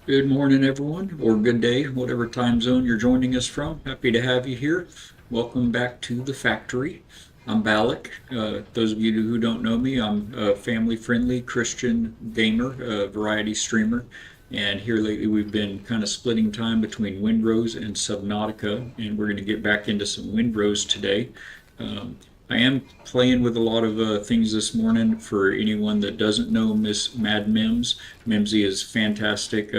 Good morning, everyone, or good day, whatever time zone you're joining us from. Happy to have you here. Welcome back to the factory. I'm Balak. Those of you who don't know me, I'm a family-friendly Christian gamer, variety streamer. And here lately, we've been kind of splitting time between Windrose and Subnautica, and we're going to get back into some Windrose today. Um, I am playing with a lot of things this morning. For anyone that doesn't know Miss Mad Mims, Mimsy is fantastic.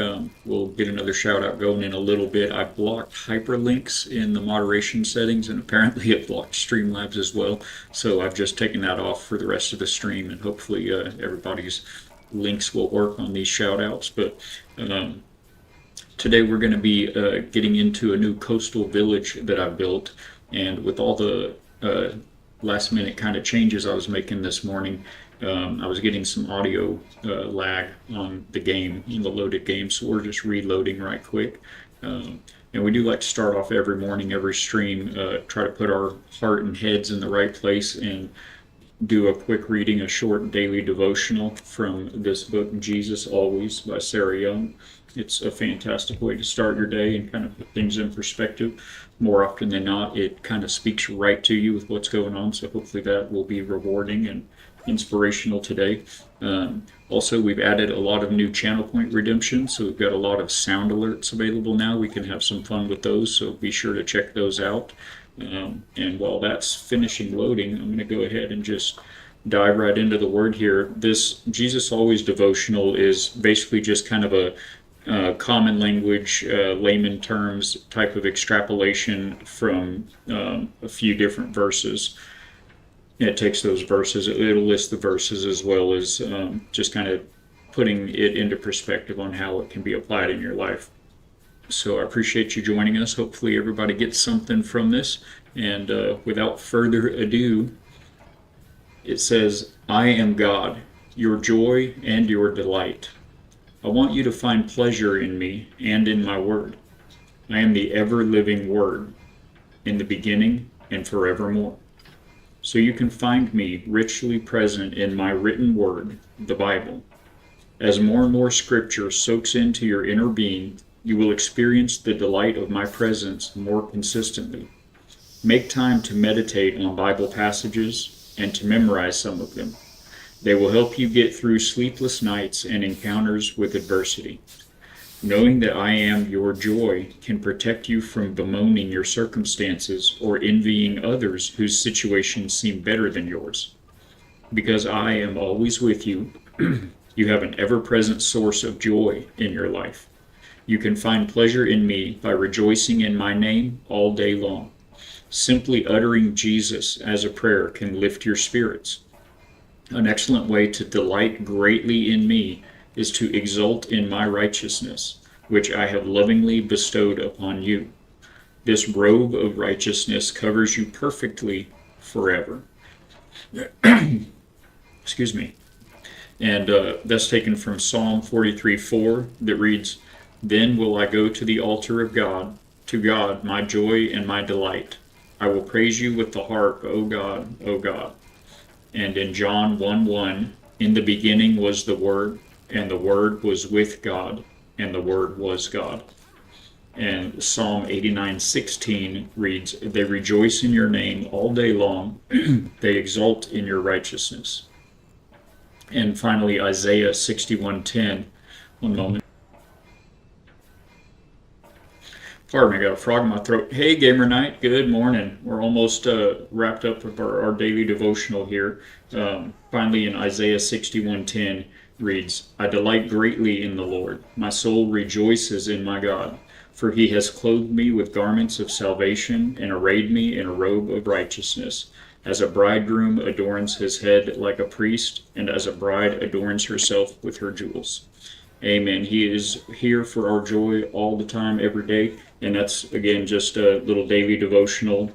We'll get another shout out going in a little bit. I blocked hyperlinks in the moderation settings, and apparently it blocked Streamlabs as well. So I've just taken that off for the rest of the stream, and hopefully everybody's links will work on these shout outs. But um, today we're going to be getting into a new coastal village that I built, and with all the last minute kind of changes I was making this morning, I was getting some audio lag on the game, in the loaded game, so we're just reloading right quick. And we do like to start off every morning, every stream, try to put our heart and heads in the right place and do a quick reading, a short daily devotional from this book, Jesus Always by Sarah Young. It's a fantastic way to start your day and kind of put things in perspective. More often than not, it kind of speaks right to you with what's going on, so hopefully that will be rewarding and inspirational today. Also, we've added a lot of new channel point redemption, so we've got a lot of sound alerts available now. We can have some fun with those, so be sure to check those out. And while that's finishing loading, I'm going to go ahead and just dive right into the word here. This Jesus Always devotional is basically just kind of a common language, layman terms type of extrapolation from a few different verses. It takes those verses, it'll list the verses as well as just kind of putting it into perspective on how it can be applied in your life. So I appreciate you joining us. Hopefully everybody gets something from this. And without further ado, it says, I am God, your joy and your delight. I want you to find pleasure in me and in my word. I am the ever-living word, in the beginning and forevermore. So you can find me richly present in my written word, the Bible. As more and more scripture soaks into your inner being, you will experience the delight of my presence more consistently. Make time to meditate on Bible passages and to memorize some of them. They will help you get through sleepless nights and encounters with adversity. Knowing that I am your joy can protect you from bemoaning your circumstances or envying others whose situations seem better than yours. Because I am always with you, you have an ever-present source of joy in your life. You can find pleasure in me by rejoicing in my name all day long. Simply uttering Jesus as a prayer can lift your spirits. An excellent way to delight greatly in me is to exult in my righteousness, which I have lovingly bestowed upon you. This robe of righteousness covers you perfectly forever. Excuse me. And that's taken from Psalm 43:4 that reads, Then will I go to the altar of God, to God, my joy and my delight. I will praise you with the harp, O God, O God. And in John 1:1, in the beginning was the Word, and the Word was with God, and the Word was God. And Psalm 89:16 reads, They rejoice in your name all day long. They exult in your righteousness. And finally, Isaiah 61:10. One moment. Pardon me, I got a frog in my throat. Hey, Gamer Night, good morning. We're almost wrapped up with our daily devotional here. Finally, in Isaiah 61:10 reads, I delight greatly in the Lord. My soul rejoices in my God, for he has clothed me with garments of salvation and arrayed me in a robe of righteousness. As a bridegroom adorns his head like a priest, and as a bride adorns herself with her jewels. Amen. He is here for our joy all the time, every day. And that's, again, just a little daily devotional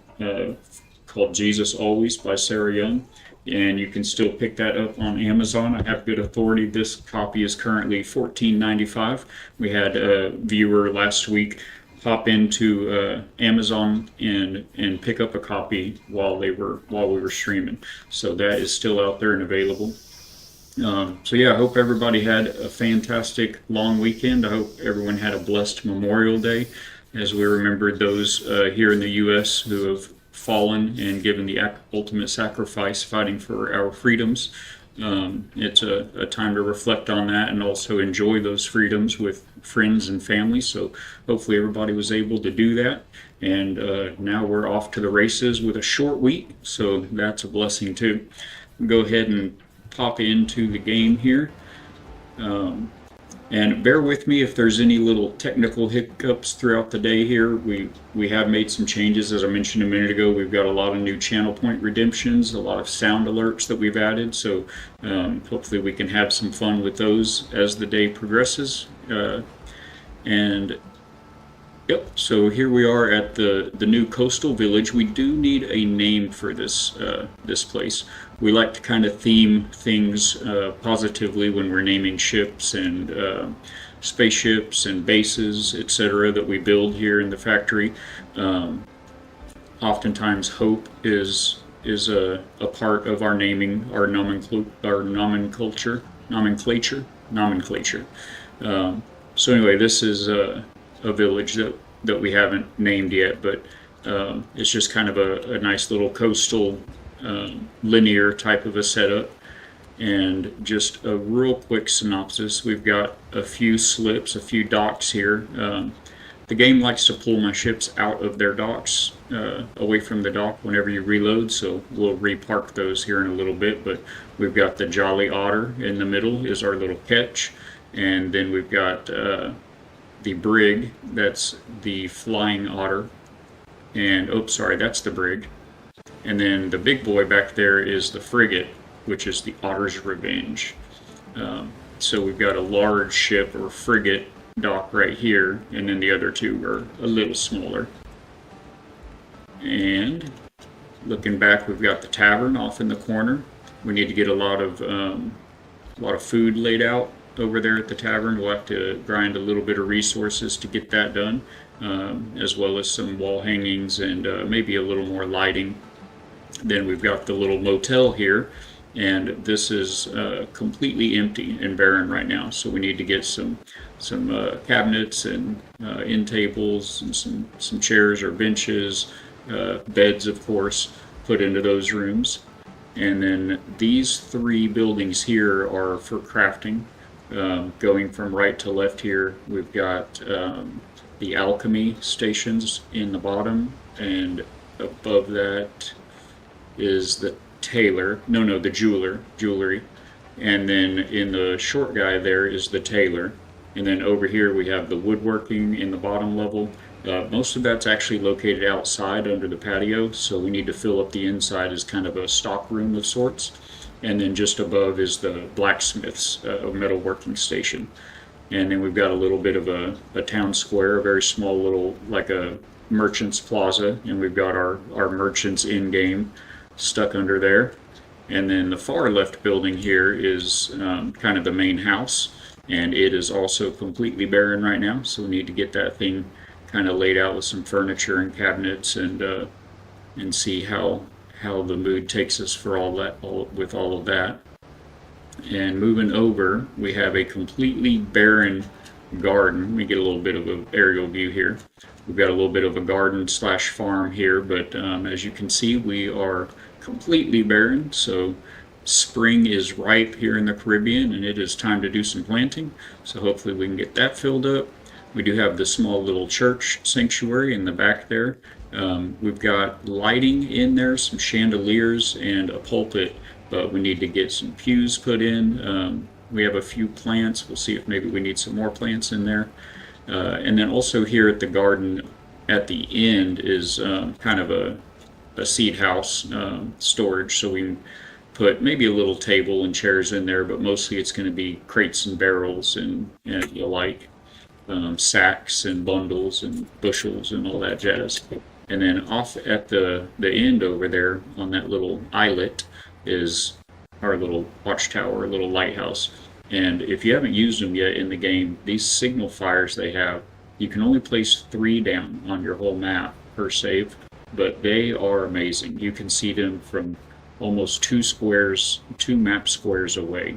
called Jesus Always by Sarah Young. And you can still pick that up on Amazon. I have good authority. This copy is currently $14.95. We had a viewer last week pop into Amazon and pick up a copy while we were streaming. So that is still out there and available. So yeah, I hope everybody had a fantastic long weekend. I hope everyone had a blessed Memorial Day as we remembered those here in the U.S. who have fallen and given the ultimate sacrifice fighting for our freedoms. It's a time to reflect on that and also enjoy those freedoms with friends and family. So hopefully everybody was able to do that. And now we're off to the races with a short week, so that's a blessing too. Go ahead and pop into the game here. Um, and bear with me if there's any little technical hiccups throughout the day here. We have made some changes, as I mentioned a minute ago. We've got a lot of new channel point redemptions, a lot of sound alerts that we've added. So hopefully we can have some fun with those as the day progresses. And Yep, so here we are at the new coastal village. We do need a name for this place. We like to kind of theme things positively when we're naming ships and spaceships and bases, etc., that we build here in the factory. Um, Oftentimes, hope is a part of our naming, our nomenclature. Um, so anyway, this is a village that we haven't named yet, but it's just kind of a nice little coastal linear type of a setup. And just a real quick synopsis, we've got a few slips, a few docks here. The game likes to pull my ships out of their docks, away from the dock whenever you reload, so we'll repark those here in a little bit. But we've got the Jolly Otter in the middle is our little catch, and then we've got the brig, that's the Flying Otter, and oh, sorry, that's the brig. And then the big boy back there is the frigate, which is the Otter's Revenge. So we've got a large ship or frigate dock right here, and then the other two are a little smaller. And looking back, we've got the tavern off in the corner. We need to get a lot of food laid out over there at the tavern. We'll have to grind a little bit of resources to get that done, as well as some wall hangings and maybe a little more lighting. Then we've got the little motel here, and this is completely empty and barren right now. So we need to get some cabinets and end tables and some chairs or benches, beds, of course, put into those rooms. And then these three buildings here are for crafting. Going from right to left here, we've got the alchemy stations in the bottom, and above that is the the jewelry. And then in the short guy there is the tailor. And then over here we have the woodworking in the bottom level. Most of that's actually located outside under the patio, so we need to fill up the inside as kind of a stock room of sorts. And then just above is the blacksmith's metalworking station. And then we've got a little bit of a town square, a very small little, like a merchant's plaza, and we've got our merchants in game stuck under there. And then the far left building here is kind of the main house, and it is also completely barren right now, so we need to get that thing kind of laid out with some furniture and cabinets, and see how the mood takes us for with all of that. And moving over, we have a completely barren garden. Let me get a little bit of an aerial view here. We've got a little bit of a garden slash farm here, but as you can see, we are completely barren. So spring is ripe here in the Caribbean, and it is time to do some planting. So hopefully we can get that filled up. We do have the small little church sanctuary in the back there. We've got lighting in there, some chandeliers and a pulpit, but we need to get some pews put in. We have a few plants. We'll see if maybe we need some more plants in there. And then also here at the garden at the end is kind of a seed house storage, so we can put maybe a little table and chairs in there, but mostly it's going to be crates and barrels and the like, sacks and bundles and bushels and all that jazz. And then off at the end over there on that little islet is our little watchtower, little lighthouse. And if you haven't used them yet in the game, these signal fires they have, you can only place 3 down on your whole map per save, but they are amazing. You can see them from almost two map squares away,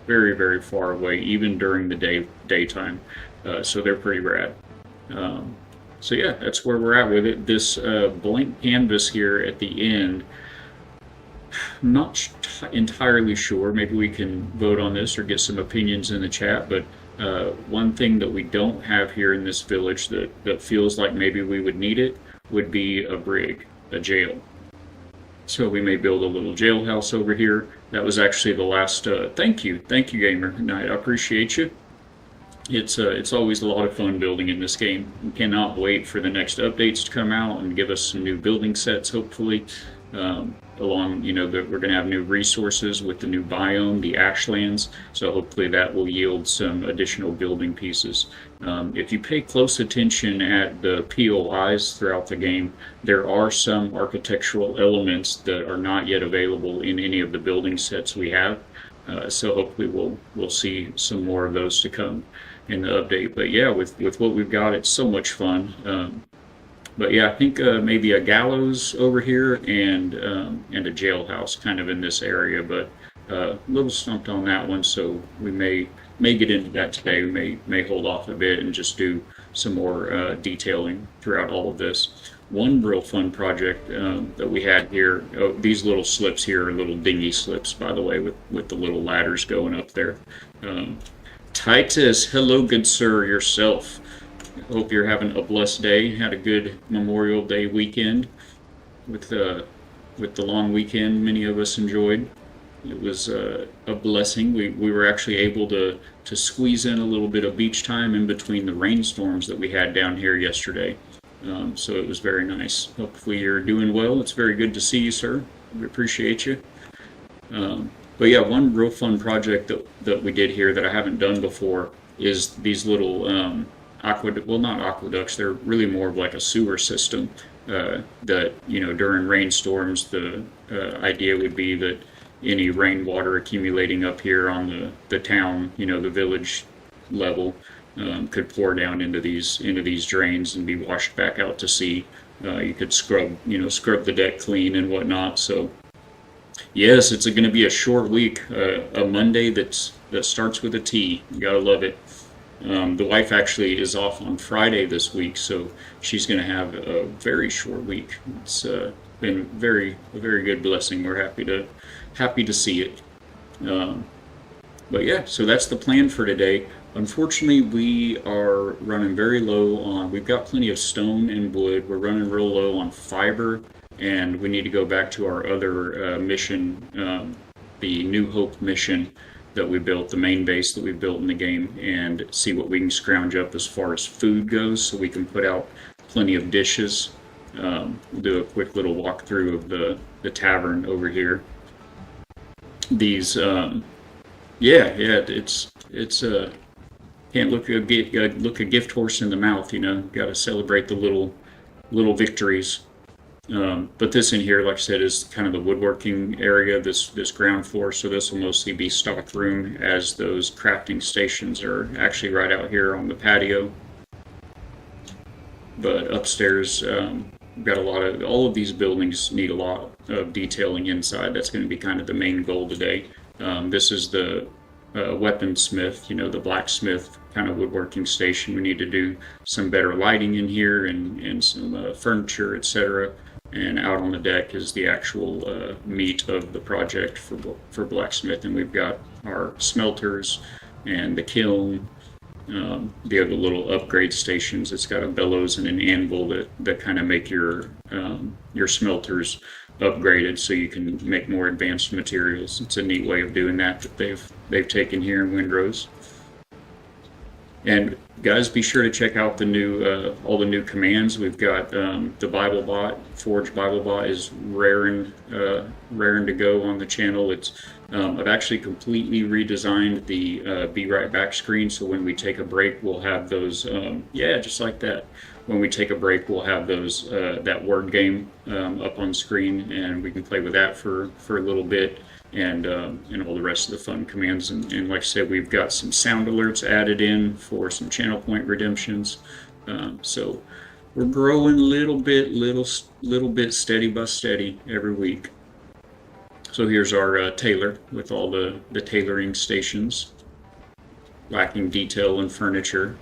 very, very far away, even during the daytime. So they're pretty rad. Um, so yeah, that's where we're at with it. This blank canvas here at the end, I'm not entirely sure. Maybe we can vote on this or get some opinions in the chat. But one thing that we don't have here in this village that feels like maybe we would need it would be a brig, a jail. So we may build a little jailhouse over here. That was actually the last. Thank you, gamer. Night, I appreciate you. It's always a lot of fun building in this game. We cannot wait for the next updates to come out and give us some new building sets, hopefully. Along, we're going to have new resources with the new biome, the ashlands. So hopefully that will yield some additional building pieces. If you pay close attention at the POIs throughout the game, there are some architectural elements that are not yet available in any of the building sets we have. So hopefully we'll see some more of those to come in the update. But yeah, with what we've got, it's so much fun. But yeah, I think maybe a gallows over here and a jailhouse kind of in this area. But a little stumped on that one, so we may get into that today. We may hold off a bit and just do some more detailing throughout all of this. One real fun project that we had here, these little slips here are little dinghy slips, by the way, with the little ladders going up there. Titus, hello, good sir, yourself. Hope you're having a blessed day. Had a good Memorial Day weekend with the long weekend many of us enjoyed. It was a blessing. We were actually able to squeeze in a little bit of beach time in between the rainstorms that we had down here yesterday. So it was very nice. Hopefully you're doing well. It's very good to see you, sir. We appreciate you. But yeah, one real fun project that we did here that I haven't done before is these little not aqueducts, they're really more of like a sewer system that, during rainstorms, the idea would be that any rainwater accumulating up here on the town, the village level, could pour down into these drains and be washed back out to sea. You could scrub the deck clean and whatnot. So yes, it's going to be a short week, a Monday that starts with a T. You gotta love it. The wife actually is off on Friday this week, so she's going to have a very short week. It's been a very good blessing. We're happy to see it. But yeah, so that's the plan for today. Unfortunately, we are running very low on. We've got plenty of stone and wood. We're running real low on fiber, and we need to go back to our other mission, the New Hope mission that we built, the main base that we built in the game, and see what we can scrounge up as far as food goes, so we can put out plenty of dishes. We'll do a quick little walkthrough of the tavern over here. These, it's can't look a gift horse in the mouth, Got to celebrate the little victories. But this in here, like I said, is kind of the woodworking area, this ground floor, so this will mostly be stock room, as those crafting stations are actually right out here on the patio. But upstairs, we've got all of these buildings need a lot of detailing inside. That's going to be kind of the main goal today. This is the weaponsmith, the blacksmith kind of woodworking station. We need to do some better lighting in here and some furniture, etc. And out on the deck is the actual meat of the project for blacksmith. And we've got our smelters and the kiln, the other little upgrade stations. It's got a bellows and an anvil that kind of make your smelters upgraded so you can make more advanced materials. It's a neat way of doing that they've taken here in Windrose. And guys, be sure to check out the new all the new commands. We've got the Bible bot, Forge Bible bot is raring to go on the channel. It's I've actually completely redesigned the Be Right Back screen, so when we take a break, we'll have those. Just like that. When we take a break, we'll have those that word game up on screen, and we can play with that for a little bit. And all the rest of the fun commands. And like I said, we've got some sound alerts added in for some channel point redemptions. So we're growing little bit steady by steady every week. So here's our tailor with all the tailoring stations, lacking detail and furniture.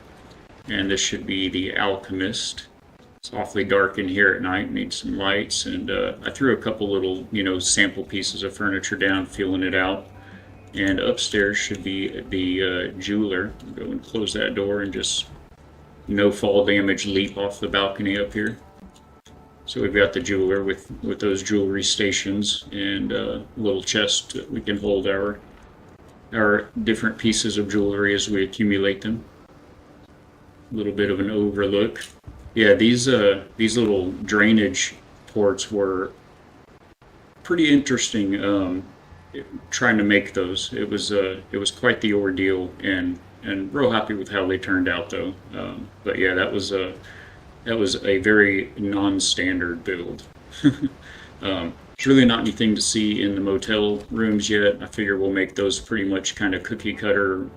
And this should be the alchemist. It's awfully dark in here at night, needs some lights, and I threw a couple little, sample pieces of furniture down, feeling it out. And upstairs should be the jeweler. Go and close that door and just no fall damage leap off the balcony up here. So we've got the jeweler with those jewelry stations and a little chest that we can hold our different pieces of jewelry as we accumulate them. A little bit of an overlook. Yeah, these little drainage ports were pretty interesting. Trying to make those, it was quite the ordeal, and real happy with how they turned out though. But yeah, that was a very non-standard build. It's really not anything to see in the motel rooms yet. I figure we'll make those pretty much kind of cookie cutter,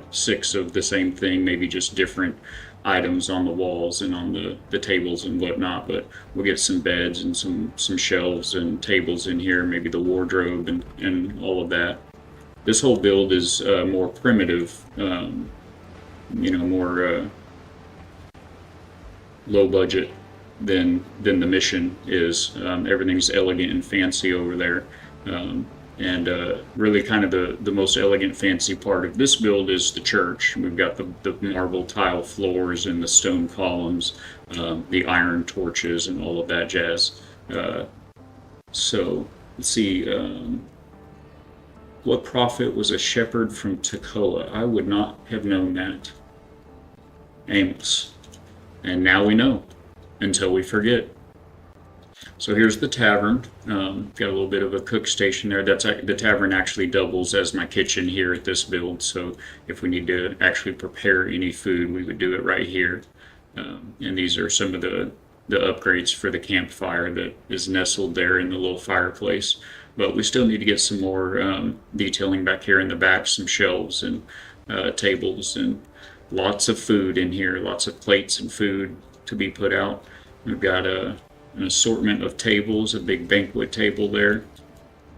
6 of the same thing, maybe just different items on the walls and on the tables and whatnot. But we'll get some beds and some shelves and tables in here, maybe the wardrobe and all of that. This whole build is more primitive, more low budget than the mission is. Everything's elegant and fancy over there. And really kind of the most elegant, fancy part of this build is the church. We've got the marble tile floors and the stone columns, the iron torches and all of that jazz. So let's see. What prophet was a shepherd from Tekoa? I would not have known that. Amos. And now we know, until we forget. So here's the tavern. Got a little bit of a cook station there. The tavern actually doubles as my kitchen here at this build. So if we need to actually prepare any food, we would do it right here. And these are some of the upgrades for the campfire that is nestled there in the little fireplace. But we still need to get some more detailing back here in the back, some shelves and tables, and lots of food in here, lots of plates and food to be put out. We've got an assortment of tables, a big banquet table there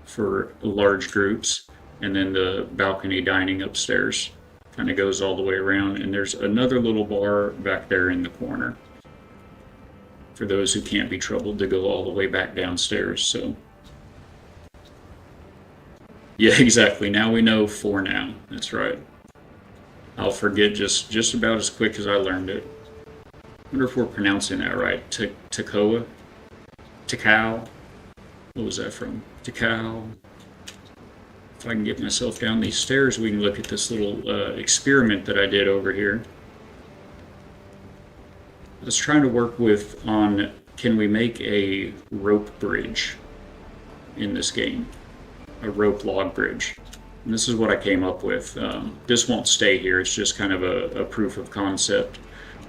for large groups, and then the balcony dining upstairs kind of goes all the way around, and there's another little bar back there in the corner for those who can't be troubled to go all the way back downstairs. So yeah, exactly. Now we know for now. That's right. I'll forget just about as quick as I learned it. I wonder if we're pronouncing that right. Tekoa? Tekau? What was that from? Tekau? If I can get myself down these stairs, we can look at this little experiment that I did over here. I was trying to work with on, can we make a rope bridge in this game? A rope log bridge. And this is what I came up with. This won't stay here, it's just kind of a proof of concept,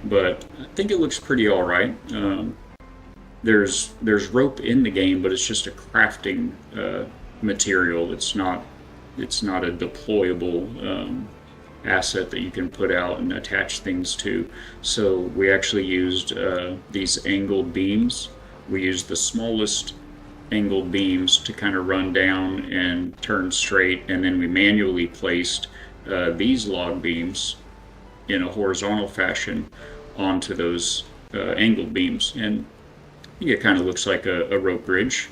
but I think it looks pretty alright. There's rope in the game, but it's just a crafting material. It's not a deployable asset that you can put out and attach things to. So we actually used these angled beams. We used the smallest angled beams to kind of run down and turn straight, and then we manually placed these log beams in a horizontal fashion onto those angled beams, and I think it kind of looks like a rope bridge,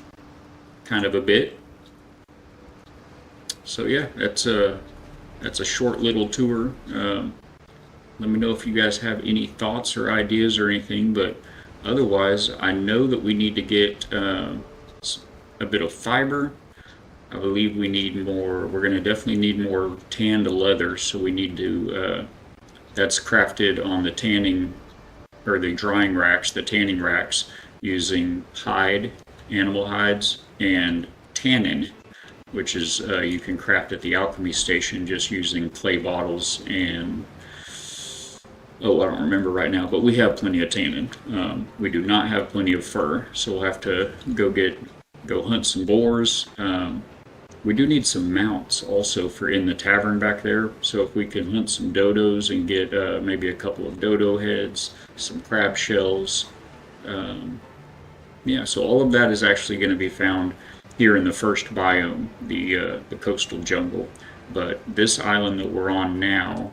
kind of a bit. So yeah, that's a short little tour. Let me know if you guys have any thoughts or ideas or anything, but otherwise I know that we need to get a bit of fiber. I believe we need more. We're going to definitely need more tanned leather, so we need to that's crafted on the tanning or the drying racks, the tanning racks, using animal hides, and tannin, which is you can craft at the alchemy station just using clay bottles and I don't remember right now, but we have plenty of tannin. We do not have plenty of fur, so we'll have to go hunt some boars. We do need some mounts also for in the tavern back there, so if we can hunt some dodos and get maybe a couple of dodo heads, some crab shells. Yeah, so all of that is actually going to be found here in the first biome, the coastal jungle. But this island that we're on now,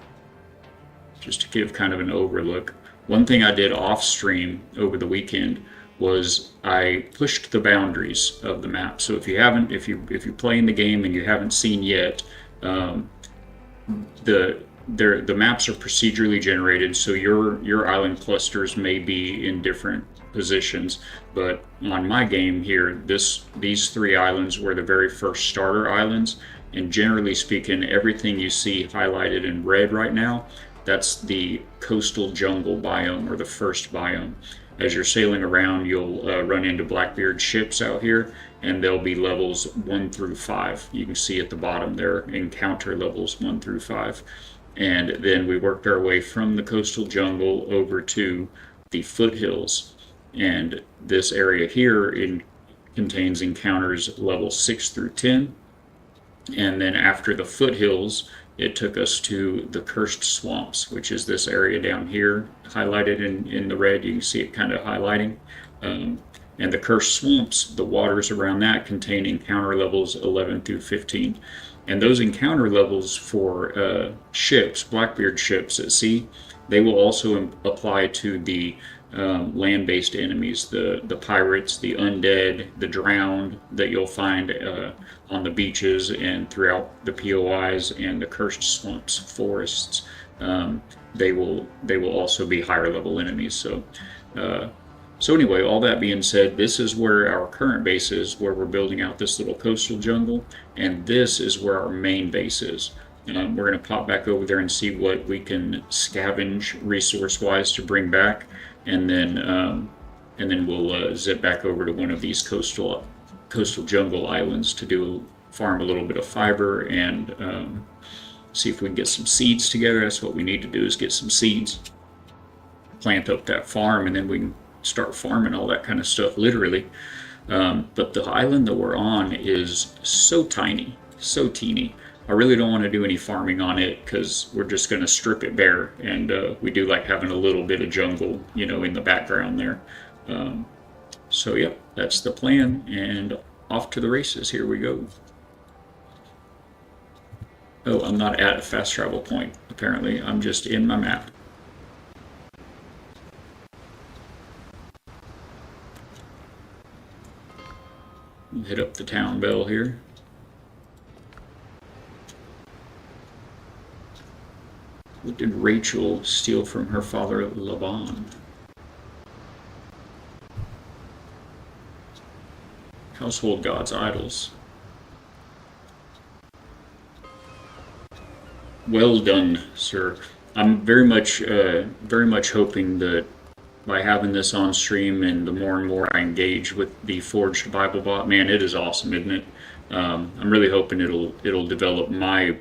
just to give kind of an overlook, one thing I did off stream over the weekend was I pushed the boundaries of the map. So if you're playing the game and you haven't seen yet, um, the maps are procedurally generated, so your island clusters may be in different positions. But on my game here, these three islands were the very first starter islands, and generally speaking, everything you see highlighted in red right now, that's the coastal jungle biome or the first biome. As you're sailing around, you'll run into Blackbeard ships out here, and they'll be levels 1 through 5. You can see at the bottom there, encounter levels 1 through 5. And then we worked our way from the coastal jungle over to the foothills. And this area here contains encounters level 6 through 10. And then after the foothills, it took us to the Cursed Swamps, which is this area down here, highlighted in the red. You can see it kind of highlighting. And the Cursed Swamps, the waters around that contain encounter levels 11 through 15. And those encounter levels for ships, Blackbeard ships at sea, they will also apply to the land-based enemies, the pirates, the undead, the drowned that you'll find on the beaches and throughout the POIs and the Cursed Swamps forests. They will also be higher level enemies. So anyway, all that being said, this is where our current base is, where we're building out this little coastal jungle, and this is where our main base is. We're going to pop back over there and see what we can scavenge resource-wise to bring back, and then we'll zip back over to one of these coastal jungle islands to farm a little bit of fiber and see if we can get some seeds together. That's what we need to do, is get some seeds, plant up that farm, and then we can start farming all that kind of stuff, literally. But the island that we're on is so tiny, so teeny. I really don't want to do any farming on it because we're just going to strip it bare, and we do like having a little bit of jungle, in the background there. So yeah, that's the plan, and off to the races. Here we go. Oh, I'm not at a fast travel point, apparently. I'm just in my map. Hit up the town bell here. What did Rachel steal from her father Laban? Household gods, idols. Well done, sir. I'm very much hoping that by having this on stream and the more and more I engage with the Forged Bible Bot, man, it is awesome, isn't it? I'm really hoping it'll develop my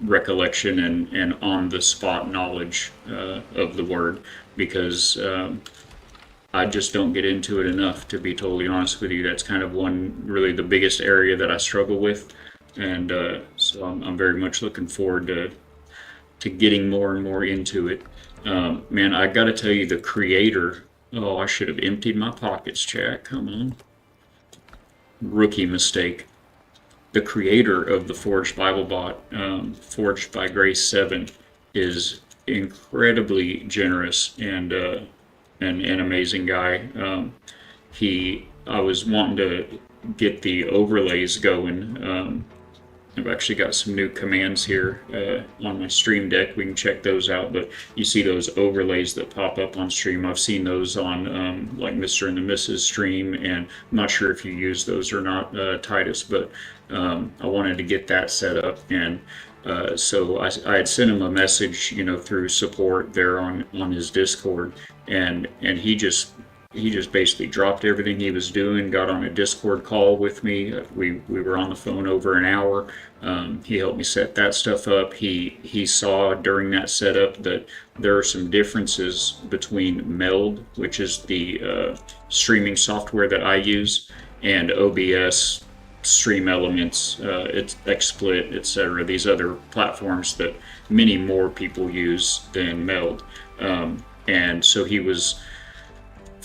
recollection and on the spot knowledge of the word, because I just don't get into it enough, to be totally honest with you. That's kind of really the biggest area that I struggle with, and so I'm very much looking forward to getting more and more into it. Man, I gotta tell you, the creator, I should have emptied my pockets, chat, come on. Rookie mistake. The creator of the Forged Bible Bot, Forged by Grace 7, is incredibly generous and an amazing guy. I was wanting to get the overlays going. I've actually got some new commands here on my stream deck. We can check those out, but you see those overlays that pop up on stream. I've seen those on like Mr. and the Mrs. stream, and I'm not sure if you use those or not, Titus, but I wanted to get that set up, and so I had sent him a message, through support there on his Discord, and he just basically dropped everything he was doing, got on a Discord call with me. We were on the phone over an hour. He helped me set that stuff up. He saw during that setup that there are some differences between Meld, which is the streaming software that I use, and OBS, Stream Elements, it's XSplit, etc. These other platforms that many more people use than Meld. And so he was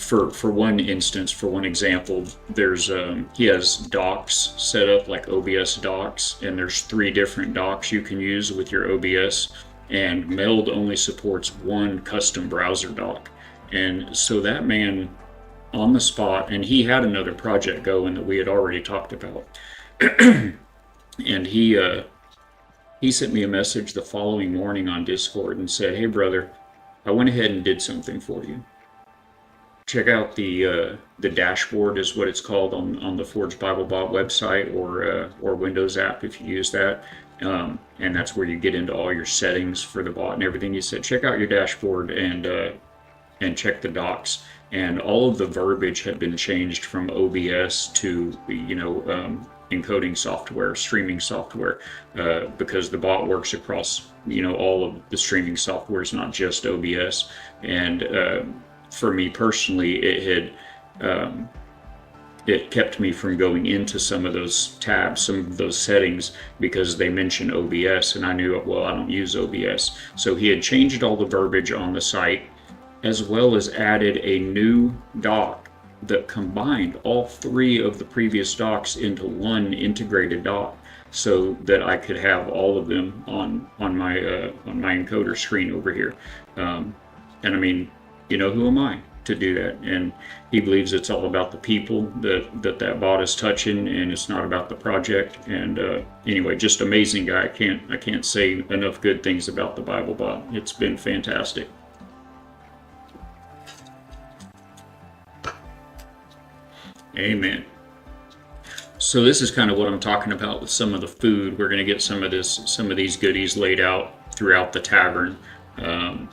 for one instance, for one example, there's he has docks set up like OBS docks, and there's 3 different docks you can use with your OBS, and Meld only supports one custom browser dock. And so that man on the spot, and he had another project going that we had already talked about, and he sent me a message the following morning on Discord and said, "Hey brother, I went ahead and did something for you. Check out the dashboard is what it's called on the Forge Bible Bot website, or Windows app if you use that, and that's where you get into all your settings for the bot and everything." He said, "Check out your dashboard and check the docs." And all of the verbiage had been changed from OBS to encoding software, streaming software, because the bot works across all of the streaming softwares, not just OBS. And for me personally, it kept me from going into some of those tabs, some of those settings, because they mention OBS, and I knew, well, I don't use OBS. So he had changed all the verbiage on the site, as well as added a new dock that combined all 3 of the previous docks into one integrated dock, so that I could have all of them on my encoder screen over here. And I mean, who am I to do that? And he believes it's all about the people that bot is touching, and it's not about the project. And anyway, just amazing guy. I can't say enough good things about the Bible bot. It's been fantastic. Amen. So this is kind of what I'm talking about with some of the food. We're going to get some of these goodies laid out throughout the tavern.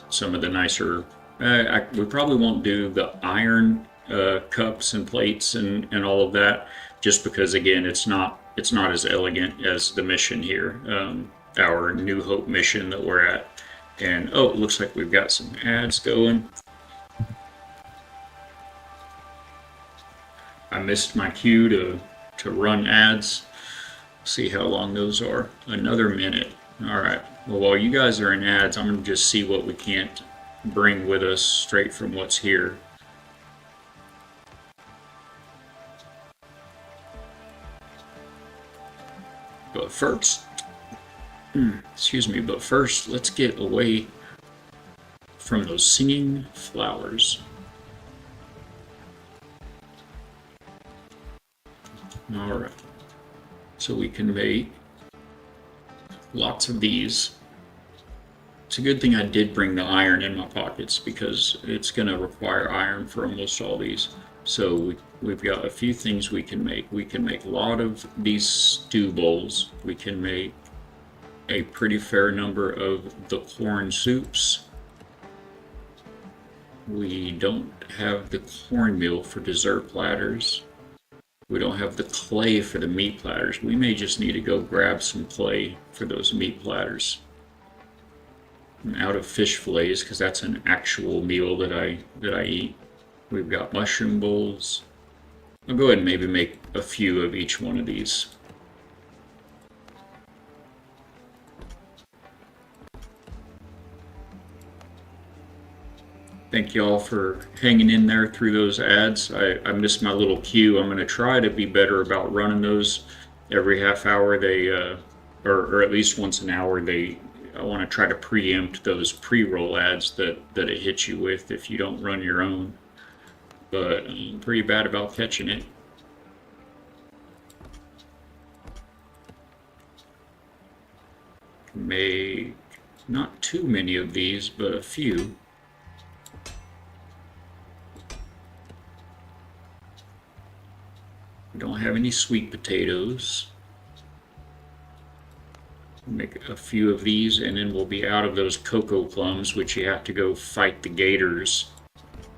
Some of the nicer. We probably won't do the iron cups and plates and all of that, just because again, it's not as elegant as the mission here, our New Hope mission that we're at. And oh, it looks like we've got some ads going. I missed my cue to run ads. See how long those are. Another minute. All right. Well, while you guys are in ads, I'm going to just see what we can't bring with us straight from what's here. But first, but first, let's get away from those singing flowers. All right, so we can make lots of these. It's a good thing I did bring the iron in my pockets, because it's going to require iron for almost all these. So we've got a few things we can make. We can make a lot of these stew bowls. We can make a pretty fair number of the corn soups. We don't have the cornmeal for dessert platters. We don't have the clay for the meat platters. We may just need to go grab some clay for those meat platters. I'm out of fish fillets, because that's an actual meal that I eat. We've got mushroom bowls. I'll go ahead and maybe make a few of each one of these. Thank y'all for hanging in there through those ads. I missed my little cue. I'm going to try to be better about running those every half hour. Or at least once an hour. I want to try to preempt those pre-roll ads that it hits you with if you don't run your own. But I'm pretty bad about catching it. Make not too many of these, but a few. We don't have any sweet potatoes. Make a few of these, and then we'll be out of those cocoa plums, which you have to go fight the gators,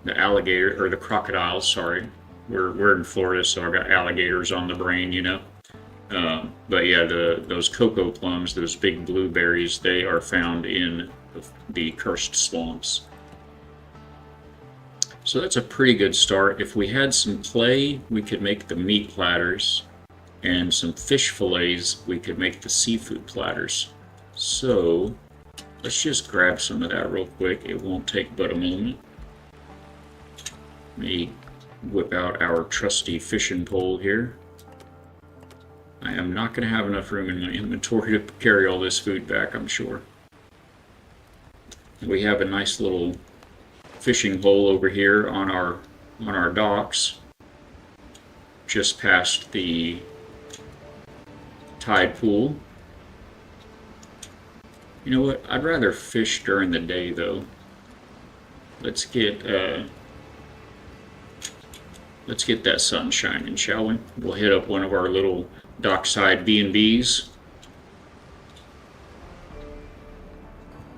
the alligator, or the crocodiles, sorry. We're in Florida, so I got alligators on the brain, But yeah, those cocoa plums, those big blueberries, they are found in the cursed swamps. So that's a pretty good start. If we had some clay, we could make the meat platters, and some fish fillets, we could make the seafood platters. So let's just grab some of that real quick. It won't take but a moment. Let me whip out our trusty fishing pole here. I am not going to have enough room in my inventory to carry all this food back, I'm sure. We have a nice little fishing hole over here on our docks, just past the tide pool. You know what? I'd rather fish during the day, though. Let's get that sun shining, shall we? We'll hit up one of our little dockside B&Bs.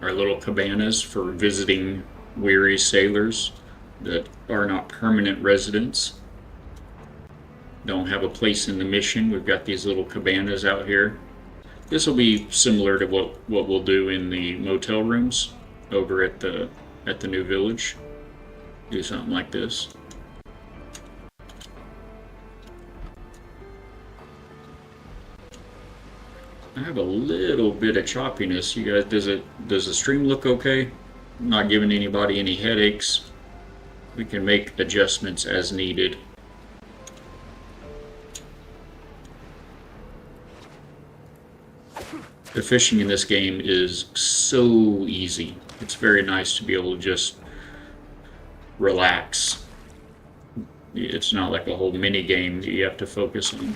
Our little cabanas for visiting weary sailors that are not permanent residents. Don't have a place in the mission. We've got these little cabanas out here. This will be similar to what we'll do in the motel rooms over at the new village. Do something like this. I have a little bit of choppiness. You guys, does the stream look okay? I'm not giving anybody any headaches. We can make adjustments as needed. The fishing in this game is so easy. It's very nice to be able to just relax. It's not like a whole mini game that you have to focus on.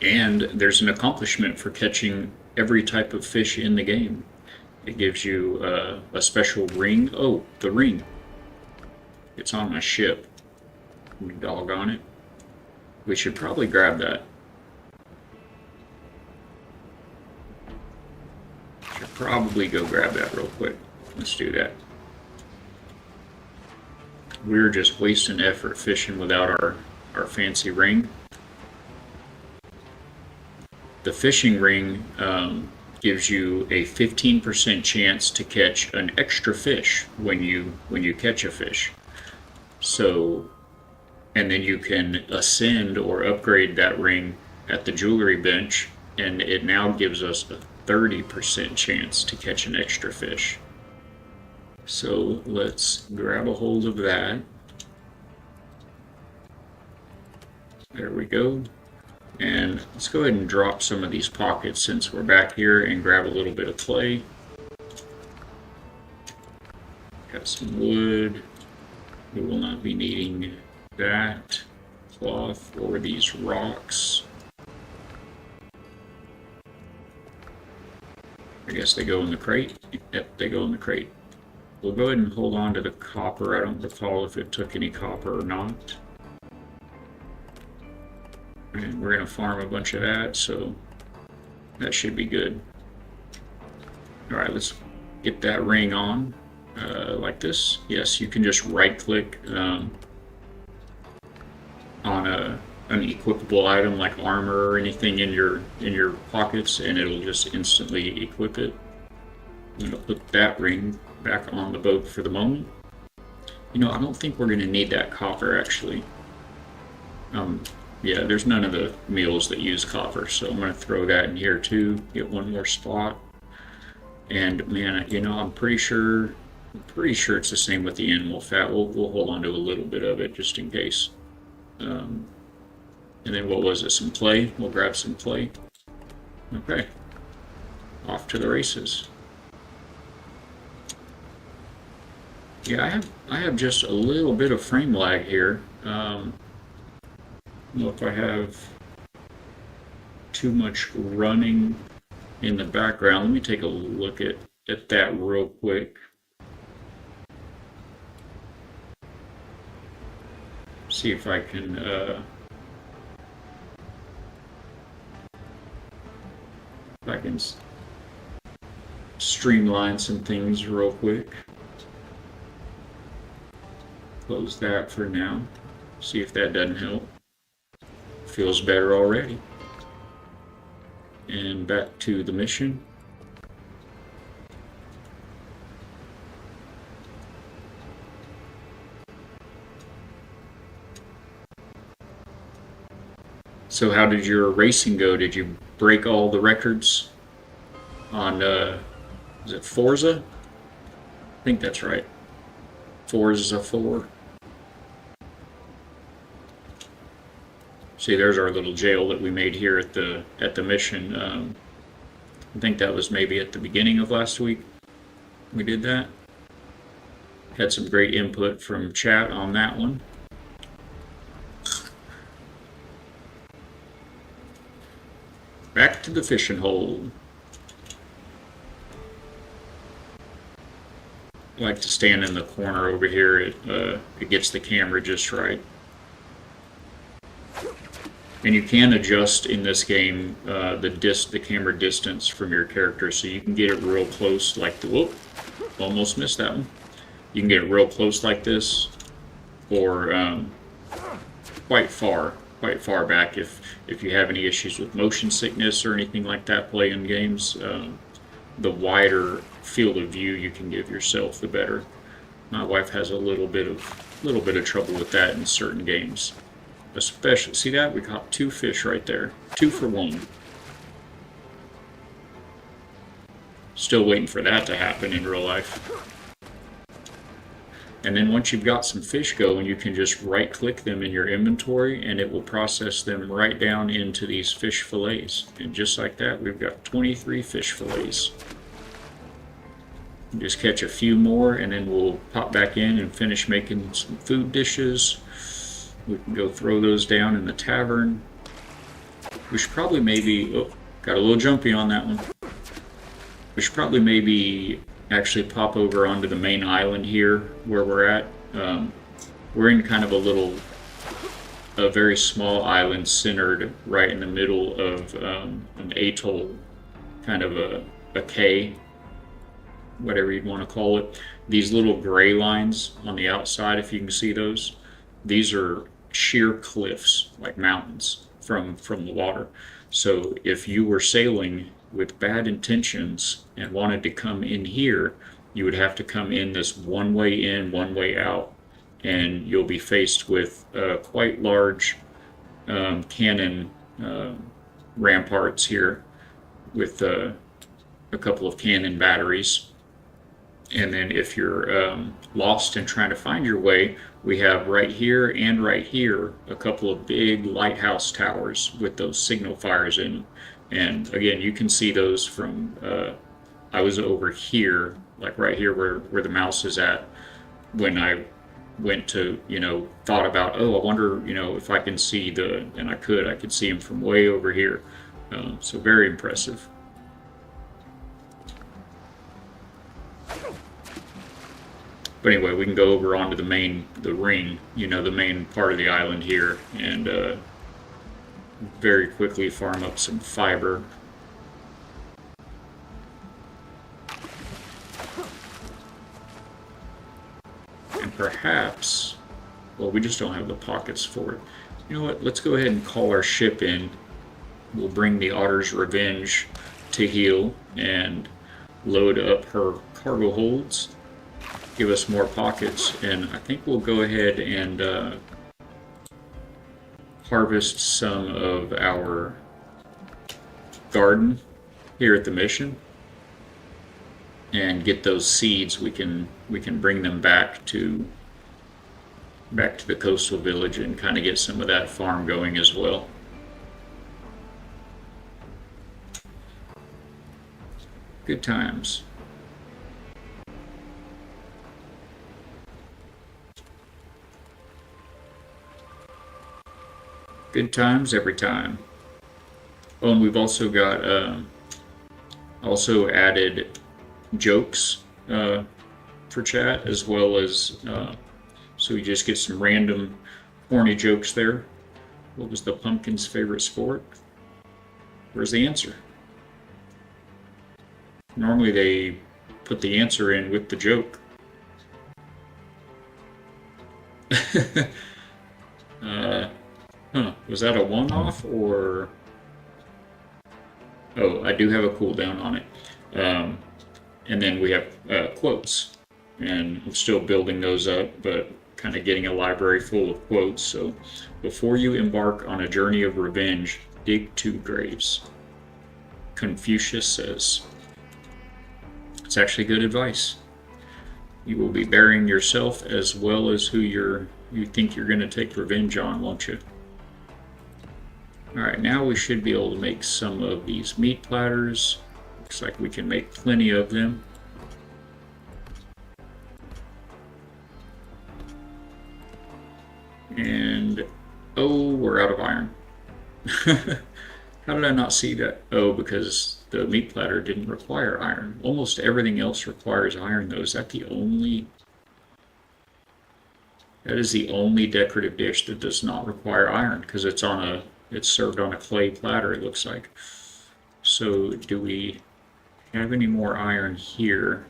And there's an accomplishment for catching every type of fish in the game. It gives you a special ring. Oh, the ring. It's on my ship. Doggone it. We should probably grab that. Should probably go grab that real quick. Let's do that. We're just wasting effort fishing without our fancy ring. The fishing ring gives you a 15% chance to catch an extra fish when you catch a fish. So, and then you can ascend or upgrade that ring at the jewelry bench, and it now gives us a 30% chance to catch an extra fish. So let's grab a hold of that. There we go. And let's go ahead and drop some of these pockets since we're back here and grab a little bit of clay. Got some wood. We will not be needing that cloth or these rocks. I guess they go in the crate. Yep, they go in the crate. We'll go ahead and hold on to the copper. I don't recall if it took any copper or not. And we're going to farm a bunch of that, so that should be good. Alright, let's get that ring on like this. Yes, you can just right click on an equipable item like armor or anything in your pockets, and it'll just instantly equip it. I'm going to put that ring back on the boat for the moment. You know, I don't think we're going to need that copper actually. Yeah, there's none of the meals that use copper, so I'm going to throw that in here too, get one more spot. And man, you know, I'm pretty sure it's the same with the animal fat. We'll hold on to a little bit of it just in case. And then what was it, some clay? We'll grab some clay. Okay, off to the races. Yeah, I have just a little bit of frame lag here. I don't know if I have too much running in the background. Let me take a look at that real quick. See if I can streamline some things real quick. Close that for now. See if that doesn't help. Feels better already. And back to the mission. So how did your racing go? Did you break all the records on, is it Forza? I think that's right. 4 is a 4. See, there's our little jail that we made here at the mission. I think that was maybe at the beginning of last week we did that. Had some great input from chat on that one. Back to the fishing hole. I like to stand in the corner over here. It gets the camera just right. And you can adjust in this game the camera distance from your character, so you can get it real close, like the whoop, almost missed that one. You can get it real close like this, or quite far back if you have any issues with motion sickness or anything like that playing games. The wider field of view you can give yourself, the better. My wife has a little bit of trouble with that in certain games. Especially, see that? We caught 2 fish right there. 2 for 1. Still waiting for that to happen in real life. And then once you've got some fish going, you can just right-click them in your inventory, and it will process them right down into these fish fillets. And just like that, we've got 23 fish fillets. Just catch a few more, and then we'll pop back in and finish making some food dishes. We can go throw those down in the tavern. We should probably maybe... Oh, got a little jumpy on that one. We should probably maybe actually pop over onto the main island here where we're at. We're in kind of a very small island centered right in the middle of an atoll, kind of a cay, whatever you'd want to call it. These little gray lines on the outside, if you can see those, these are sheer cliffs, like mountains from the water. So if you were sailing with bad intentions and wanted to come in here, you would have to come in this one way in, one way out, and you'll be faced with quite large cannon ramparts here with a couple of cannon batteries. And then if you're lost and trying to find your way, we have right here and right here a couple of big lighthouse towers with those signal fires in them. And again, you can see those from, I was over here, like right here where the mouse is at, when I went to, thought about, oh, I wonder, if I can see and I could see them from way over here. So very impressive. But anyway, we can go over onto the ring, the main part of the island here, and very quickly farm up some fiber. And perhaps, well, we just don't have the pockets for it. You know what, let's go ahead and call our ship in. We'll bring the Otter's Revenge to heel and load up her cargo holds. Give us more pockets, and I think we'll go ahead and harvest some of our garden here at the mission and get those seeds. We can bring them back to the coastal village and kind of get some of that farm going as well. Good times. Good times every time. Oh, and we've also got also added jokes for chat, as well as so you just get some random corny jokes there. What was the pumpkin's favorite sport? Where's the answer? Normally they put the answer in with the joke. Was that a one-off, or... Oh, I do have a cooldown on it. And then we have quotes. And I'm still building those up, but kind of getting a library full of quotes. So, before you embark on a journey of revenge, dig 2 graves. Confucius says. It's actually good advice. You will be burying yourself as well as who you think you're going to take revenge on, won't you? Alright, now we should be able to make some of these meat platters. Looks like we can make plenty of them. And, oh, we're out of iron. How did I not see that? Oh, because the meat platter didn't require iron. Almost everything else requires iron, though. Is that the only... That is the only decorative dish that does not require iron, because it's served on a clay platter, it looks like. So, do we have any more iron here?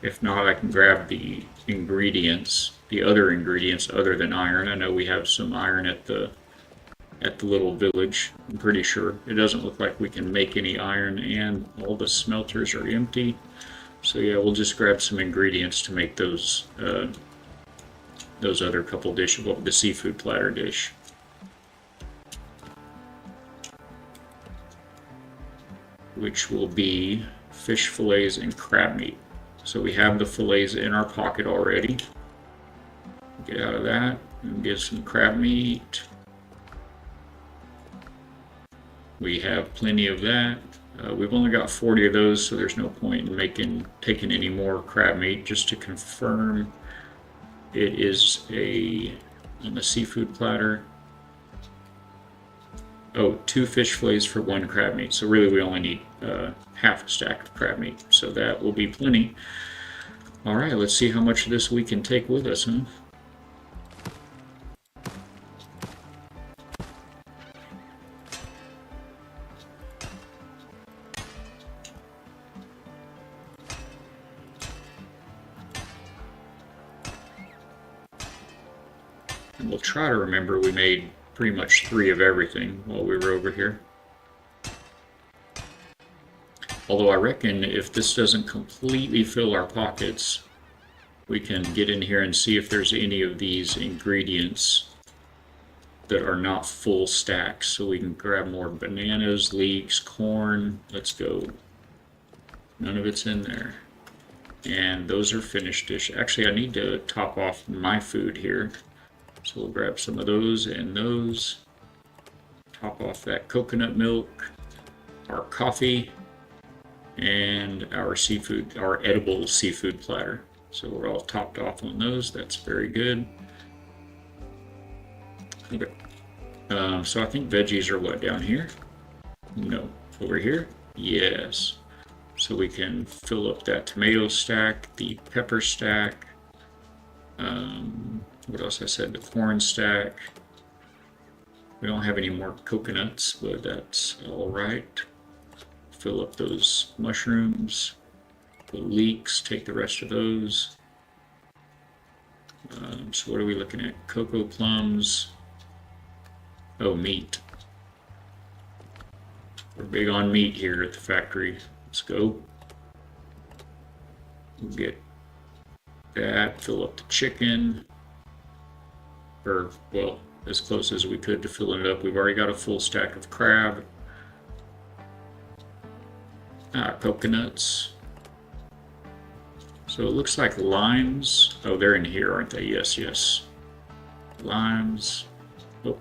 If not, I can grab the ingredients, the other ingredients other than iron. I know we have some iron at the little village, I'm pretty sure. It doesn't look like we can make any iron, and all the smelters are empty. So yeah, we'll just grab some ingredients to make those other couple dishes, well, the seafood platter dish. Which will be fish fillets and crab meat. So we have the fillets in our pocket already. Get out of that and get some crab meat. We have plenty of that. We've only got 40 of those, so there's no point in taking any more crab meat. Just to confirm, it is on the seafood platter. Oh, 2 fish fillets for 1 crab meat. So really we only need half a stack of crab meat. So that will be plenty. Alright, let's see how much of this we can take with us, huh? And we'll try to remember we made pretty much 3 of everything while we were over here. Although I reckon if this doesn't completely fill our pockets, we can get in here and see if there's any of these ingredients that are not full stacks. So we can grab more bananas, leeks, corn. Let's go. None of it's in there. And those are finished dish. Actually, I need to top off my food here. So we'll grab some of those and those. Top off that coconut milk, our coffee, and our seafood, our edible seafood platter. So we're all topped off on those. That's very good. Okay. So I think veggies are what, down here? No. Over here? Yes. So we can fill up that tomato stack, the pepper stack. What else I said? The corn stack. We don't have any more coconuts, but that's all right. Fill up those mushrooms. The leeks, take the rest of those. So what are we looking at? Cocoa plums. Oh, meat. We're big on meat here at the factory. Let's go. We'll get that. Fill up the chicken. Or, well, as close as we could to filling it up. We've already got a full stack of crab. Coconuts. So it looks like limes. Oh, they're in here, aren't they? Yes, yes. Limes. Oh.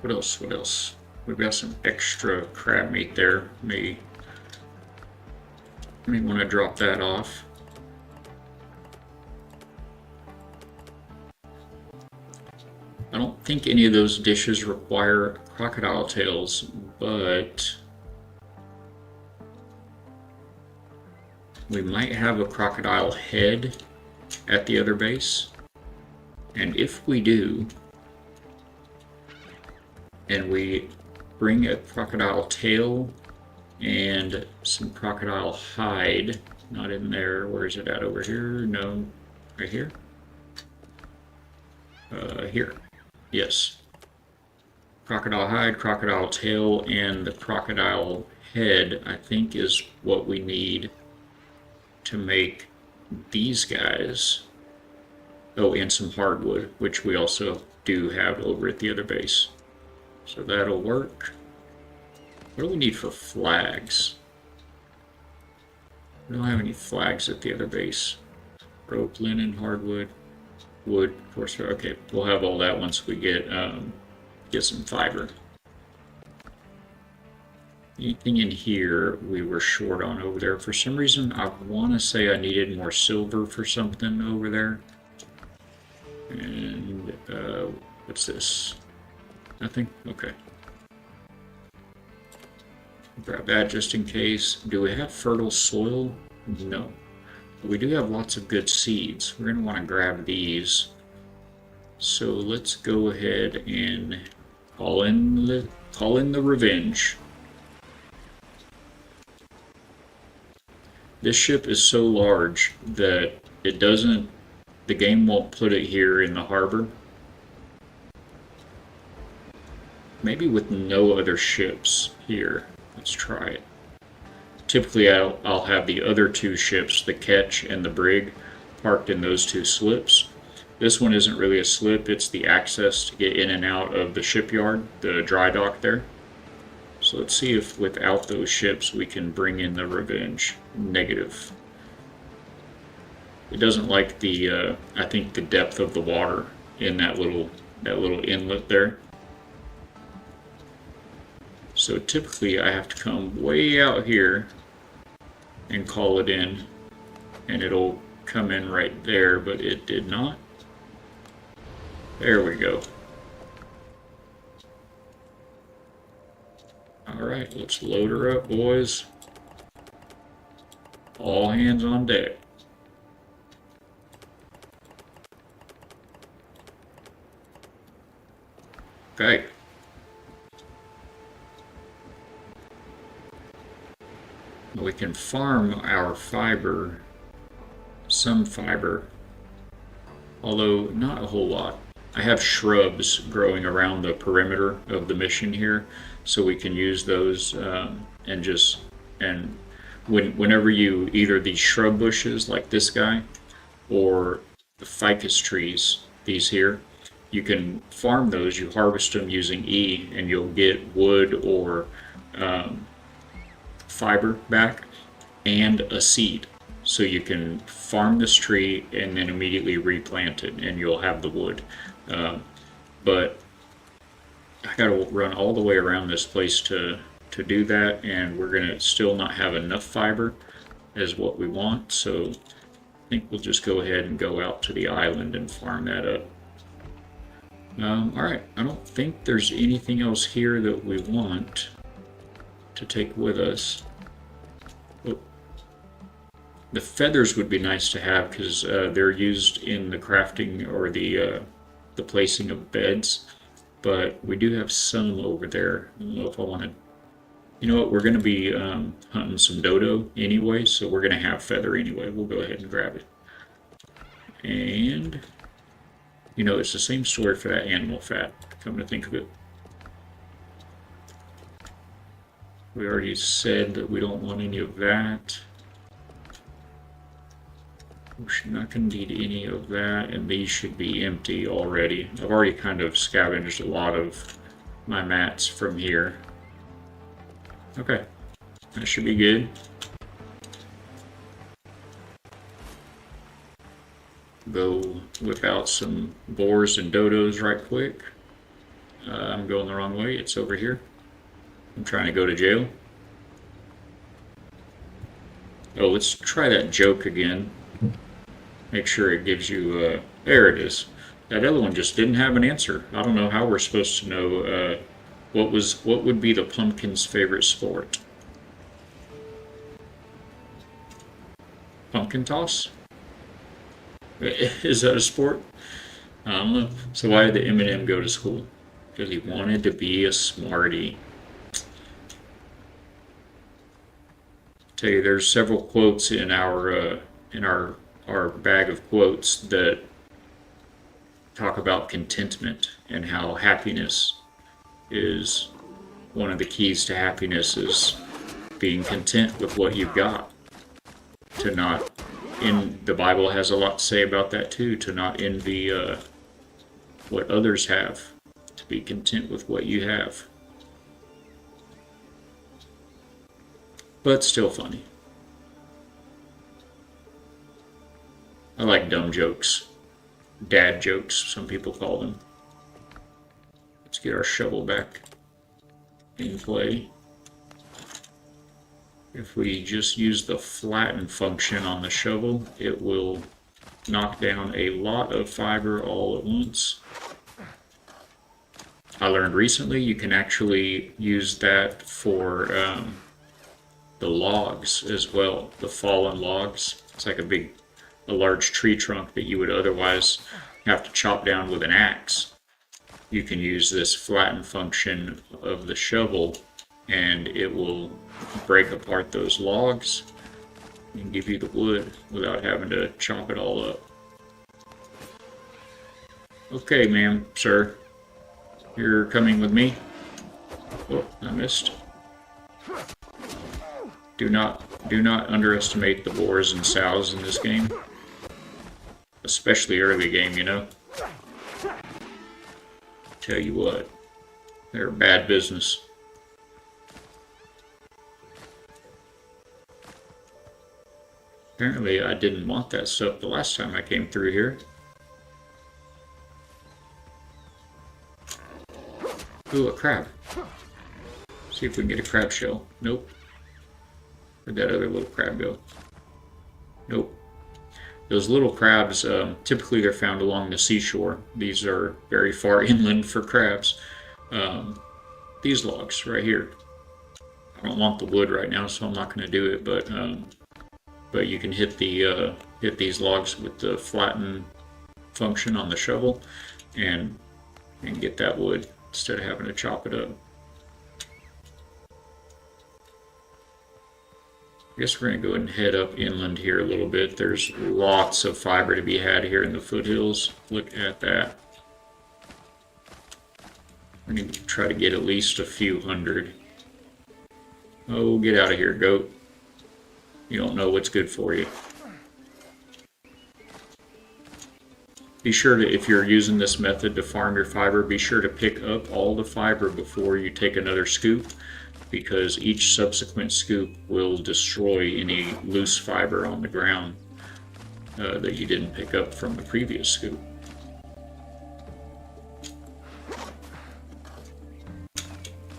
What else? What else? We've got some extra crab meat there. May want to drop that off. I don't think any of those dishes require crocodile tails, but we might have a crocodile head at the other base. And if we do, and we bring a crocodile tail and some crocodile hide, not in there, where is it at, over here? No, right here? Here. Yes. Crocodile hide, crocodile tail, and the crocodile head, I think, is what we need to make these guys. Oh, and some hardwood, which we also do have over at the other base. So that'll work. What do we need for flags? We don't have any flags at the other base. Rope, linen, hardwood, wood, of course. Okay, we'll have all that once we get some fiber. Anything in here we were short on over there. For some reason, I want to say I needed more silver for something over there. And what's this? Nothing? Okay. Grab that just in case. Do we have fertile soil? No. But we do have lots of good seeds. We're going to want to grab these. So let's go ahead and call in the revenge. This ship is so large that the game won't put it here in the harbor. Maybe with no other ships here. Let's try it. Typically I'll have the other two ships, the Ketch and the Brig, parked in those two slips. This one isn't really a slip, it's the access to get in and out of the shipyard, the dry dock there. So let's see if without those ships we can bring in the Revenge. Negative. It doesn't like the, I think the depth of the water in that little inlet there. So typically I have to come way out here and call it in, and it'll come in right there, but it did not. There we go. Alright, let's load her up, boys. All hands on deck. Okay. We can farm our fiber, some fiber, although not a whole lot. I have shrubs growing around the perimeter of the mission here, so we can use those whenever you either these shrub bushes like this guy or the ficus trees, these here, you can farm those. You harvest them using E, and you'll get wood or fiber back and a seed. So you can farm this tree and then immediately replant it, and you'll have the wood. But I gotta run all the way around this place to do that, and we're gonna still not have enough fiber as what we want. So I think we'll just go ahead and go out to the island and farm that up. Alright, I don't think there's anything else here that we want to take with us. Oh. The feathers would be nice to have because they're used in the crafting or the placing of beds, but we do have some over there. I don't know if I want to. You know what? We're going to be hunting some dodo anyway, so we're going to have feather anyway. We'll go ahead and grab it. And you know, it's the same story for that animal fat, come to think of it. We already said that we don't want any of that. We're not going to need any of that, and these should be empty already. I've already kind of scavenged a lot of my mats from here. Okay, that should be good. Go whip out some boars and dodos right quick. I'm going the wrong way. It's over here. I'm trying to go to jail. Oh, let's try that joke again. Make sure it gives you, there it is. That other one just didn't have an answer. I don't know how we're supposed to know what would be the pumpkin's favorite sport. Pumpkin toss? Is that a sport? I don't know. So why did the M&M go to school? Because he wanted to be a smarty. Tell you, there's several quotes in our bag of quotes that talk about contentment and how happiness is one of the keys to happiness is being content with what you've got. To not, in the Bible has a lot to say about that too, to not envy what others have, to be content with what you have. But still funny. I like dumb jokes. Dad jokes, some people call them. Let's get our shovel back in play. If we just use the flatten function on the shovel, it will knock down a lot of fiber all at once. I learned recently you can actually use that for the logs as well, the fallen logs. It's like a large tree trunk that you would otherwise have to chop down with an axe. You can use this flatten function of the shovel and it will break apart those logs and give you the wood without having to chop it all up. Okay, ma'am, sir. You're coming with me? Oh, I missed. Do not underestimate the boars and sows in this game. Especially early game, you know. Tell you what, they're bad business. Apparently I didn't want that stuff the last time I came through here. Ooh, a crab. See if we can get a crab shell. Nope. Where'd that other little crab go? Nope. Those little crabs, typically they're found along the seashore. These are very far inland for crabs. These logs right here. I don't want the wood right now, so I'm not going to do it. But you can hit these logs with the flatten function on the shovel, and get that wood instead of having to chop it up. I guess we're going to go ahead and head up inland here a little bit. There's lots of fiber to be had here in the foothills. Look at that. We're going to try to get at least a few hundred. Oh, get out of here, goat. You don't know what's good for you. Be sure to, if you're using this method to farm your fiber, be sure to pick up all the fiber before you take another scoop, because each subsequent scoop will destroy any loose fiber on the ground that you didn't pick up from the previous scoop.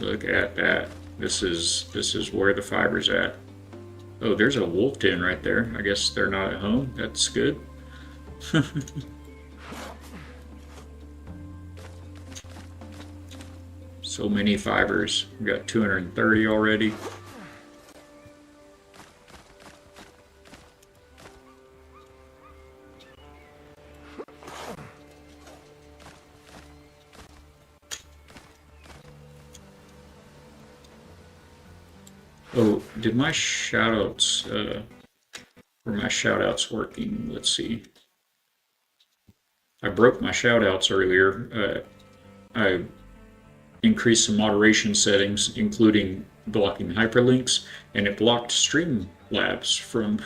Look at that. This is where the fiber's at. Oh, there's a wolf den right there. I guess they're not at home. That's good. So many fibers. We got 230 already. Oh, did my shoutouts, were my shoutouts working? Let's see. I broke my shoutouts earlier. I increased some moderation settings, including blocking hyperlinks, and it blocked Streamlabs from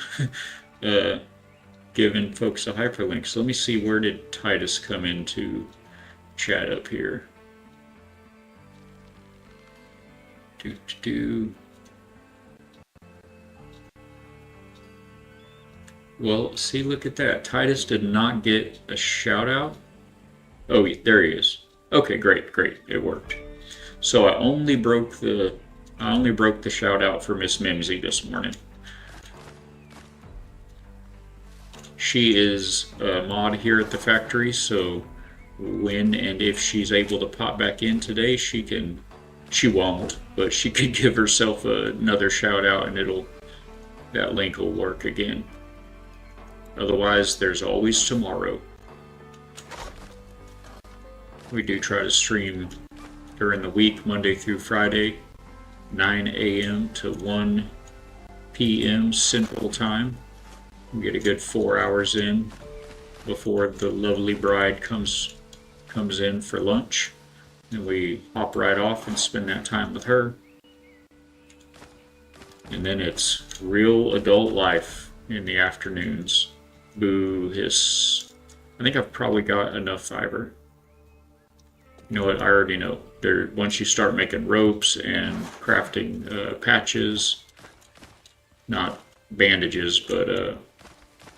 giving folks a hyperlink. So let me see, where did Titus come into chat up here? Well, see, look at that. Titus did not get a shout out. Oh, there he is. Okay, great, it worked. So I only broke the shout out for Miss Mimsy this morning. She is a mod here at the factory, so when and if she's able to pop back in today, she won't, but she could give herself another shout out and that link will work again. Otherwise, there's always tomorrow. We do try to stream during the week, Monday through Friday, 9 a.m. to 1 p.m. Central Time. We get a good 4 hours in before the lovely bride comes in for lunch. And we hop right off and spend that time with her. And then it's real adult life in the afternoons. Boo, hiss. I think I've probably got enough fiber. You know what, I already know. Once you start making ropes and crafting patches, not bandages, but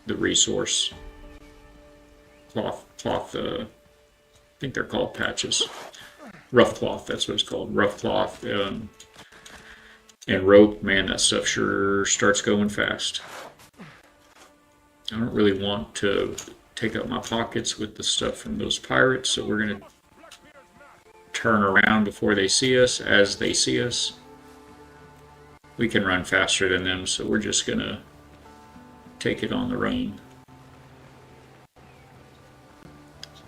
the resource cloth, I think they're called patches. Rough cloth, that's what it's called. Rough cloth and rope. Man, that stuff sure starts going fast. I don't really want to take up my pockets with the stuff from those pirates, so we're going to turn around before they see us. As they see us, we can run faster than them, so we're just going to take it on the run.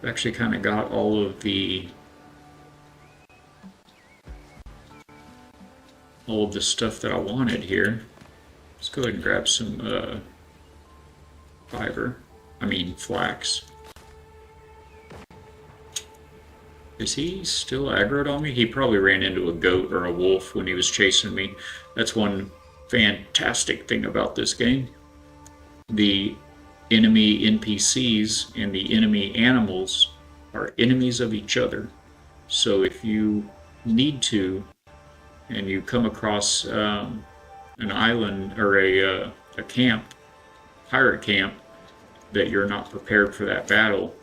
I've actually kind of got all of the stuff that I wanted here. Let's go ahead and grab some flax. Is he still aggroed on me? He probably ran into a goat or a wolf when he was chasing me. That's one fantastic thing about this game. The enemy NPCs and the enemy animals are enemies of each other. So if you need to, and you come across an island or a camp, pirate camp, that you're not prepared for that battle,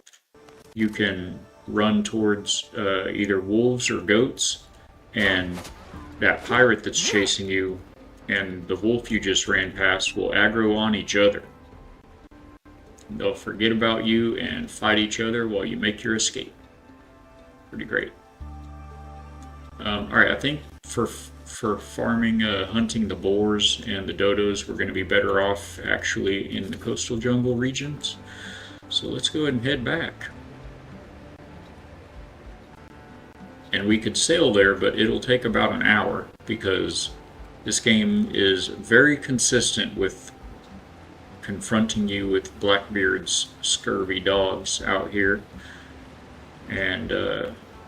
you can run towards either wolves or goats, and that pirate that's chasing you and the wolf you just ran past will aggro on each other. They'll forget about you and fight each other while you make your escape. Pretty great. Alright, I think for farming, hunting the boars and the dodos, we're going to be better off actually in the coastal jungle regions. So let's go ahead and head back. And we could sail there, but it'll take about an hour because this game is very consistent with confronting you with Blackbeard's scurvy dogs out here. And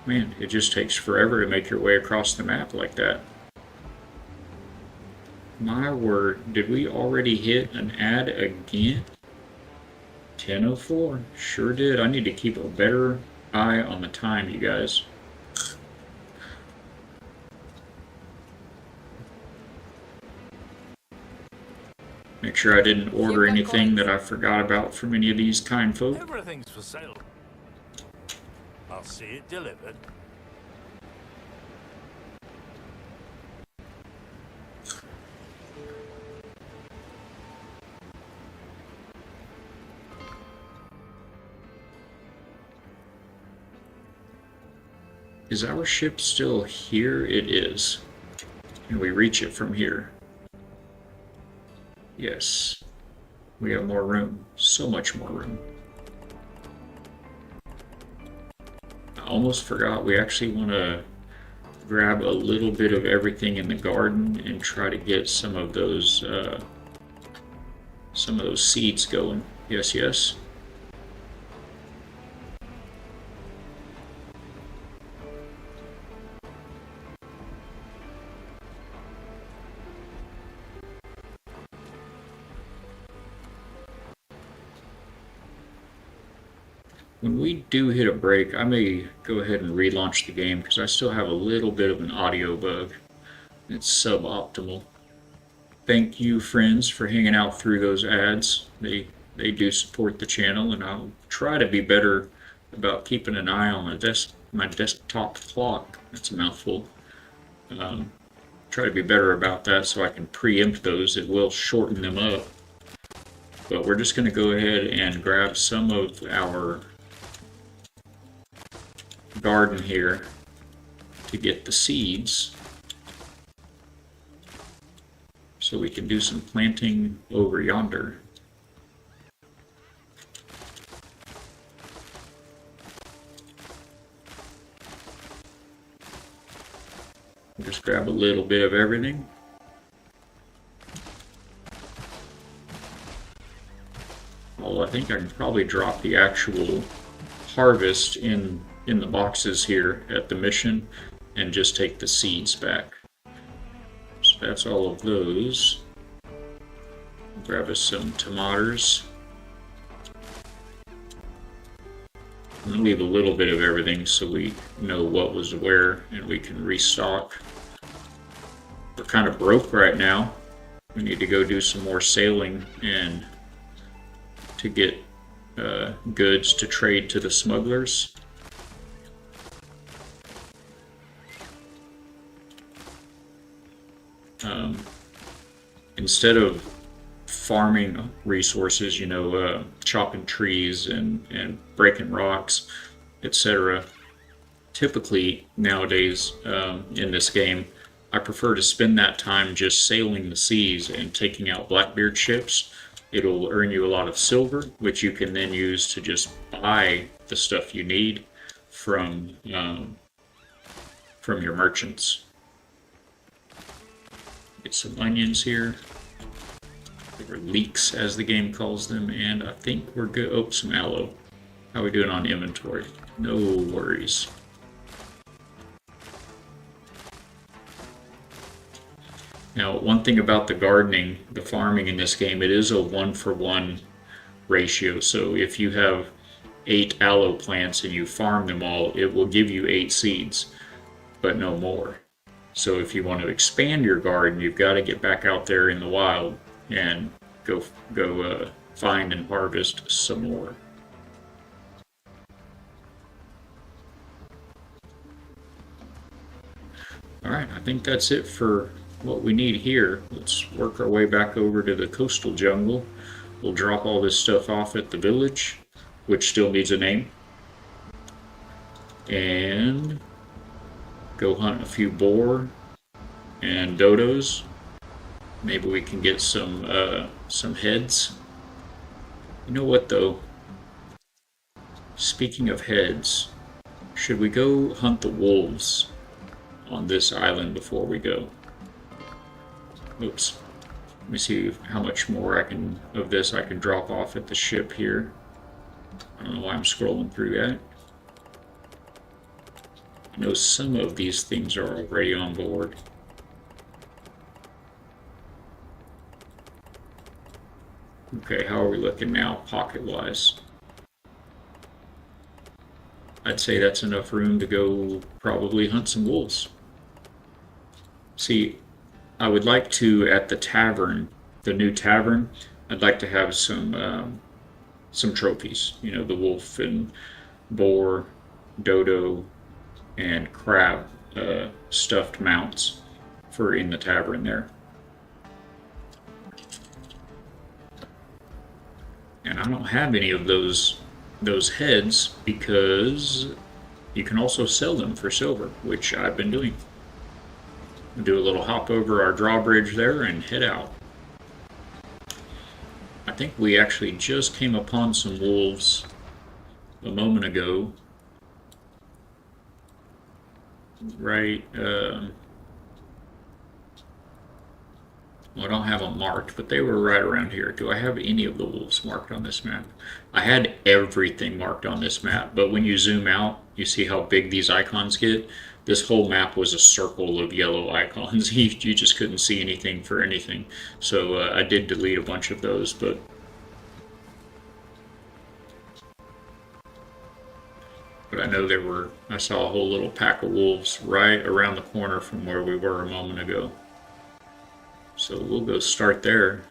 man, it just takes forever to make your way across the map like that. My word, did we already hit an ad again? 10:04, sure did. I need to keep a better eye on the time, you guys. Make sure I didn't order anything that I forgot about from any of these kind folk. Everything's for sale. I'll see it delivered. Is our ship still here? It is. Can we reach it from here? Yes. We have more room. So much more room. I almost forgot we actually want to grab a little bit of everything in the garden and try to get some of those seeds going. Yes, yes. When we do hit a break, I may go ahead and relaunch the game because I still have a little bit of an audio bug. It's suboptimal. Thank you, friends, for hanging out through those ads. They do support the channel, and I'll try to be better about keeping an eye on my desktop clock. That's a mouthful. Try to be better about that so I can preempt those. It will shorten them up. But we're just going to go ahead and grab some of our garden here to get the seeds so we can do some planting over yonder. Just grab a little bit of everything. Oh, I think I can probably drop the actual harvest in the boxes here at the mission and just take the seeds back. So that's all of those. Grab us some tomatoes. I'm gonna leave a little bit of everything so we know what was where and we can restock. We're kind of broke right now. We need to go do some more sailing and to get goods to trade to the smugglers. Instead of farming resources, chopping trees and breaking rocks, etc. Typically nowadays in this game, I prefer to spend that time just sailing the seas and taking out Blackbeard ships. It'll earn you a lot of silver, which you can then use to just buy the stuff you need from your merchants. Get some onions here, or leeks as the game calls them, and I think we're good. Oh, some aloe. How are we doing on inventory? No worries. Now, one thing about the gardening, the farming in this game, it is a 1-for-1 ratio. So if you have 8 aloe plants and you farm them all, it will give you 8 seeds, but no more. So if you want to expand your garden, you've got to get back out there in the wild and go find and harvest some more. Alright, I think that's it for what we need here. Let's work our way back over to the coastal jungle. We'll drop all this stuff off at the village, which still needs a name. And go hunt a few boar and dodos. Maybe we can get some heads. You know what though? Speaking of heads, should we go hunt the wolves on this island before we go? Oops. Let me see how much more of this I can drop off at the ship here. I don't know why I'm scrolling through that. I know some of these things are already on board. Okay, how are we looking now, pocket-wise? I'd say that's enough room to go probably hunt some wolves. See, I would like to, at the tavern, the new tavern, I'd like to have some trophies. You know, the wolf and boar, dodo, and crab stuffed mounts for in the tavern there. And I don't have any of those heads because you can also sell them for silver, which I've been doing. We'll do a little hop over our drawbridge there and head out. I think we actually just came upon some wolves a moment ago. Right, well, I don't have them marked, but they were right around here. Do I have any of the wolves marked on this map? I had everything marked on this map, but when you zoom out, you see how big these icons get. This whole map was a circle of yellow icons. You just couldn't see anything for anything. So I did delete a bunch of those, but I know I saw a whole little pack of wolves right around the corner from where we were a moment ago. So we'll go start there.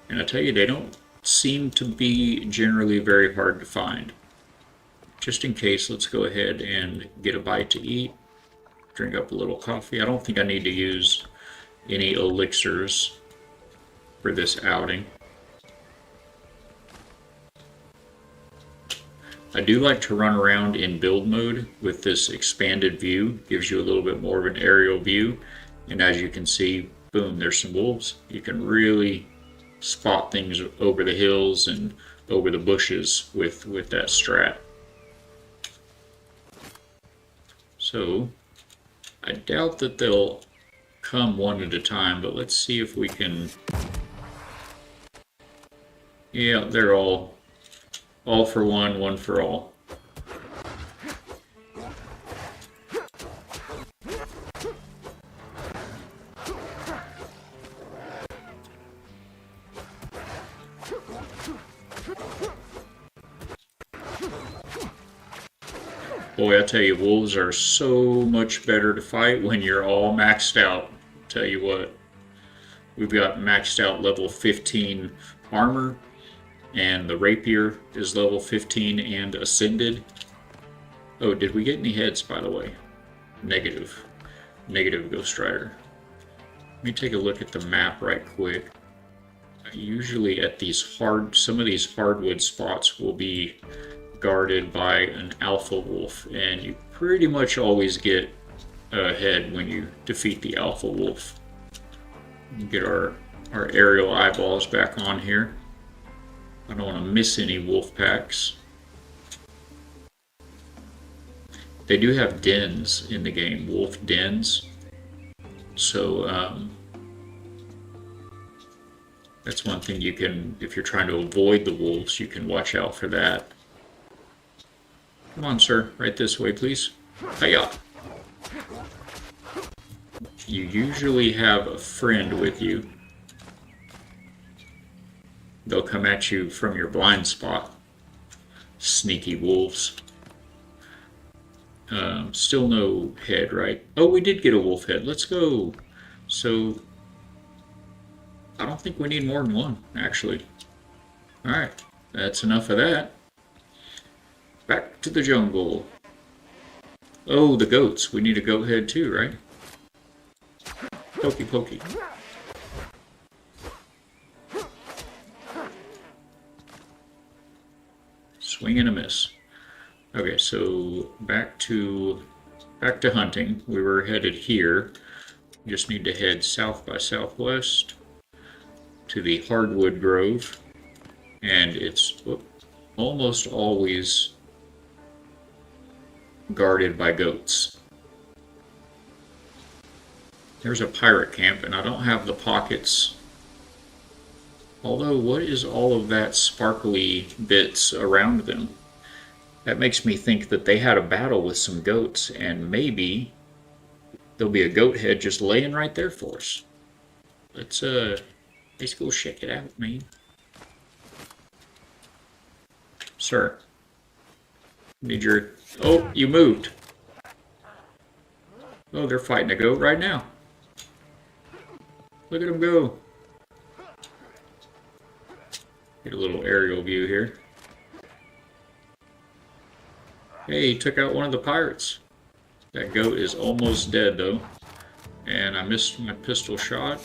And I tell you, they don't seem to be generally very hard to find. Just in case, let's go ahead and get a bite to eat. Drink up a little coffee. I don't think I need to use any elixirs for this outing. I do like to run around in build mode with this expanded view. Gives you a little bit more of an aerial view. And as you can see, boom, there's some wolves. You can really spot things over the hills and over the bushes with that strat. So, I doubt that they'll come one at a time, but let's see if we can... Yeah, they're all for one, one for all. Boy, I tell you, wolves are so much better to fight when you're all maxed out. Tell you what, we've got maxed out level 15 armor, And the rapier is level 15 and ascended. Oh, did we get any heads, by the way? Negative. Negative, Ghost Rider. Let me take a look at the map right quick. Usually at some of these hardwood spots will be guarded by an alpha wolf, and you pretty much always get a head when you defeat the alpha wolf. Get our aerial eyeballs back on here. I don't want to miss any wolf packs. They do have dens in the game, wolf dens. So that's one thing you can, if you're trying to avoid the wolves, you can watch out for that. Come on, sir. Right this way, please. Hiya! You usually have a friend with you. They'll come at you from your blind spot. Sneaky wolves. Still no head, right? Oh, we did get a wolf head. Let's go. So, I don't think we need more than one, actually. Alright, that's enough of that. Back to the jungle. Oh, the goats. We need a goat head too, right? Pokey pokey. Swing and a miss. Okay, so back to hunting. We were headed here. We just need to head south by southwest to the hardwood grove, and it's almost always guarded by goats. There's a pirate camp, and I don't have the pockets. Although, what is all of that sparkly bits around them? That makes me think that they had a battle with some goats, and maybe there'll be a goat head just laying right there for us. Let's go check it out, man. Sir. Need your... Oh, you moved. Oh, they're fighting a goat right now. Look at them go. Get a little aerial view here. Hey, he took out one of the pirates. That goat is almost dead, though. And I missed my pistol shot.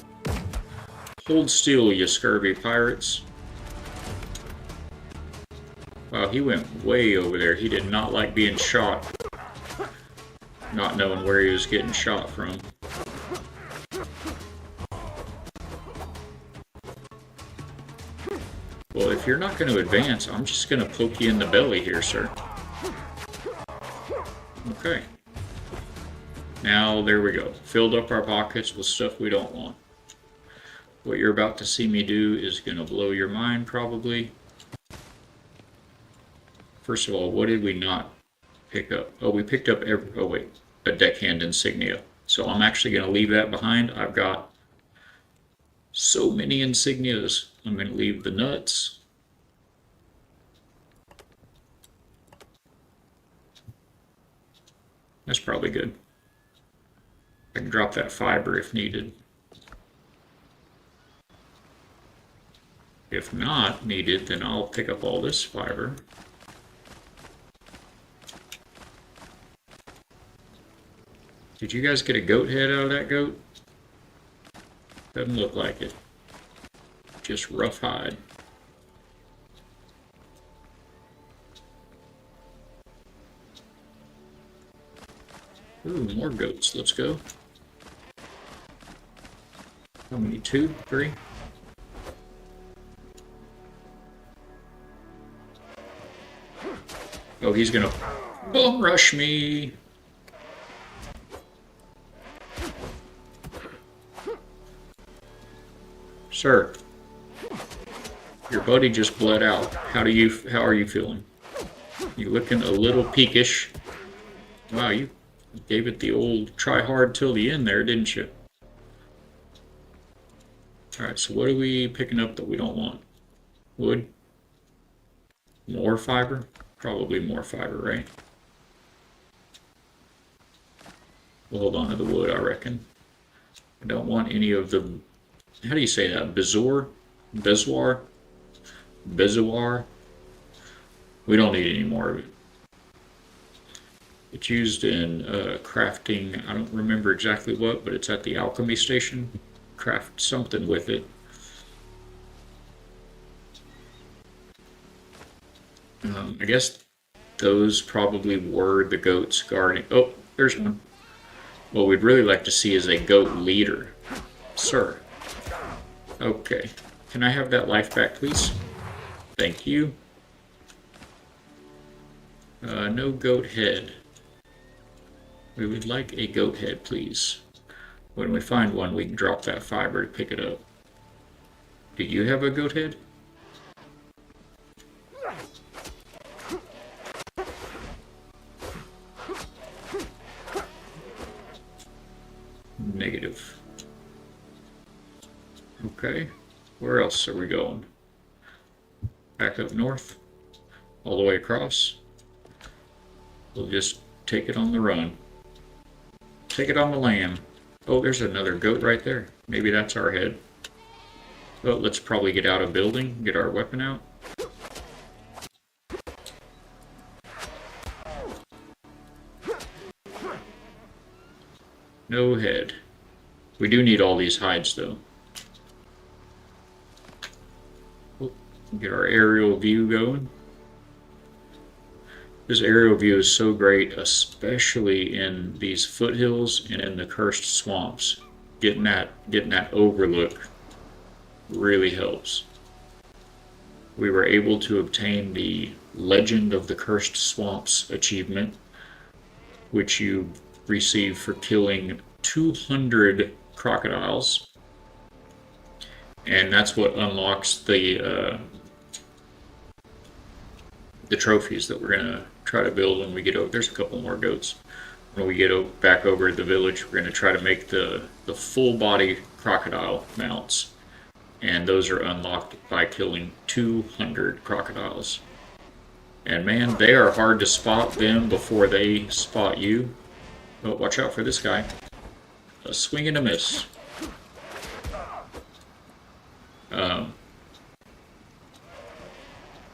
Hold still, you scurvy pirates. Wow, he went way over there. He did not like being shot. Not knowing where he was getting shot from. Well, if you're not going to advance, I'm just going to poke you in the belly here, sir. Okay. Now, there we go. Filled up our pockets with stuff we don't want. What you're about to see me do is going to blow your mind, probably. First of all, what did we not pick up? Oh, we picked up a deckhand insignia. So I'm actually going to leave that behind. I've got so many insignias. I'm going to leave the nuts. That's probably good. I can drop that fiber if needed. If not needed, then I'll pick up all this fiber. Did you guys get a goat head out of that goat? Doesn't look like it. Just rough hide. Ooh, more goats. Let's go. How many? 2, 3? Oh, he's gonna bum rush me. Sir, your buddy just bled out. How are you feeling? You looking a little peakish. Wow, you gave it the old try hard till the end there, didn't you? Alright, so what are we picking up that we don't want? Wood? More fiber? Probably more fiber, right? We'll hold on to the wood, I reckon. I don't want any of the... How do you say that? Bezoar? Bezoar? Bezoar. We don't need any more of it. It's used in crafting, I don't remember exactly what, but it's at the alchemy station. Craft something with it. I guess those probably were the goats guarding. Oh, there's one. What we'd really like to see is a goat leader. Sir. Okay. Can I have that life back, please? Thank you. No goat head. We would like a goat head, please. When we find one, we can drop that fiber to pick it up. Do you have a goat head? Negative. Okay. Where else are we going? Back up north? All the way across? We'll just take it on the run. Take it on the lam. Oh, there's another goat right there. Maybe that's our head. Oh, let's probably get out of building, get our weapon out. No head. We do need all these hides, though. Oh, get our aerial view going. This aerial view is so great, especially in these foothills and in the cursed swamps. Getting that overlook really helps. We were able to obtain the Legend of the Cursed Swamps achievement, which you receive for killing 200 crocodiles, and that's what unlocks the trophies that we're gonna try to build when we get over. There's a couple more goats. When we get back over to the village, we're gonna try to make the full body crocodile mounts, and those are unlocked by killing 200 crocodiles. And man, they are hard to spot them before they spot you. Oh, watch out for this guy. A swing and a miss.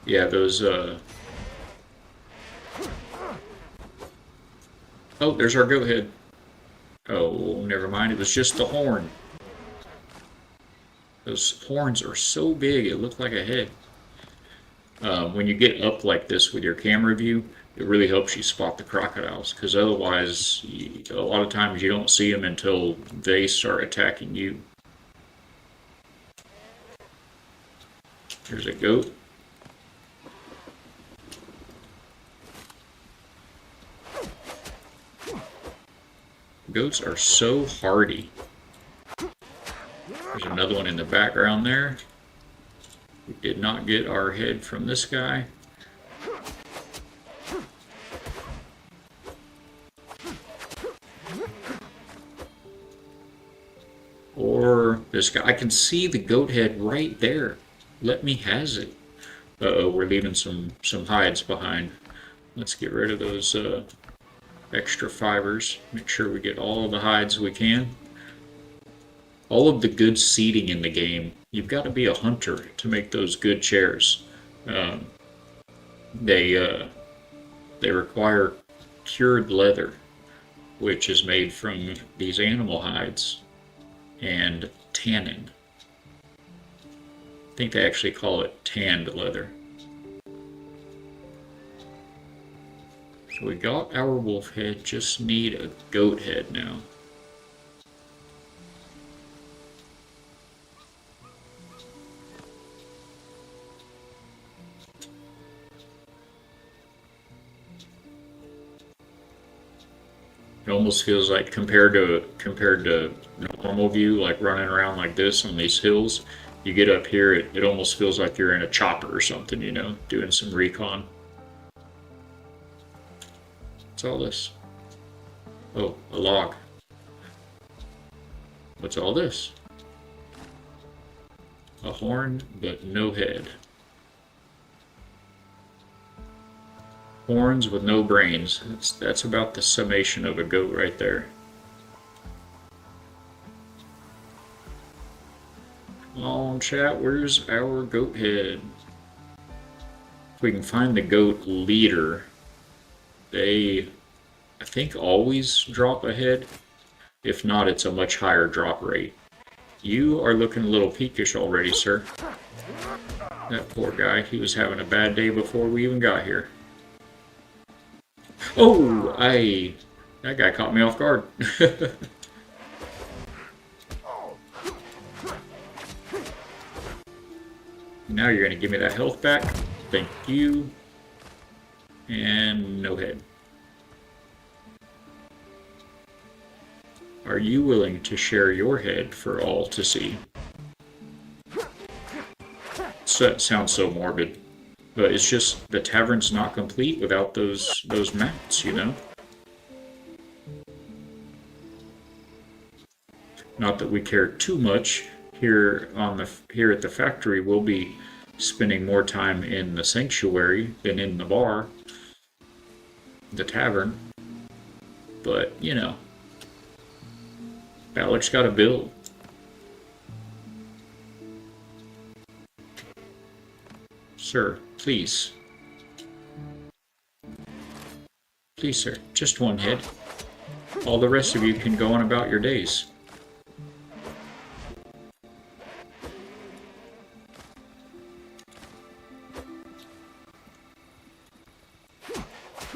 Yeah, those, Oh, there's our goat head. Oh, never mind, it was just the horn. Those horns are so big, it looked like a head. When you get up like this with your camera view, it really helps you spot the crocodiles, because otherwise, a lot of times you don't see them until they start attacking you. There's a goat. Goats are so hardy. There's another one in the background there. We did not get our head from this guy. Or this guy. I can see the goat head right there. Let me has it. Uh-oh, we're leaving some hides behind. Let's get rid of those extra fibers. Make sure we get all the hides we can. All of the good seating in the game. You've got to be a hunter to make those good chairs. They require cured leather, which is made from these animal hides, and tannin. I think they actually call it tanned leather. So we got our wolf head, just need a goat head now. It almost feels like compared to normal view, like running around like this on these hills, you get up here, it almost feels like you're in a chopper or something, you know, doing some recon. What's all this? Oh, a log. What's all this? A horn, but no head. Horns with no brains. That's about the summation of a goat right there. Come on, chat, where's our goat head? we can find the goat leader. They, I think, always drop ahead. If not, it's a much higher drop rate. You are looking a little peakish already, sir. That poor guy, he was having a bad day before we even got here. Oh, that guy caught me off guard. Now you're gonna give me that health back. Thank you. And no head. Are you willing to share your head for all to see? So, that sounds so morbid. But it's just the tavern's not complete without those mounts, you know? Not that we care too much. Here at the factory, we'll be spending more time in the sanctuary than in the bar, the tavern. But, you know, Balik's got a bill. Sir, please. Please, sir, just one head. All the rest of you can go on about your days.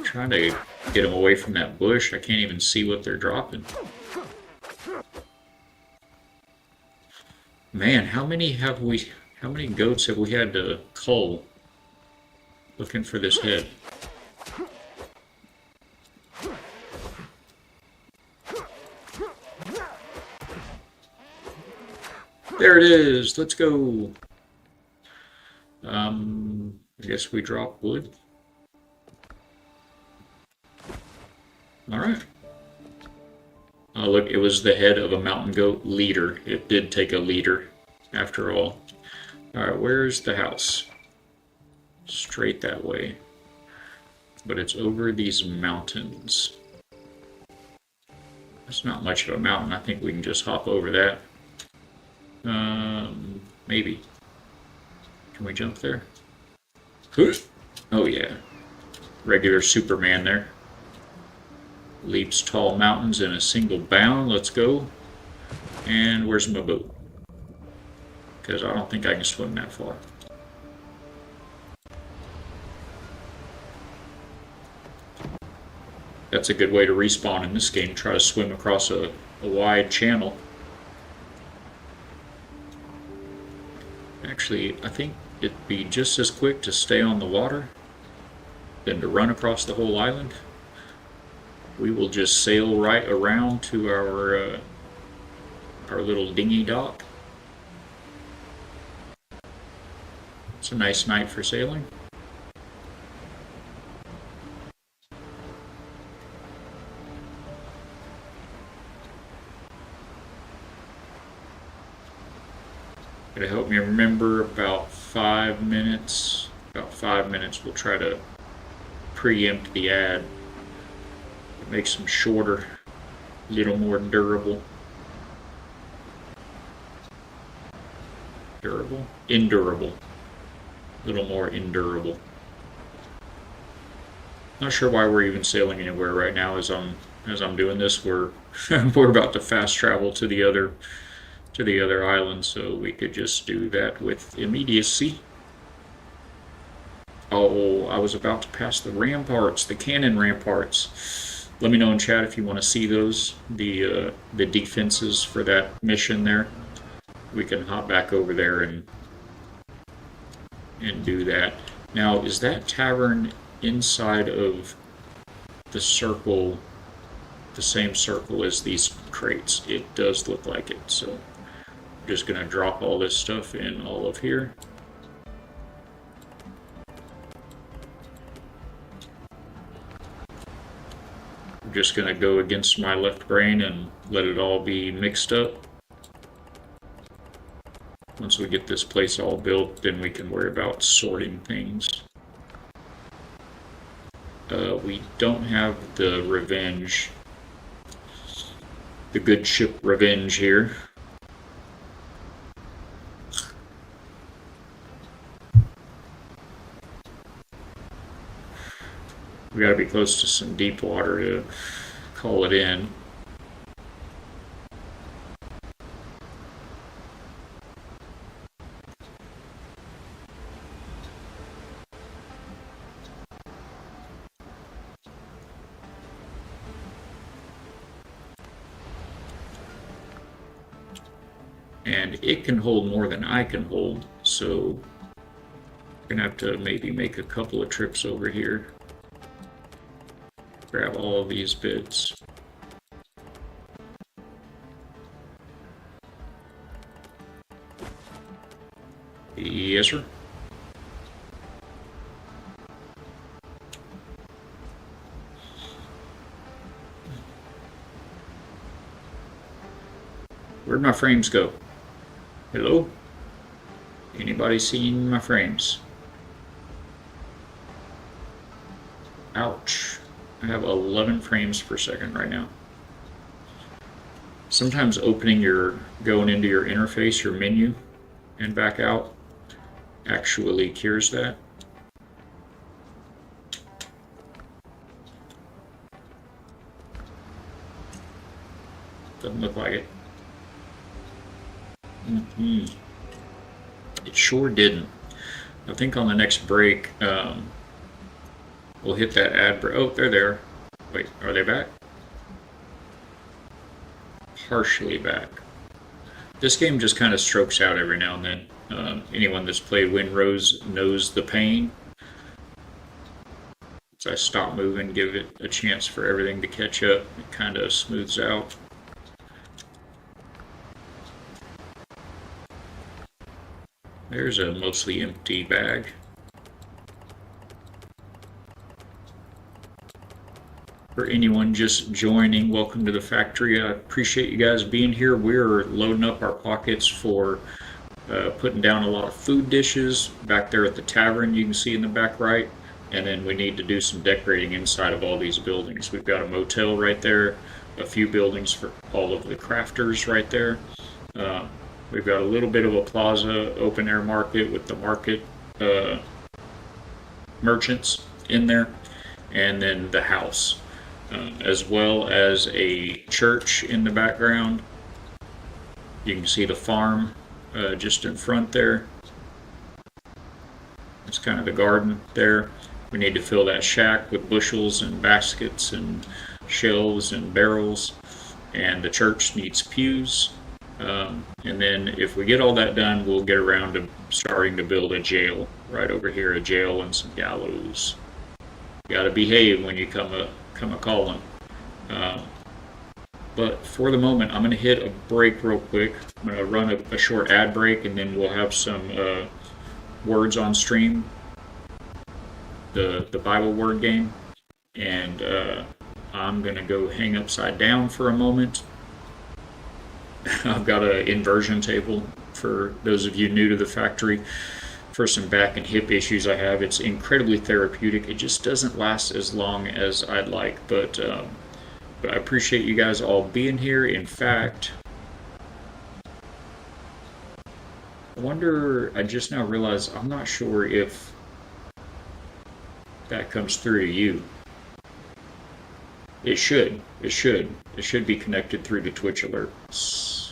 Trying to get them away from that bush. I can't even see what they're dropping. Man, how many goats have we had to cull looking for this head? There it is. Let's go. I guess we drop wood. All right. Oh, look, it was the head of a mountain goat leader. It did take a leader, after all. All right, where's the house? Straight that way. But it's over these mountains. It's not much of a mountain. I think we can just hop over that. Maybe. Can we jump there? Oh yeah. Regular Superman there. Leaps tall mountains in a single bound. Let's go. And where's my boat? Because I don't think I can swim that far. That's a good way to respawn in this game. Try to swim across a wide channel. Actually, I think it'd be just as quick to stay on the water than to run across the whole island. We will just sail right around to our little dinghy dock. It's a nice night for sailing. It'll help me remember about 5 minutes. About 5 minutes. We'll try to preempt the ad. Makes them shorter, a little more durable. Durable? Endurable. A little more endurable. Not sure why we're even sailing anywhere right now as I'm doing this. We're we're about to fast travel to the other island, so we could just do that with immediacy. Oh, I was about to pass the ramparts, the cannon ramparts. Let me know in chat if you want to see those, the defenses for that mission there. We can hop back over there and do that. Now, is that tavern inside of the circle, the same circle as these crates? It does look like it, so I'm just going to drop all this stuff in all of here. I'm just going to go against my left brain and let it all be mixed up. Once we get this place all built, then we can worry about sorting things. We don't have the Revenge, the good ship Revenge here. We got to be close to some deep water to call it in. And it can hold more than I can hold, so I'm gonna have to maybe make a couple of trips over here. Grab all of these bits. Yes, sir. Where'd my frames go? Hello? Anybody seen my frames? Ouch. I have 11 frames per second right now. Sometimes going into your interface, your menu, and back out actually cures that. Doesn't look like it. It sure didn't. I think on the next break, we'll hit that ad break. Oh, they're there. Wait, are they back? Partially back. This game just kind of strokes out every now and then. Anyone that's played Windrose knows the pain. So I stop moving, give it a chance for everything to catch up. It kind of smooths out. There's a mostly empty bag. For anyone just joining, welcome to the factory. I appreciate you guys being here. We're loading up our pockets for putting down a lot of food dishes back there at the tavern, you can see in the back right. And then we need to do some decorating inside of all these buildings. We've got a motel right there, a few buildings for all of the crafters right there. We've got a little bit of a plaza, open air market with the market merchants in there, and then the house, as well as a church in the background. You can see the farm just in front there. It's kind of the garden there. We need to fill that shack with bushels and baskets and shelves and barrels, and the church needs pews. And then if we get all that done, we'll get around to starting to build a jail right over here, a jail and some gallows. You gotta behave when you come a calling. But for the moment, I'm gonna hit a break real quick. I'm gonna run a short ad break, and then we'll have some words on stream, the Bible word game, and I'm gonna go hang upside down for a moment. I've got an inversion table for those of you new to the factory for some back and hip issues I have. It's incredibly therapeutic. It just doesn't last as long as I'd like, but I appreciate you guys all being here. In fact, I just now realized I'm not sure if that comes through to you. It should be connected through to Twitch alerts.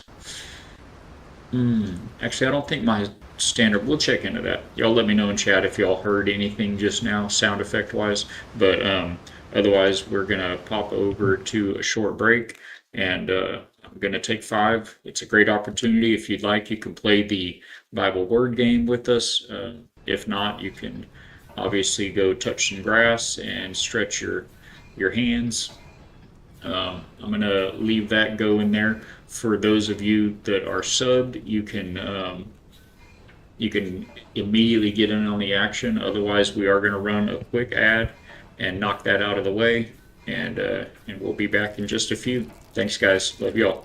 Actually, I don't think my standard, we'll check into that. Y'all let me know in chat if y'all heard anything just now, sound effect wise, but otherwise we're gonna pop over to a short break, and I'm gonna take 5. It's a great opportunity. If you'd like, you can play the Bible word game with us. If not, you can obviously go touch some grass and stretch your hands. I'm going to leave that go in there. For those of you that are subbed, you can immediately get in on the action. Otherwise, we are going to run a quick ad and knock that out of the way, and we'll be back in just a few. Thanks, guys. Love y'all.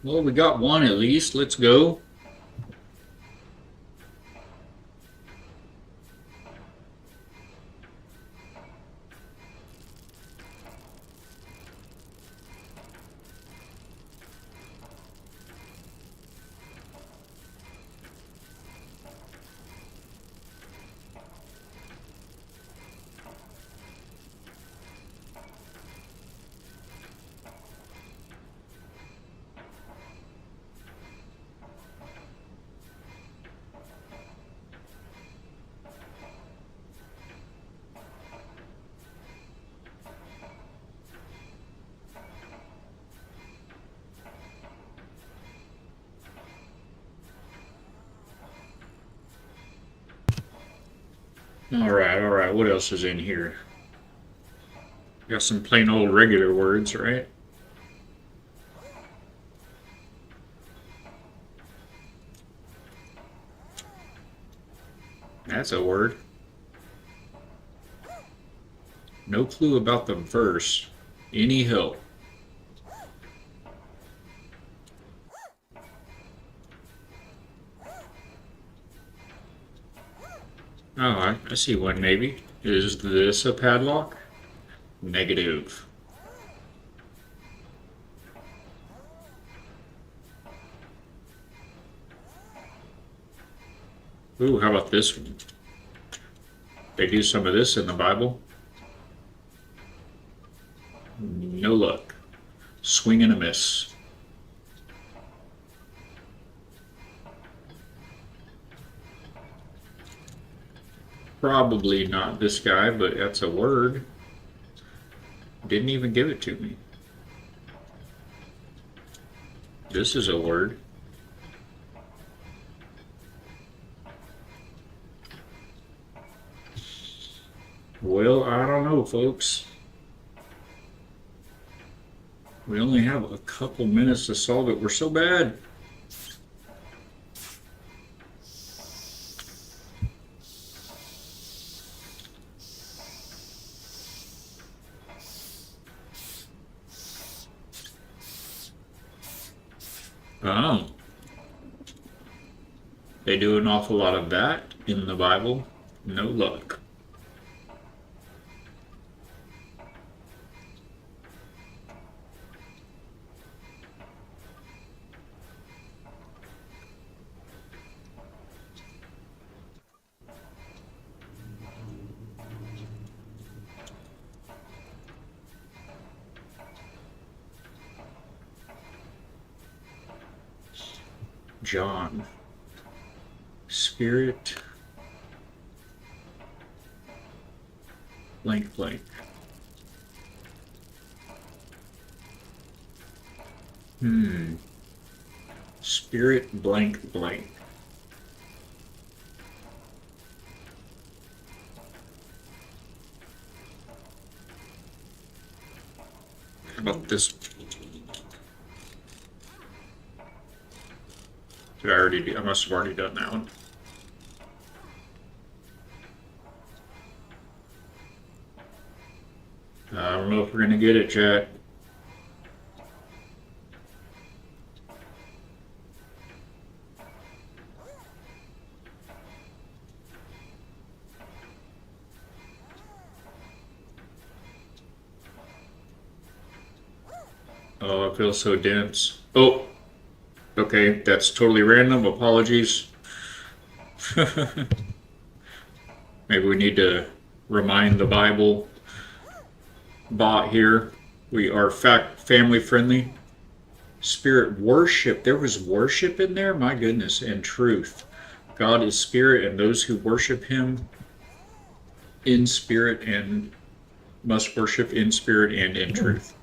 Well, we got one at least. Let's go. All right. What else is in here? Got some plain old regular words, right? That's a word. No clue about the verse. Any help? Oh, I see one maybe. Is this a padlock? Negative. Ooh, how about this one? They do some of this in the Bible. No luck. Swing and a miss. Probably not this guy, but that's a word. Didn't even give it to me. This is a word. Well, I don't know, folks. We only have a couple minutes to solve it. We're so bad. Oh. They do an awful lot of that in the Bible. No luck. John. Spirit. Blank blank. Spirit blank blank. How about this? Did I already do? I must have already done that one. I don't know if we're gonna get it, chat. Oh, I feel so dense. Oh, okay, that's totally random. Apologies. Maybe we need to remind the Bible bot here. We are family friendly. Spirit worship. There was worship in there? My goodness. And truth. God is spirit, and those who worship him in spirit and must worship in spirit and in truth.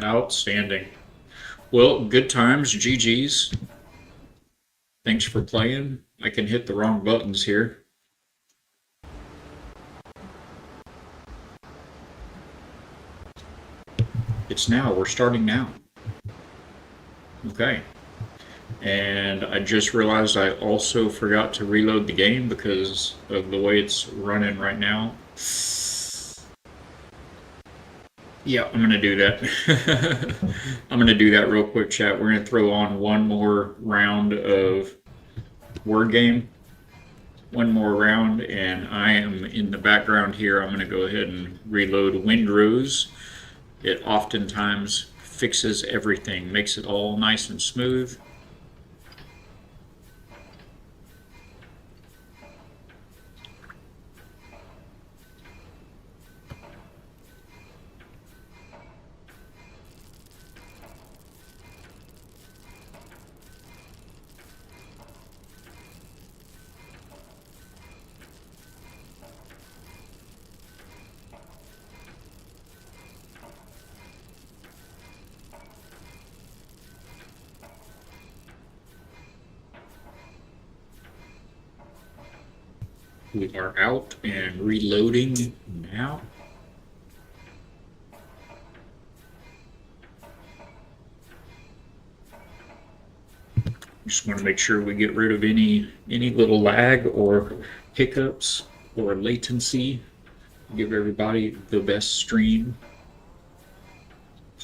Outstanding. Well, good times. GG's. Thanks for playing. I can hit the wrong buttons here. It's now. We're starting now. Okay. And I just realized I also forgot to reload the game because of the way it's running right now. Yeah, I'm gonna do that. I'm gonna do that real quick, chat. We're gonna throw on one more round of word game, one more round, and I am in the background here. I'm gonna go ahead and reload Windrose. It oftentimes fixes everything, makes it all nice and smooth. We are out and reloading now. Just want to make sure we get rid of any little lag or hiccups or latency. Give everybody the best stream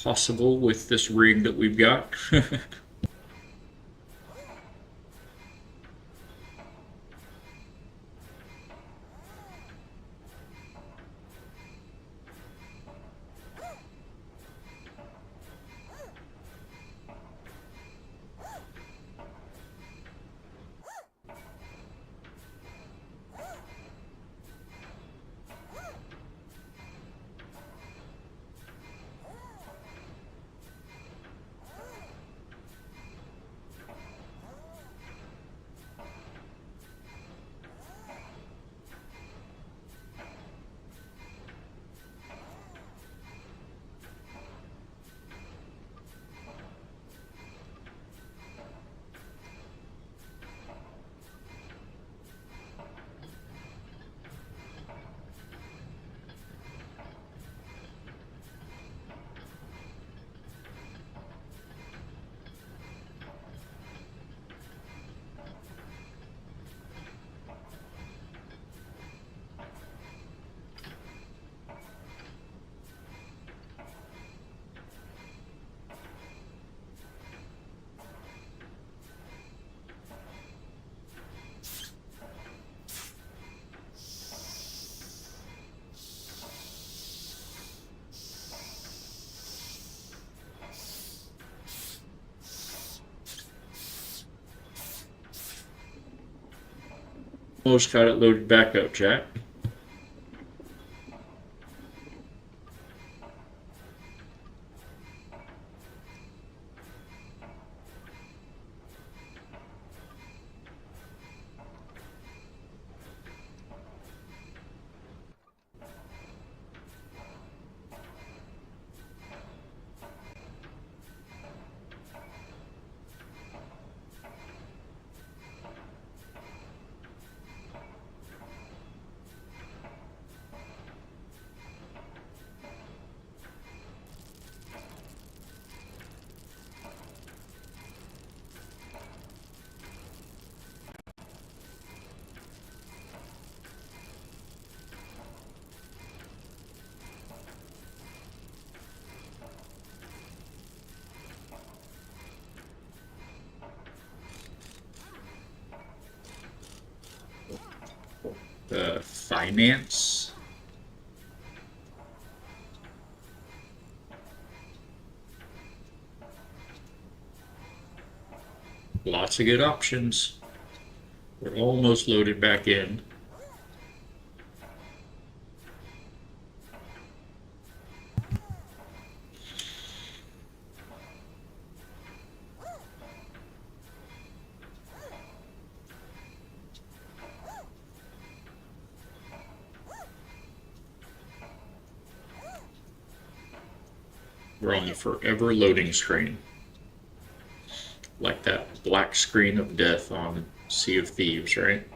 possible with this rig that we've got. Almost got it loaded back up, chat. Finance. Lots of good options. We're almost loaded back in. We're on the forever loading screen. Like that black screen of death on Sea of Thieves, right?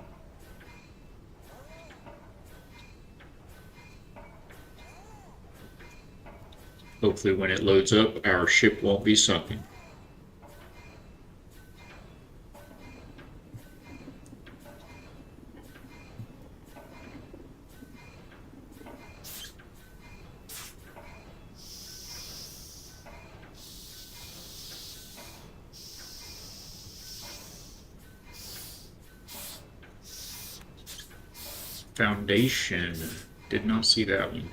Hopefully when it loads up, our ship won't be sunken. Foundation. Did not see that one.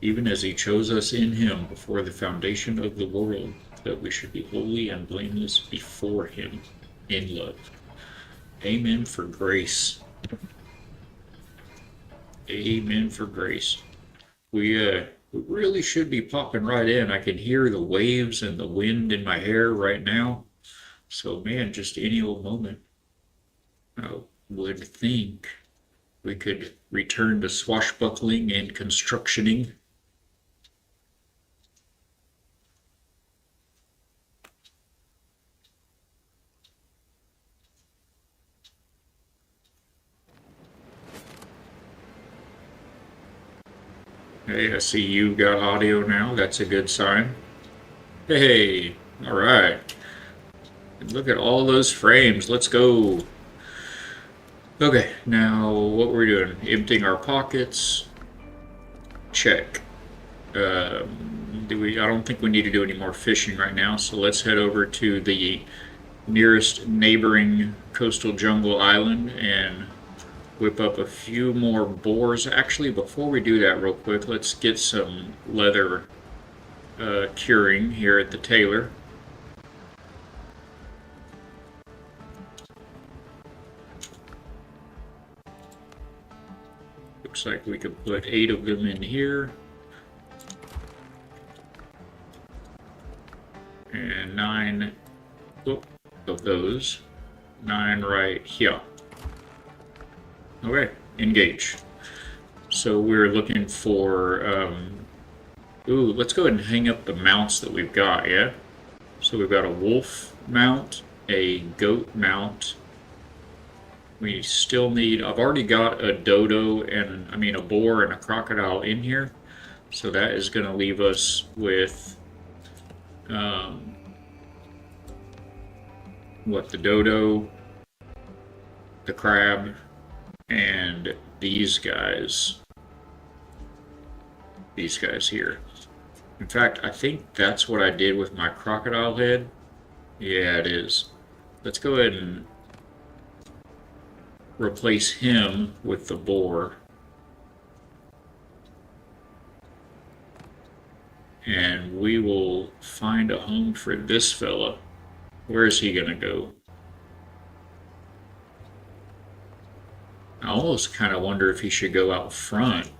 Even as he chose us in him before the foundation of the world, that we should be holy and blameless before him in love. Amen for grace. Amen for grace. We really should be popping right in. I can hear the waves and the wind in my hair right now. So man, just any old moment, I would think we could return to swashbuckling and constructioning. Hey, I see you got audio now. That's a good sign. Hey, all right. Look at all those frames. Let's go. Okay, now what we're doing? Emptying our pockets. Check. I don't think we need to do any more fishing right now, so let's head over to the nearest neighboring coastal jungle island and whip up a few more boars. Actually, before we do that real quick, let's get some leather curing here at the tailor. Looks like we could put 8 of them in here. And 9 of those. 9 right here. Okay, engage. So we're looking for, ooh, let's go ahead and hang up the mounts that we've got, yeah? So we've got a wolf mount, a goat mount. We still need, I've already got a dodo and, a boar and a crocodile in here. So that is going to leave us with, the dodo, the crab, and these guys here. In fact, I think that's what I did with my crocodile head. Yeah, it is. Let's go ahead and replace him with the boar. And we will find a home for this fella. Where is he gonna go? I almost kind of wonder if he should go out front.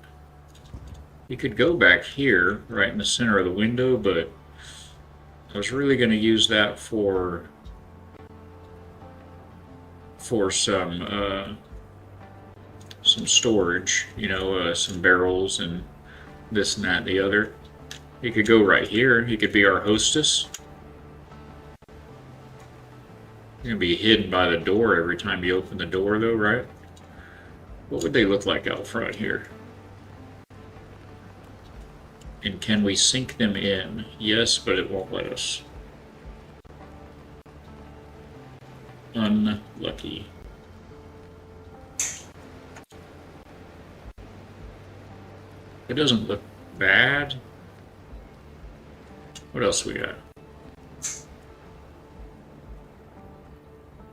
He could go back here, right in the center of the window, but I was really going to use that for some storage, some barrels and this and that and the other. He could go right here. He could be our hostess. He's going to be hidden by the door every time you open the door, though, right? What would they look like out front here? And can we sink them in? Yes, but it won't let us. Unlucky. It doesn't look bad. What else we got?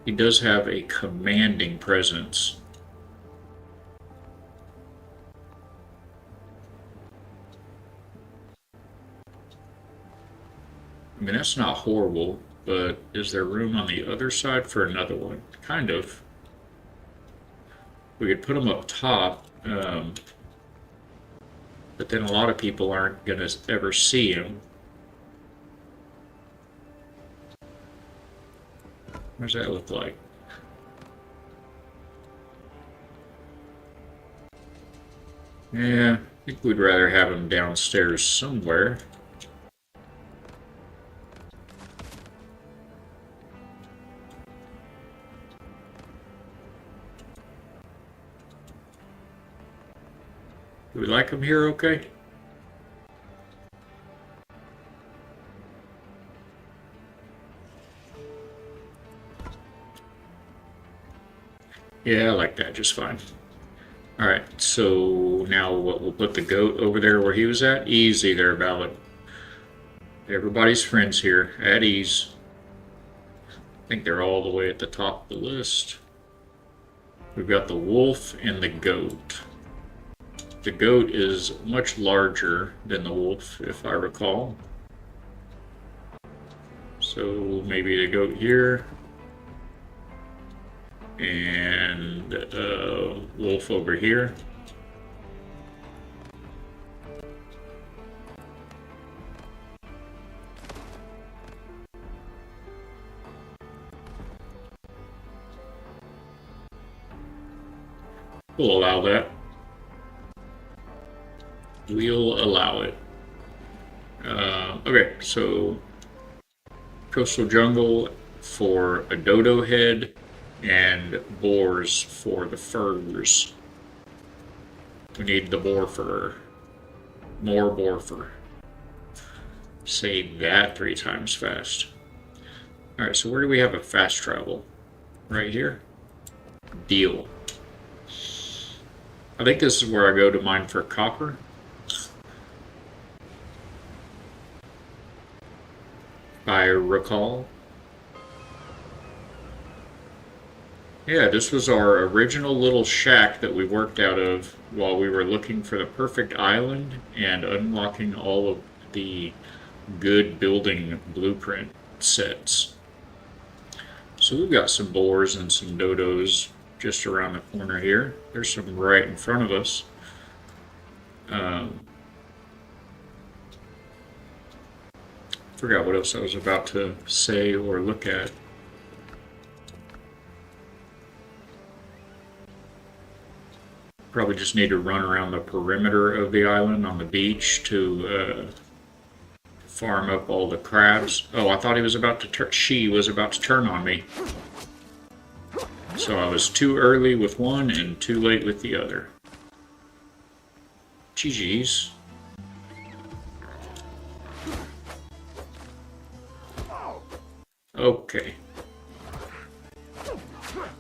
He does have a commanding presence. That's not horrible, but is there room on the other side for another one? Kind of. We could put them up top, but then a lot of people aren't going to ever see him. What does that look like? Yeah, I think we'd rather have him downstairs somewhere. Do we like him here okay? Yeah, I like that just fine. Alright, so now we'll put the goat over there where he was at. Easy there, Ballad. Everybody's friends here. At ease. I think they're all the way at the top of the list. We've got the wolf and the goat. The goat is much larger than the wolf, if I recall. So maybe the goat here. And wolf over here. We'll allow that. We'll allow it. Okay, so coastal jungle for a dodo head and boars for the furs. We need the boar fur. More boar fur. Say that 3 times fast. Alright, so where do we have a fast travel? Right here? Deal. I think this is where I go to mine for copper. If I recall. Yeah, this was our original little shack that we worked out of while we were looking for the perfect island and unlocking all of the good building blueprint sets. So we've got some boars and some dodos just around the corner here. There's some right in front of us. Forgot what else I was about to say or look at. Probably just need to run around the perimeter of the island on the beach to farm up all the crabs. Oh, I thought he was about to she was about to turn on me. So I was too early with one and too late with the other. GG's. Okay. I'm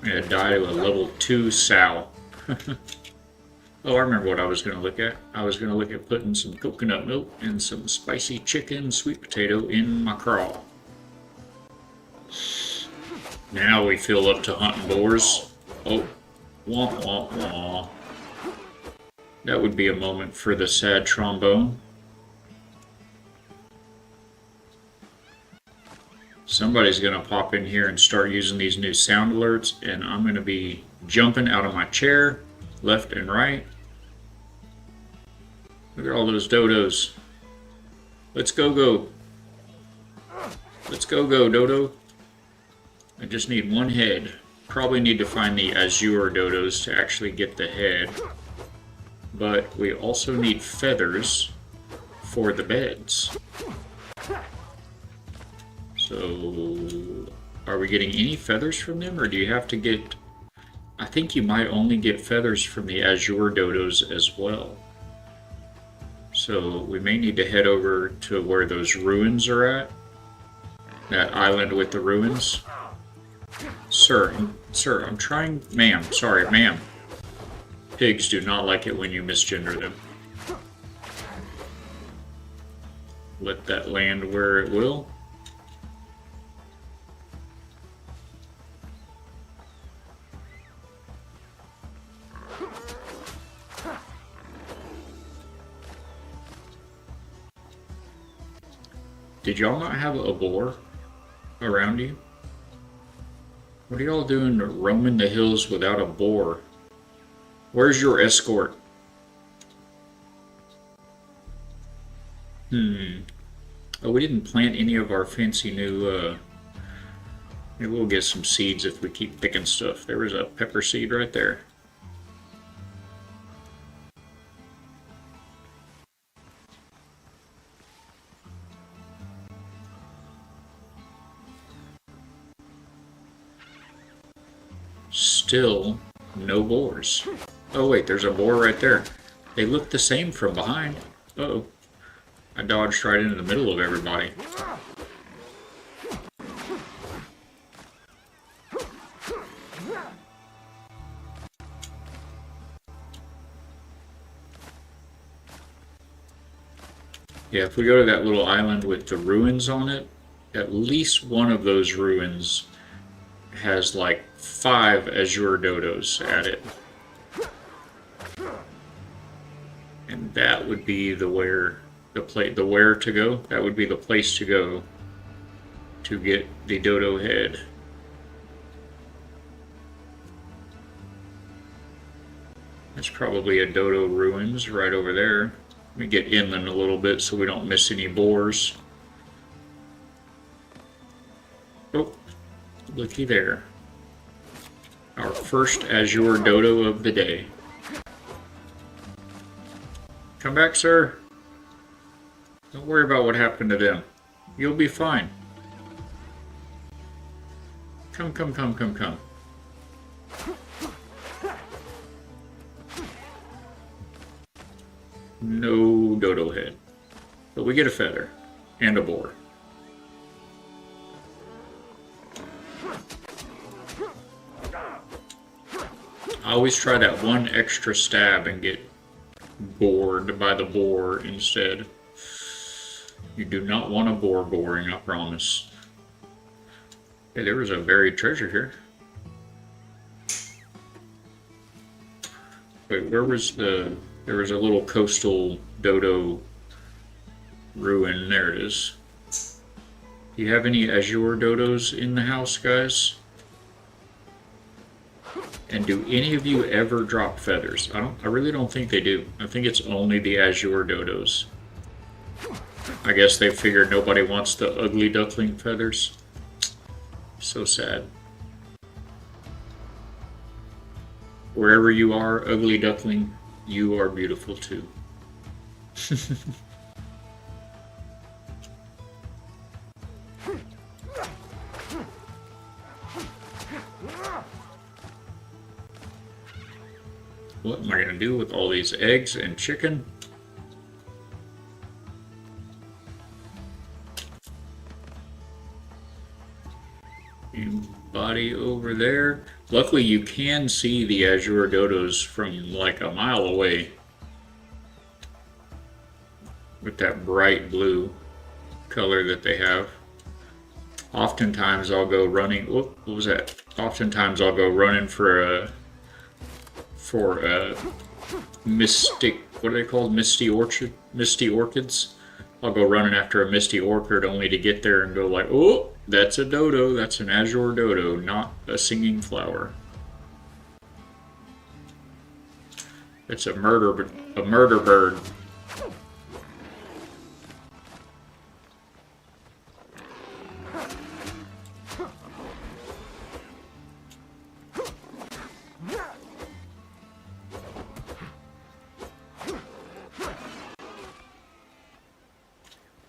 gonna die to a level 2 sow. Oh, I remember what I was going to look at. I was going to look at putting some coconut milk and some spicy chicken sweet potato in my craw. Now we feel up to hunting boars. Oh, wah wah wah. That would be a moment for the sad trombone. Somebody's going to pop in here and start using these new sound alerts, and I'm going to be jumping out of my chair, left and right. Look at all those dodos. Let's go. Let's go, Dodo. I just need one head. Probably need to find the azure dodos to actually get the head. But we also need feathers for the beds. So, are we getting any feathers from them, or do you have to get... I think you might only get feathers from the azure dodos as well. So we may need to head over to where those ruins are at. That island with the ruins. Sir, I'm trying... Ma'am, sorry, ma'am. Pigs do not like it when you misgender them. Let that land where it will. Did y'all not have a boar around you? What are y'all doing roaming the hills without a boar? Where's your escort? Oh, we didn't plant any of our fancy new, maybe we'll get some seeds if we keep picking stuff. There was a pepper seed right there. Still no boars. Oh wait, there's a boar right there. They look the same from behind. Uh-oh. I dodged right into the middle of everybody. Yeah, if we go to that little island with the ruins on it, at least one of those ruins has like 5 azure dodos at it. And that would be the where to go. That would be the place to go to get the dodo head. There's probably a dodo ruins right over there. Let me get inland a little bit so we don't miss any boars. Oh, looky there. Our first azure dodo of the day. Come back, sir. Don't worry about what happened to them. You'll be fine. Come, come, come, come, come. No dodo head. But we get a feather. And a boar. I always try that one extra stab and get bored by the boar instead. You do not want a boar boring, I promise. Hey, there was a buried treasure here. Wait, where was the... There was a little coastal dodo ruin. There it is. Do you have any azure dodos in the house, guys? And do any of you ever drop feathers? I really don't think they do. I think it's only the azure dodos. I guess they figured nobody wants the ugly duckling feathers. So sad. Wherever you are, ugly duckling, you are beautiful too. What am I going to do with all these eggs and chicken? Body over there. Luckily you can see the azure dodos from like a mile away with that bright blue color that they have. Oftentimes I'll go running. Whoop, what was that? Oftentimes I'll go running for a mystic, what are they called? Misty orchids. I'll go running after a misty orchid only to get there and go like, oh, that's a dodo. That's an azure dodo, not a singing flower. It's a murder bird.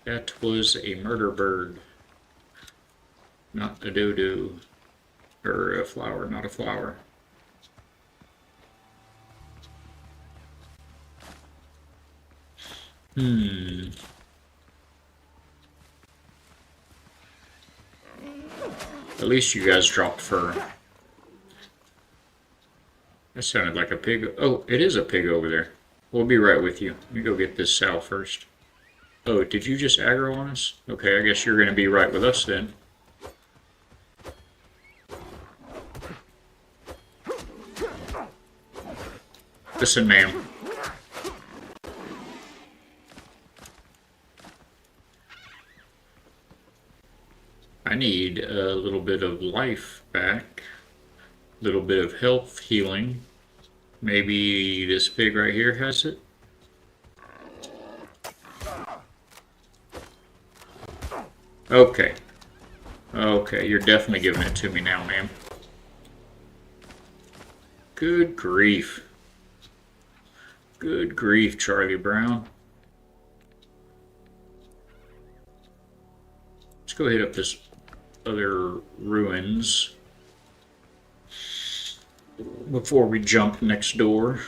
That was a murder bird, not a dodo, or a flower, not a flower. At least you guys dropped fur. That sounded like a pig. Oh, it is a pig over there. We'll be right with you. Let me go get this sow first. Oh, did you just aggro on us? Okay, I guess you're going to be right with us then. Listen, ma'am. I need a little bit of life back. A little bit of health healing. Maybe this pig right here has it? Okay. Okay, you're definitely giving it to me now, ma'am. Good grief. Good grief, Charlie Brown. Let's go hit up this other ruins before we jump next door.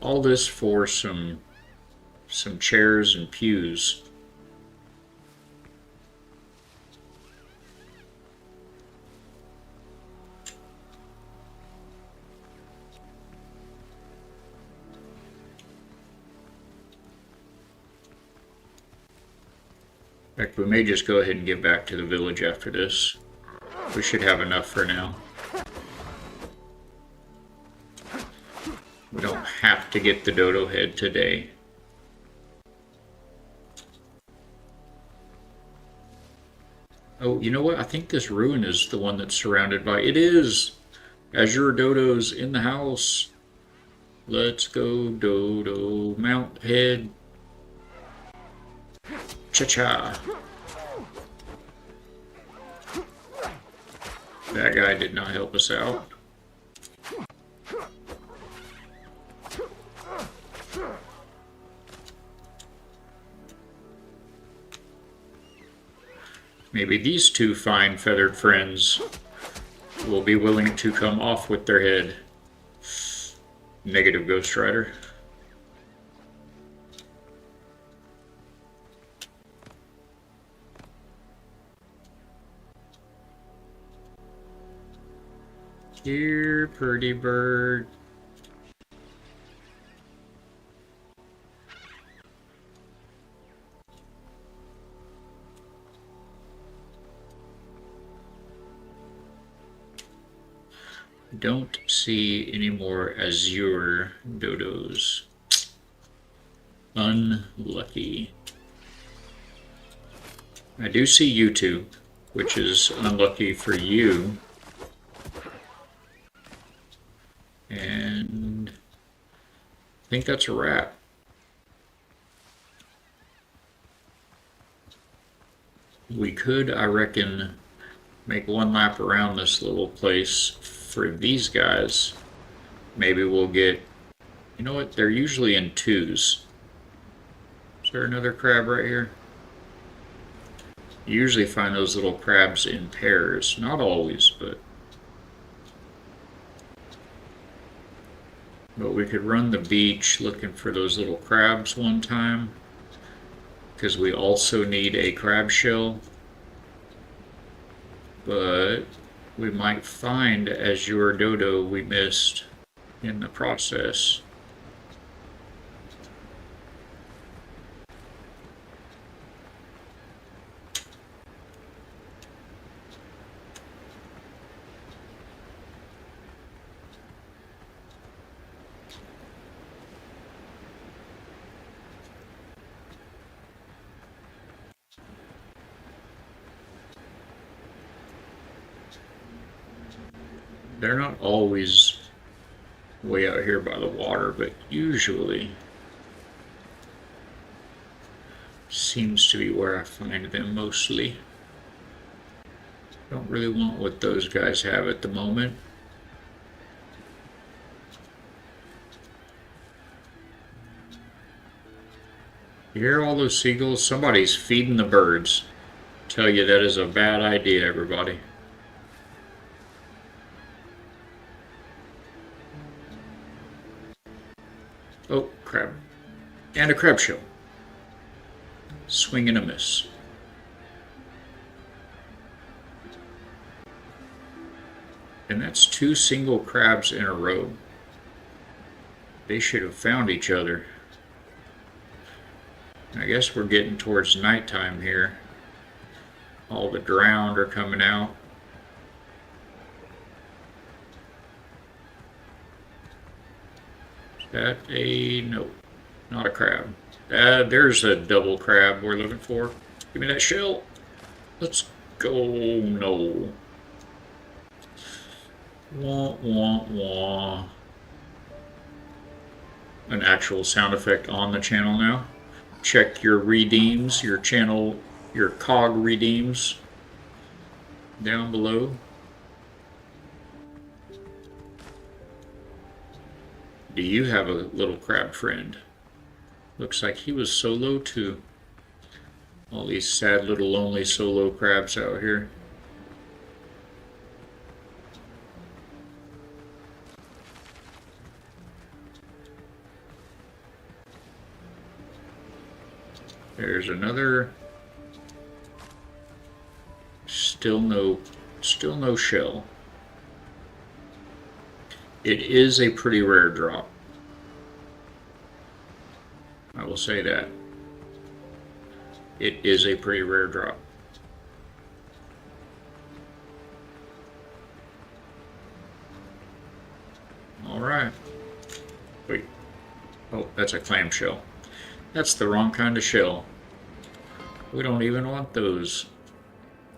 All this for some chairs and pews. In fact, we may just go ahead and get back to the village after this. We should have enough for now. We don't have to get the dodo head today. Oh, you know what? I think this ruin is the one that's surrounded by... It is! Azure dodos in the house. Let's go, dodo. Mount head. Cha-cha. That guy did not help us out. Maybe these two fine feathered friends will be willing to come off with their head. Negative, Ghost Rider. Here, pretty bird. Don't see any more azure dodos. Unlucky. I do see you two, which is unlucky for you. And I think that's a wrap. We could, I reckon, make one lap around this little place for these guys. Maybe we'll get, you know what, they're usually in twos. Is there another crab right here? You usually find those little crabs in pairs. Not always, but we could run the beach looking for those little crabs one time, because we also need a crab shell. But we might find azure dodo we missed in the process. They're not always way out here by the water, but usually seems to be where I find them mostly. Don't really want what those guys have at the moment. You hear all those seagulls? Somebody's feeding the birds. Tell you that is a bad idea, everybody. Oh, crab. And a crab shell. Swing and a miss. And that's two single crabs in a row. They should have found each other. I guess we're getting towards nighttime here. All the drowned are coming out. Is that a... no, not a crab. There's a double crab we're looking for. Give me that shell. Let's go. No. Wah, wah, wah. An actual sound effect on the channel now. Check your redeems, your channel, your cog redeems down below. Do you have a little crab friend? Looks like he was solo too. All these sad little lonely solo crabs out here. There's another. Still no shell. It is a pretty rare drop. I will say that. It is a pretty rare drop. All right. Wait. Oh, that's a clamshell. That's the wrong kind of shell. We don't even want those.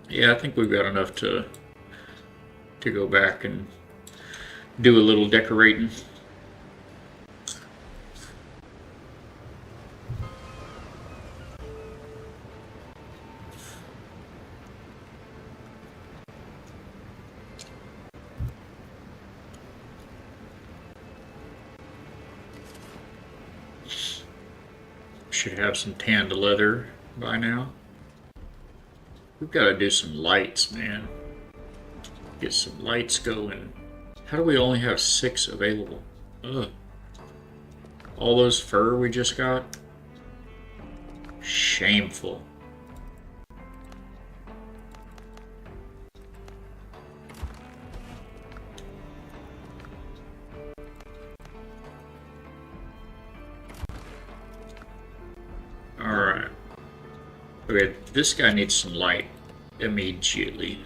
Yeah, I think we've got enough to go back and do a little decorating. Should have some tanned leather by now. We've got to do some lights, man. Get some lights going. How do we only have 6 available? Ugh. All those fur we just got? Shameful. Alright. Okay, this guy needs some light immediately.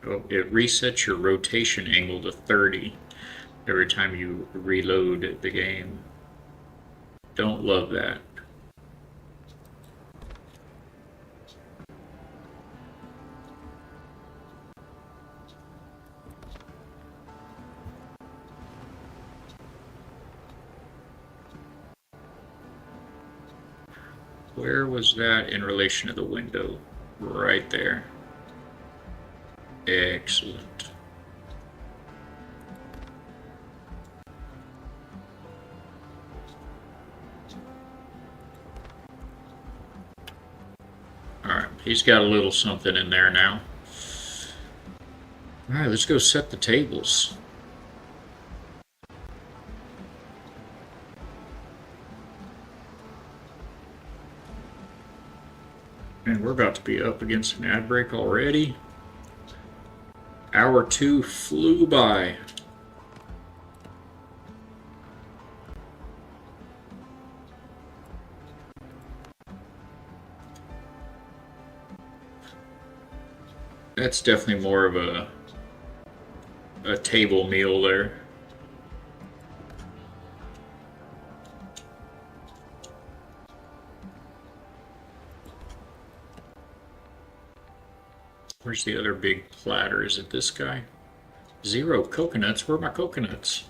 Oh, it resets your rotation angle to 30 every time you reload the game. Don't love that. Where was that in relation to the window? Right there. Excellent. Alright, he's got a little something in there now. Alright, let's go set the tables. And we're about to be up against an ad break already. Hour 2 flew by. That's definitely more of a table meal there. Where's the other big platter? Is it this guy? 0 coconuts. Where are my coconuts?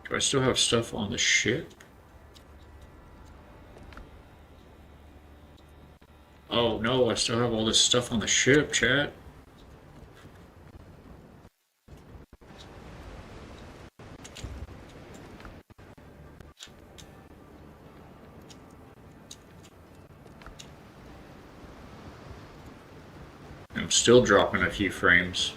Do I still have stuff on the ship? Oh no, I still have all this stuff on the ship, chat. I'm still dropping a few frames.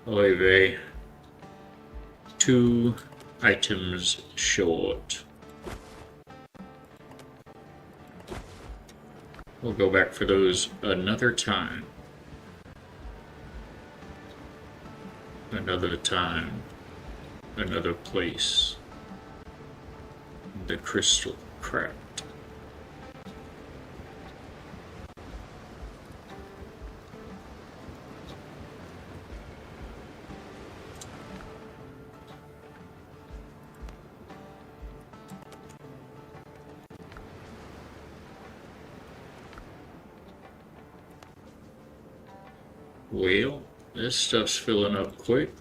Oy vey. 2 items short. We'll go back for those another time. Another time. Another place. The crystal cracked. Well, this stuff's filling up quick.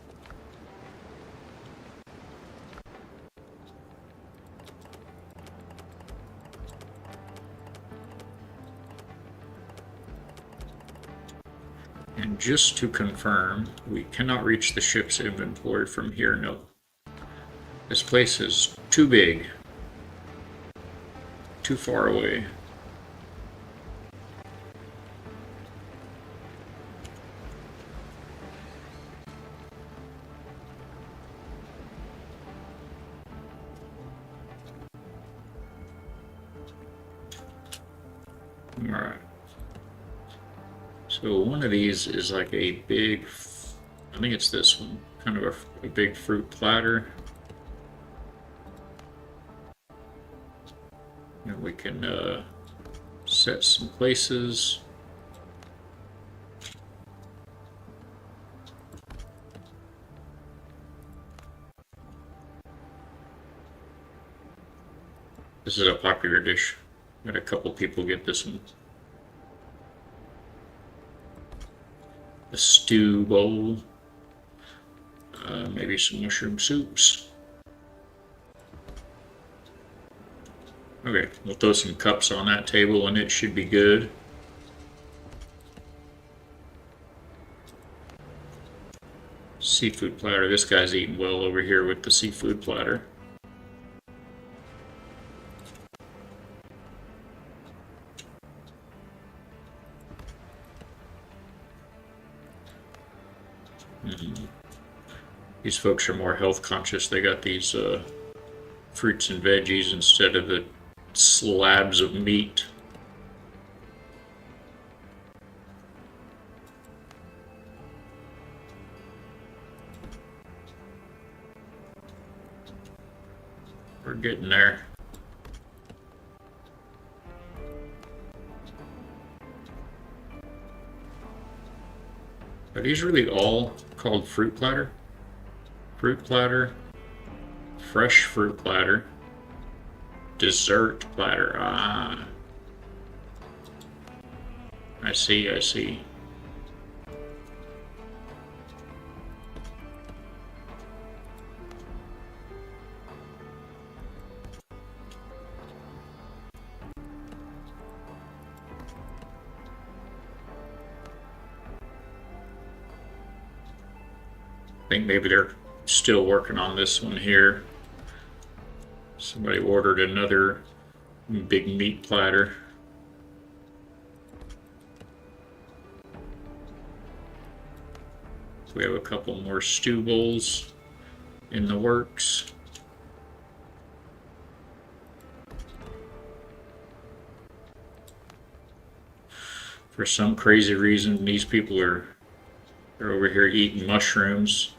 And just to confirm, we cannot reach the ship's inventory from here, no. This place is too big. Too far away. Alright. So one of these is like a big, I think it's this one, kind of a big fruit platter. And we can set some places. This is a popular dish. Had a couple people get this one. A stew bowl. Maybe some mushroom soups. Okay, we'll throw some cups on that table and it should be good. Seafood platter. This guy's eating well over here with the seafood platter. These folks are more health conscious. They got these fruits and veggies instead of the slabs of meat. We're getting there. Are these really all called fruit platter? Fruit platter, fresh fruit platter, dessert platter. Ah, I see, I see. I think maybe they're still working on this one here. Somebody ordered another big meat platter. So we have a couple more stew bowls in the works. For some crazy reason, these people they're over here eating mushrooms.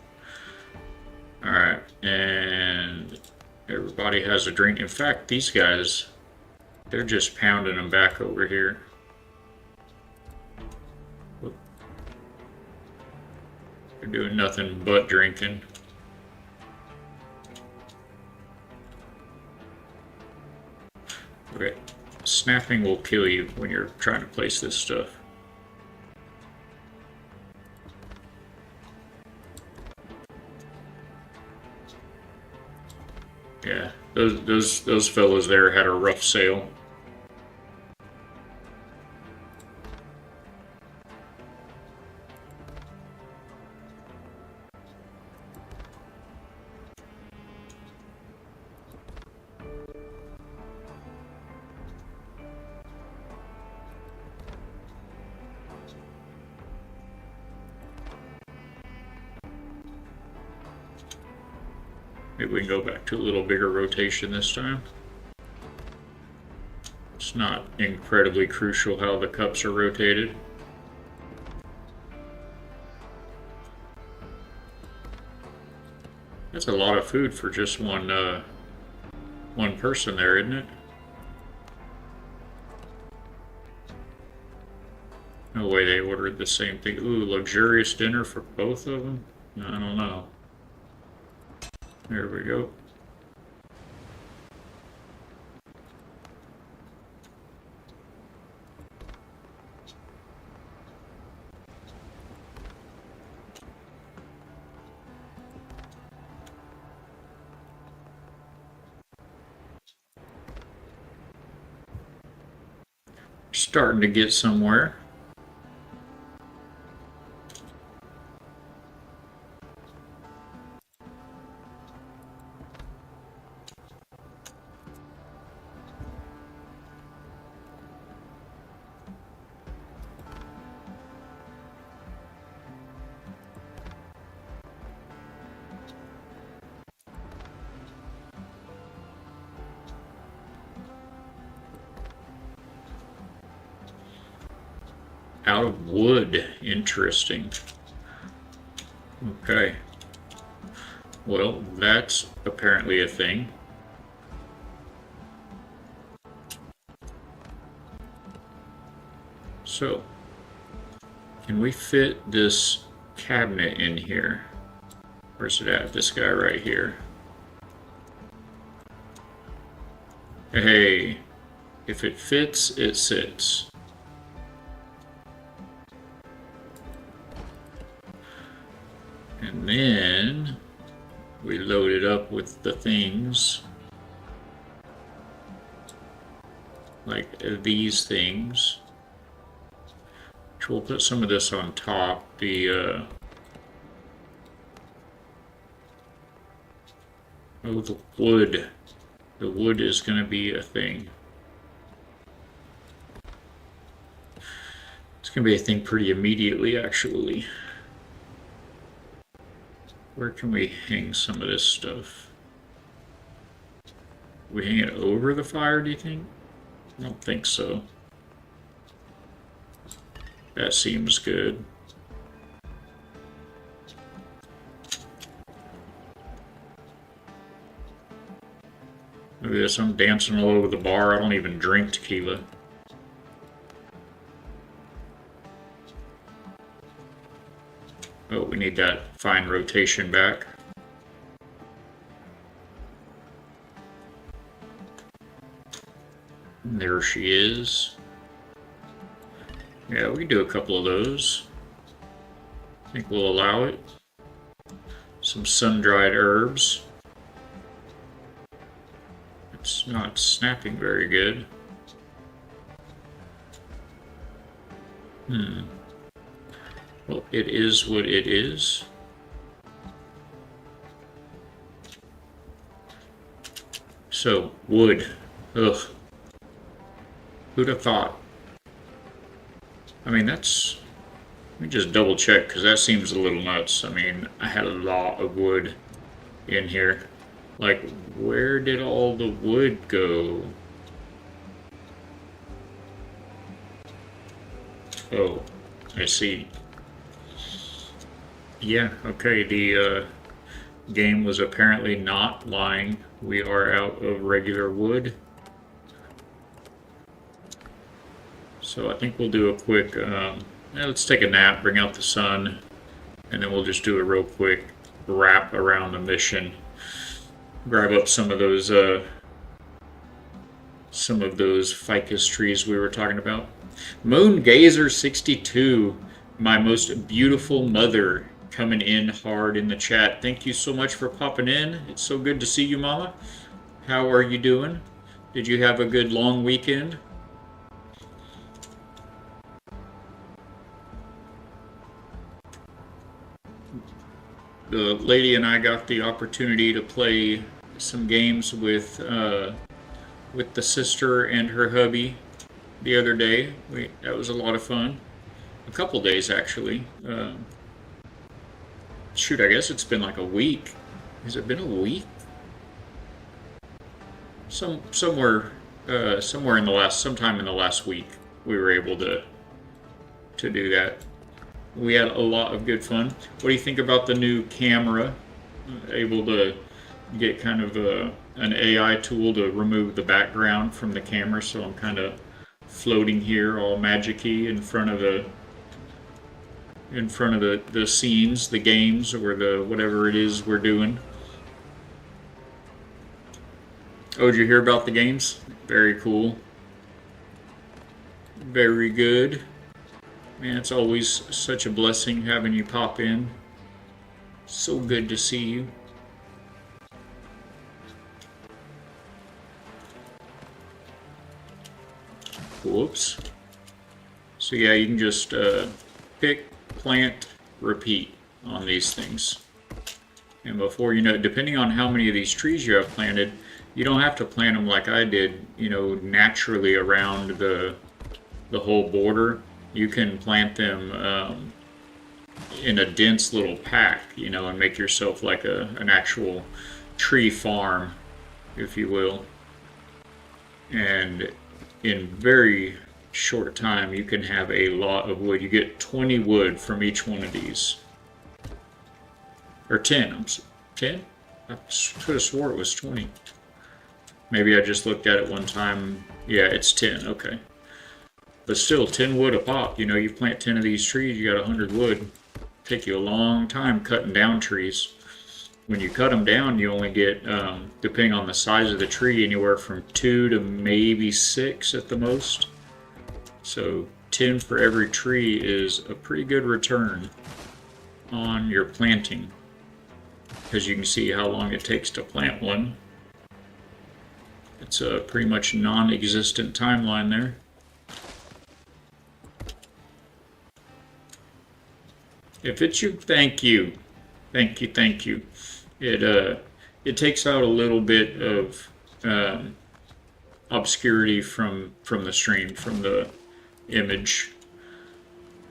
Alright, and everybody has a drink. In fact, these guys, they're just pounding them back over here. They're doing nothing but drinking. Okay, snapping will kill you when you're trying to place this stuff. Yeah, those fellows there had a rough sail. Maybe we can go back to a little bigger rotation this time. It's not incredibly crucial how the cups are rotated. That's a lot of food for just one person there, isn't it? No way they ordered the same thing. Ooh, luxurious dinner for both of them? I don't know. There we go. Starting to get somewhere. out of wood. Interesting. Okay. Well, that's apparently a thing. So, can we fit this cabinet in here? Where's it at? This guy right here. Hey, if it fits, it sits. And then we load it up with the things. Like these things. Which we'll put some of this on top. Oh, the wood. The wood is going to be a thing. It's going to be a thing pretty immediately, actually. Where can we hang some of this stuff? We hang it over the fire, do you think? I don't think so. That seems good. Look at this, I'm dancing all over the bar. I don't even drink tequila. Oh, we need that fine rotation back. And there she is. Yeah, we can do a couple of those. I think we'll allow it. Some sun-dried herbs. It's not snapping very good. Well, it is what it is. So, wood. Ugh. Who'd have thought? I mean, let me just double check, because that seems a little nuts. I mean, I had a lot of wood in here. Like, where did all the wood go? Oh, I see. Yeah, okay, the game was apparently not lying. We are out of regular wood. So I think we'll do a quick, let's take a nap, bring out the sun, and then we'll just do a real quick wrap around the mission. Grab up some of those ficus trees we were talking about. Moon Gazer 62, my most beautiful mother, coming in hard in the chat. Thank you so much for popping in. It's so good to see you, Mama. How are you doing? Did you have a good long weekend? The lady and I got the opportunity to play some games with the sister and her hubby the other day. That was a lot of fun. A couple days, actually. Shoot, I guess it's been like a week. Has it been a week? Sometime in the last week, we were able to do that. We had a lot of good fun. What do you think about the new camera? Able to get kind of an AI tool to remove the background from the camera, so I'm kind of floating here all magic-y in front of the scenes, the games, or the whatever it is we're doing. Oh, did you hear about the games? Very cool. Very good. Man, it's always such a blessing having you pop in. So good to see you. Whoops. So yeah, you can just pick, plant, repeat on these things. And before you know it, depending on how many of these trees you have planted, you don't have to plant them like I did, naturally around the whole border. You can plant them in a dense little pack, and make yourself like an actual tree farm, if you will. And in very short time, you can have a lot of wood. You get 20 wood from each one of these. Or 10. 10? I could have swore it was 20. Maybe I just looked at it one time. Yeah, it's 10. Okay. But still, 10 wood a pop. You know, you plant 10 of these trees, you got 100 wood. Take you a long time cutting down trees. When you cut them down, you only get, depending on the size of the tree, anywhere from 2 to maybe 6 at the most. So 10 for every tree is a pretty good return on your planting, because you can see how long it takes to plant one. It's a pretty much non-existent timeline there. If it's you, thank you. Thank you, thank you. It takes out a little bit of obscurity from the stream, from the image.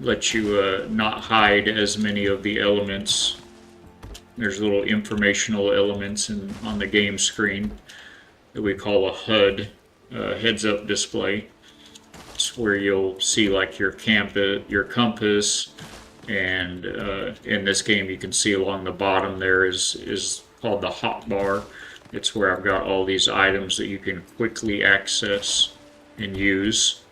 Lets you not hide as many of the elements. There's little informational elements on the game screen that we call a HUD, heads-up display. It's where you'll see like your compass, and in this game you can see along the bottom there is called the hotbar. It's where I've got all these items that you can quickly access and use.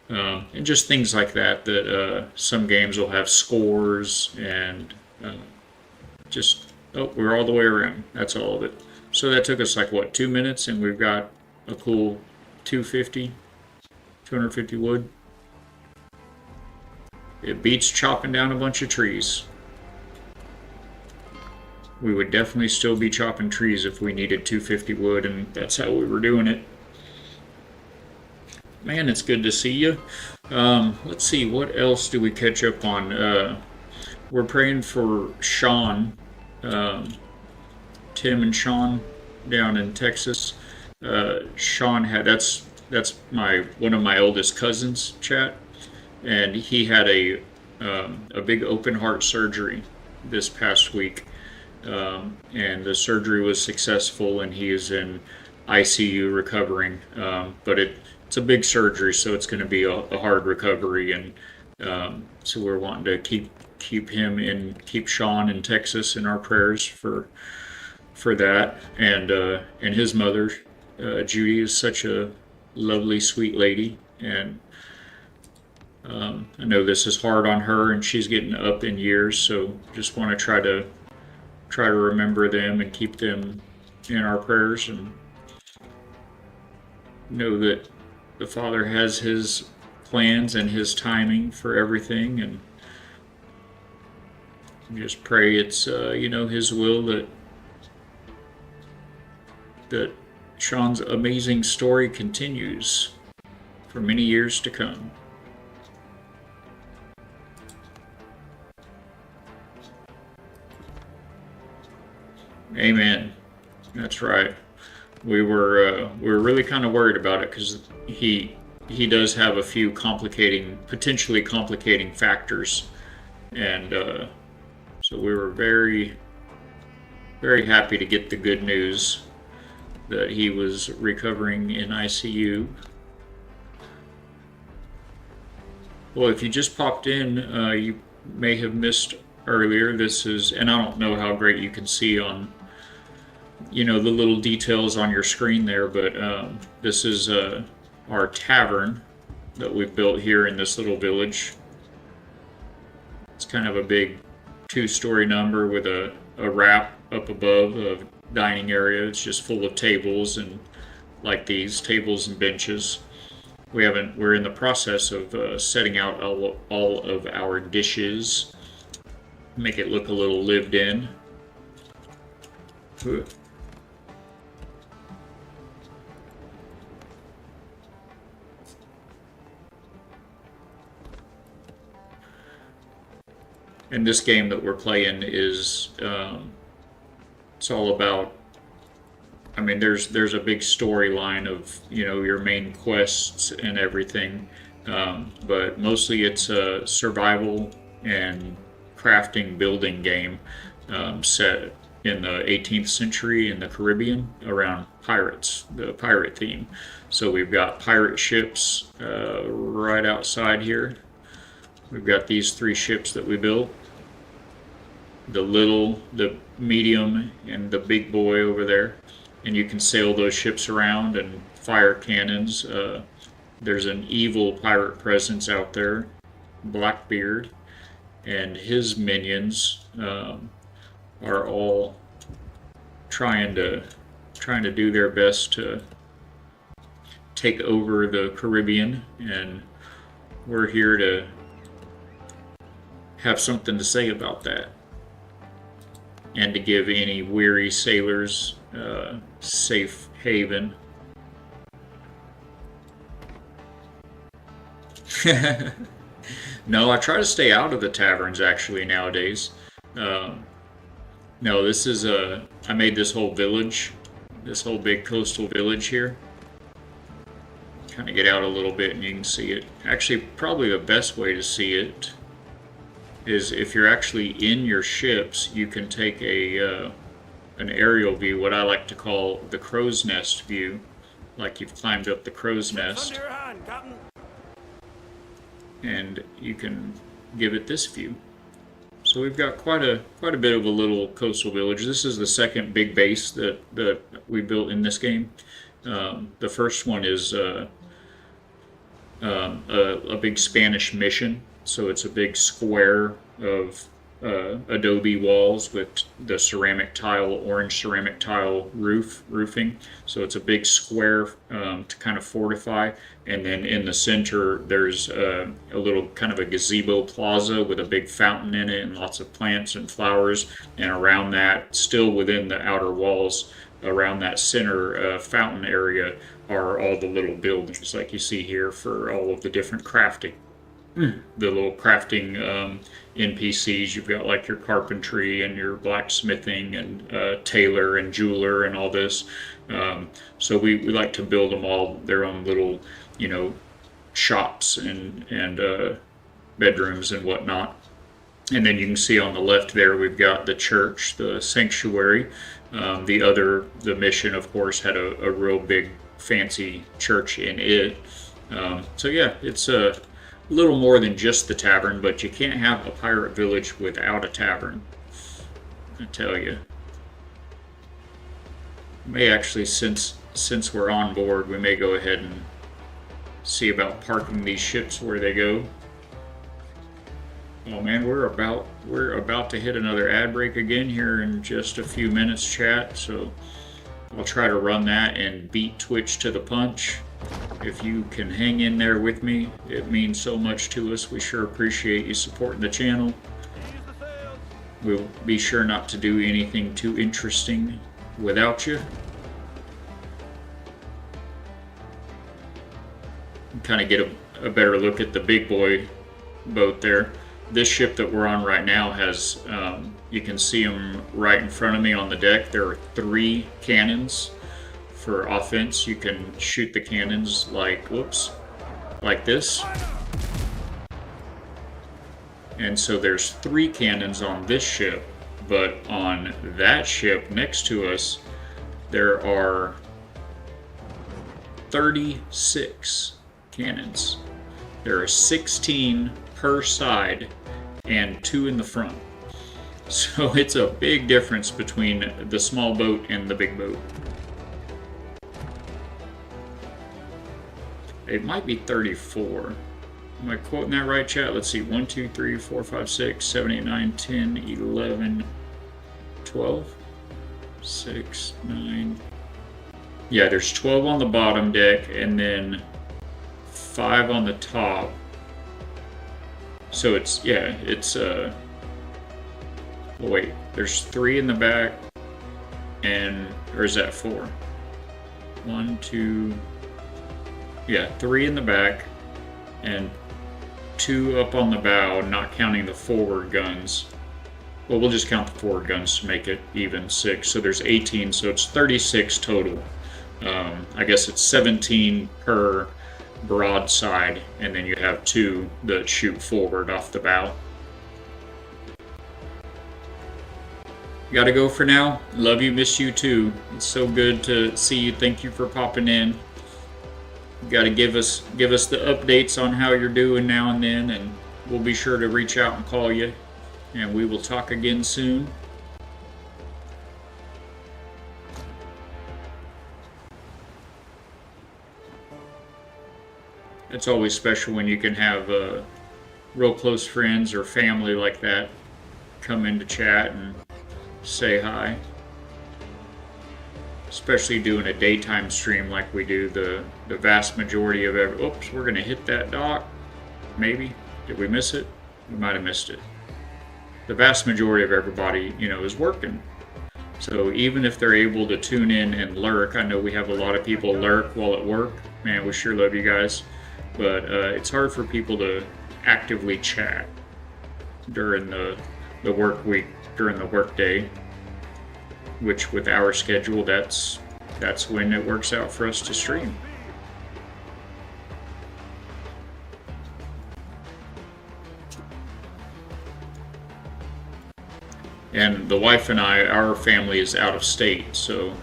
And just things like that, some games will have scores and just, oh, we're all the way around. That's all of it. So that took us like, what, 2 minutes, and we've got a cool 250 wood. It beats chopping down a bunch of trees. We would definitely still be chopping trees if we needed 250 wood, and that's how we were doing it. Man, it's good to see you. Let's see, what else do we catch up on? We're praying for Sean, Tim and Sean down in Texas. Sean had that's one of my oldest cousins, chat, and he had a big open heart surgery this past week, and the surgery was successful, and he is in ICU recovering. But it's a big surgery, so it's going to be a hard recovery, and so we're wanting to keep Sean in Texas in our prayers for that, and his mother, Judy, is such a lovely, sweet lady, and I know this is hard on her, and she's getting up in years, so just want to try to remember them and keep them in our prayers, and know that the Father has His plans and His timing for everything, and just pray it's His will that Sean's amazing story continues for many years to come. Amen. That's right. We were really kind of worried about it, because he does have a few potentially complicating factors, and so we were very, very happy to get the good news that he was recovering in ICU. Well, if you just popped in, you may have missed earlier. This is, and I don't know how great you can see on, the little details on your screen there, but this is our tavern that we've built here in this little village. It's kind of a big 2-story number with a wrap up above, a dining area. It's just full of tables, and like these tables and benches. We're in the process of setting out all of our dishes, make it look a little lived in. And this game that we're playing is, it's all about, there's a big storyline of, your main quests and everything, but mostly it's a survival and crafting building game, set in the 18th century in the Caribbean around pirates, the pirate theme. So we've got pirate ships right outside here. We've got these 3 ships that we built. The little, the medium, and the big boy over there. And you can sail those ships around and fire cannons. There's an evil pirate presence out there, Blackbeard, and his minions are all trying to do their best to take over the Caribbean, and we're here to have something to say about that, and to give any weary sailors safe haven. No, I try to stay out of the taverns actually nowadays. No, this is I made this whole village, this whole big coastal village here. Kind of get out a little bit and you can see it. Actually, probably the best way to see it is if you're actually in your ships, you can take an aerial view, what I like to call the crow's nest view, like you've climbed up the crow's nest, and you can give it this view. So we've got quite a bit of a little coastal village. This is the second big base that we built in this game. The first one is a big Spanish mission. So it's a big square of adobe walls with the ceramic tile, orange ceramic tile roofing. So it's a big square to kind of fortify. And then in the center, there's a little kind of a gazebo plaza with a big fountain in it and lots of plants and flowers. And around that, still within the outer walls, around that center fountain area are all the little buildings like you see here for all of the different crafting. The little crafting NPCs. You've got like your carpentry and your blacksmithing and tailor and jeweler and all this. So we like to build them all their own little, shops and bedrooms and whatnot. And then you can see on the left there we've got the church, the sanctuary. The mission, of course, had a real big fancy church in it. So yeah, it's a little more than just the tavern, but you can't have a pirate village without a tavern, I tell you. May actually, since we're on board, we may go ahead and see about parking these ships where they go. Oh man, we're about to hit another ad break again here in just a few minutes, chat, so I'll try to run that and beat Twitch to the punch. If you can hang in there with me, it means so much to us. We sure appreciate you supporting the channel. We'll be sure not to do anything too interesting without you. Kind of get a better look at the big boy boat there. This ship that we're on right now has, you can see them right in front of me on the deck. There are 3 cannons. For offense, you can shoot the cannons like this. And so there's 3 cannons on this ship, but on that ship next to us, there are 36 cannons. There are 16 per side and 2 in the front. So it's a big difference between the small boat and the big boat. It might be 34. Am I quoting that right, chat? Let's see. 1, 2, 3, 4, 5, 6, 7, 8, 9, 10, 11, 12, 6, 9. Yeah, there's 12 on the bottom deck and then 5 on the top. So it's, oh wait, there's 3 in the back or is that 4? 1, 2, yeah, 3 in the back and 2 up on the bow, not counting the forward guns. Well, we'll just count the forward guns to make it even 6. So there's 18, so it's 36 total. I guess it's 17 per broadside, and then you have 2 that shoot forward off the bow. Gotta go for now. Love you, miss you too. It's so good to see you. Thank you for popping in. You gotta give us the updates on how you're doing now and then, and we'll be sure to reach out and call you. And we will talk again soon. It's always special when you can have real close friends or family like that come into chat and say hi. Especially doing a daytime stream like we do. The vast majority of oops, we're gonna hit that dock. Maybe. Did we miss it? We might have missed it. The vast majority of everybody, is working. So even if they're able to tune in and lurk, I know we have a lot of people lurk while at work. Man, we sure love you guys. But it's hard for people to actively chat during the work week, during the work day, which with our schedule, that's when it works out for us to stream. And the wife and I, our family is out of state, so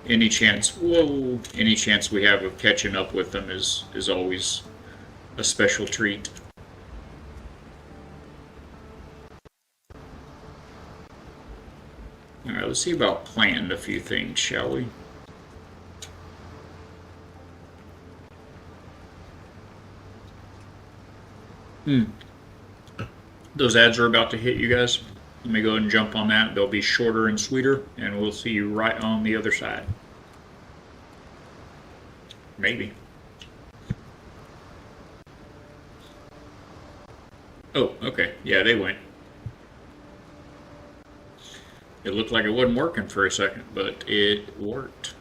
any chance we have of catching up with them is always a special treat. All right, let's see about planting a few things, shall we? Those ads are about to hit, you guys. Let me go ahead and jump on that. They'll be shorter and sweeter, and we'll see you right on the other side. Maybe. Oh, okay. Yeah, they went. It looked like it wasn't working for a second, but it worked.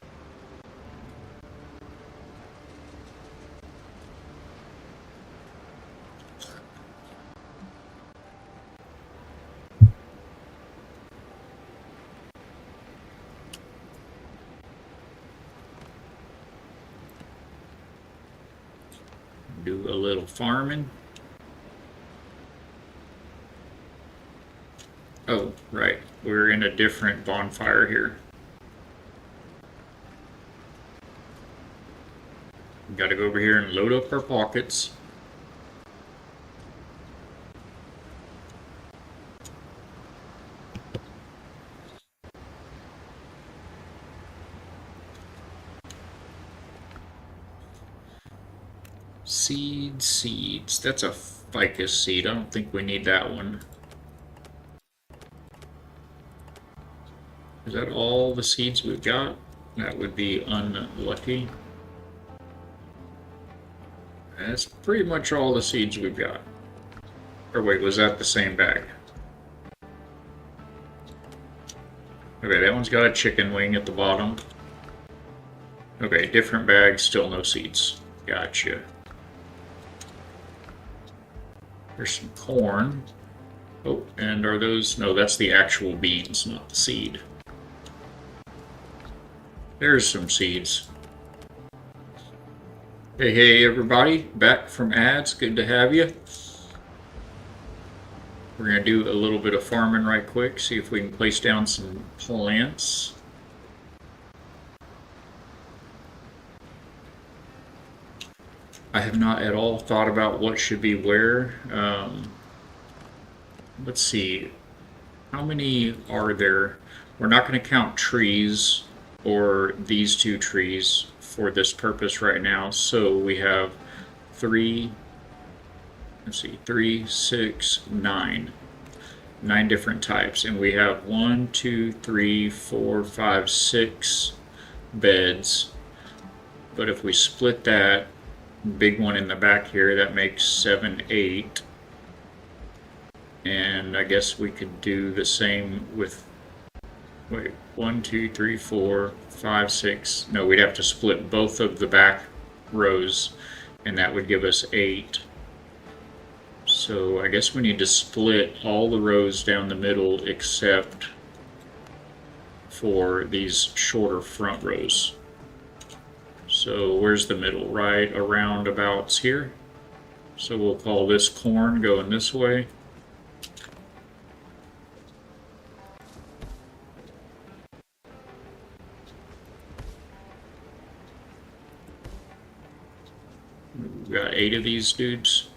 Do a little farming. Oh, right. We're in a different bonfire here. Got to go over here and load up our pockets. Seeds. That's a ficus seed. I don't think we need that one. Is that all the seeds we've got? That would be unlucky. That's pretty much all the seeds we've got. Or wait, was that the same bag? Okay, that one's got a chicken wing at the bottom. Okay, different bag, still no seeds. Gotcha. There's some corn. Oh, and are those... No, that's the actual beans, not the seed. There's some seeds. Hey everybody, back from ads, good to have you. We're going to do a little bit of farming right quick, see if we can place down some plants. I have not at all thought about what should be where. Let's see, how many are there? We're not going to count trees or these two trees for this purpose right now. So we have 3, 6, 9. 9 different types. And we have 1, 2, 3, 4, 5, 6 beds. But if we split that big one in the back here, that makes 7, 8. And I guess we could do the same with, wait, 1, 2, 3, 4, 5, 6. No, we'd have to split both of the back rows, and that would give us 8. So I guess we need to split all the rows down the middle except for these shorter front rows. So where's the middle? Right around abouts here. So we'll call this corn going this way. We got 8 of these dudes.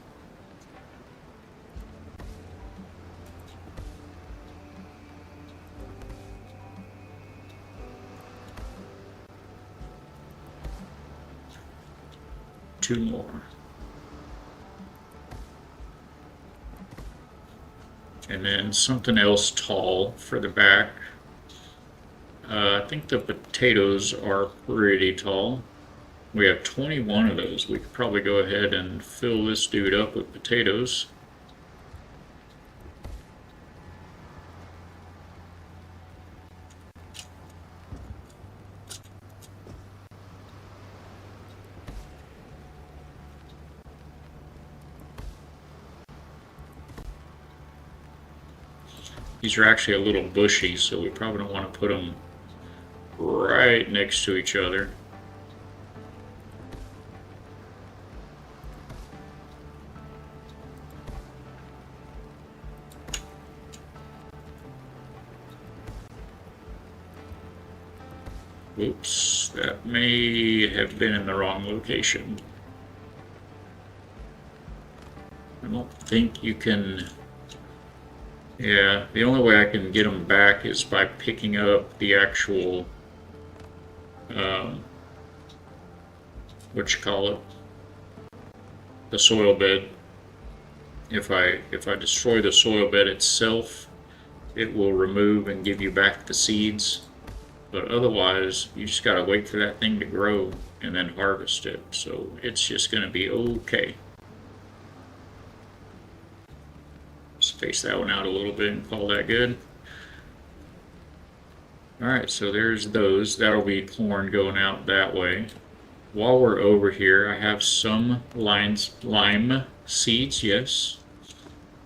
Two more. And then something else tall for the back. I think the potatoes are pretty tall. We have 21 of those. We could probably go ahead and fill this dude up with potatoes. These are actually a little bushy, so we probably don't want to put them right next to each other. Oops, that may have been in the wrong location. I don't think you can... Yeah, the only way I can get them back is by picking up the actual, what you call it, the soil bed. If I destroy the soil bed itself, it will remove and give you back the seeds. But otherwise, you just gotta wait for that thing to grow and then harvest it. So it's just gonna be okay. Space that one out a little bit and call that good. Alright, so there's those. That'll be corn going out that way. While we're over here, I have some lime seeds, yes.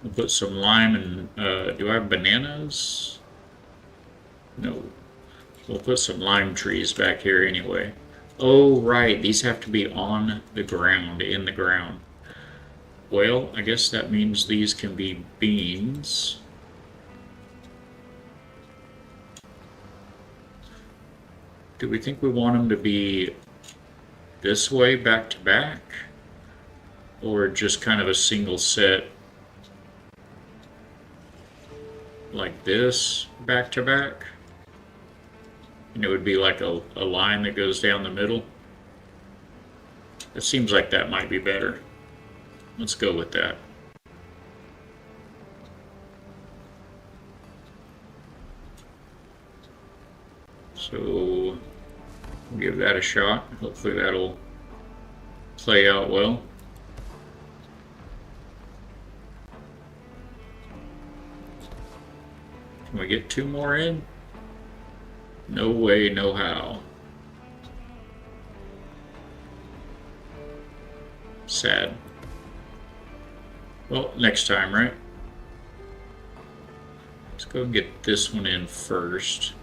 I'll put some lime and, do I have bananas? No. We'll put some lime trees back here anyway. Oh, right, these have to be on the ground, in the ground. Well, I guess that means these can be beans. Do we think we want them to be this way, back to back? Or just kind of a single set like this, back to back? And it would be like a line that goes down the middle. It seems like that might be better. Let's go with that. So we'll give that a shot. Hopefully that'll play out well. Can we get 2 more in? No way, no how. Sad. Well, next time, right? Let's go and get this one in first.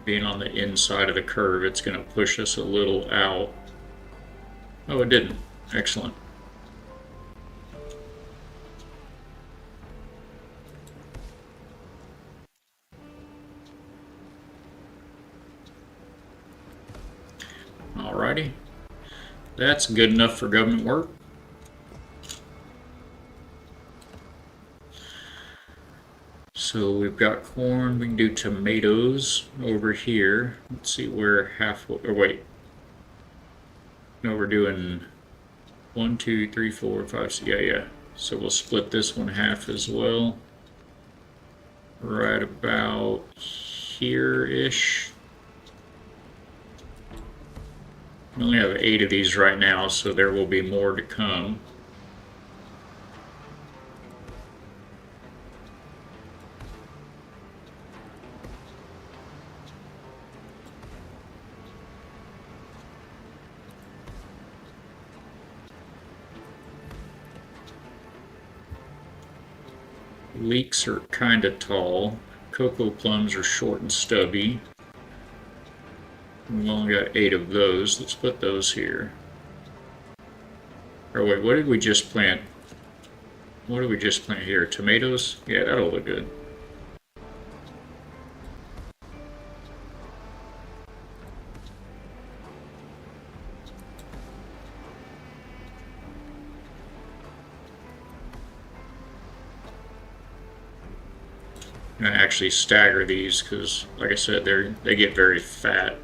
Being on the inside of the curve, it's going to push us a little out. Oh, it didn't. Excellent. Alrighty. That's good enough for government work. So we've got corn, we can do tomatoes over here. Let's see, we're halfway, or wait. No, we're doing 1, 2, 3, 4, 5, 6, yeah. So we'll split this one half as well. Right about here-ish. We only have 8 of these right now, so there will be more to come. Leeks are kind of tall. Cocoa plums are short and stubby. We've only got 8 of those. Let's put those here. Or wait, what did we just plant? What did we just plant here? Tomatoes? Yeah, that'll look good. I'm gonna actually stagger these because, like I said, they get very fat.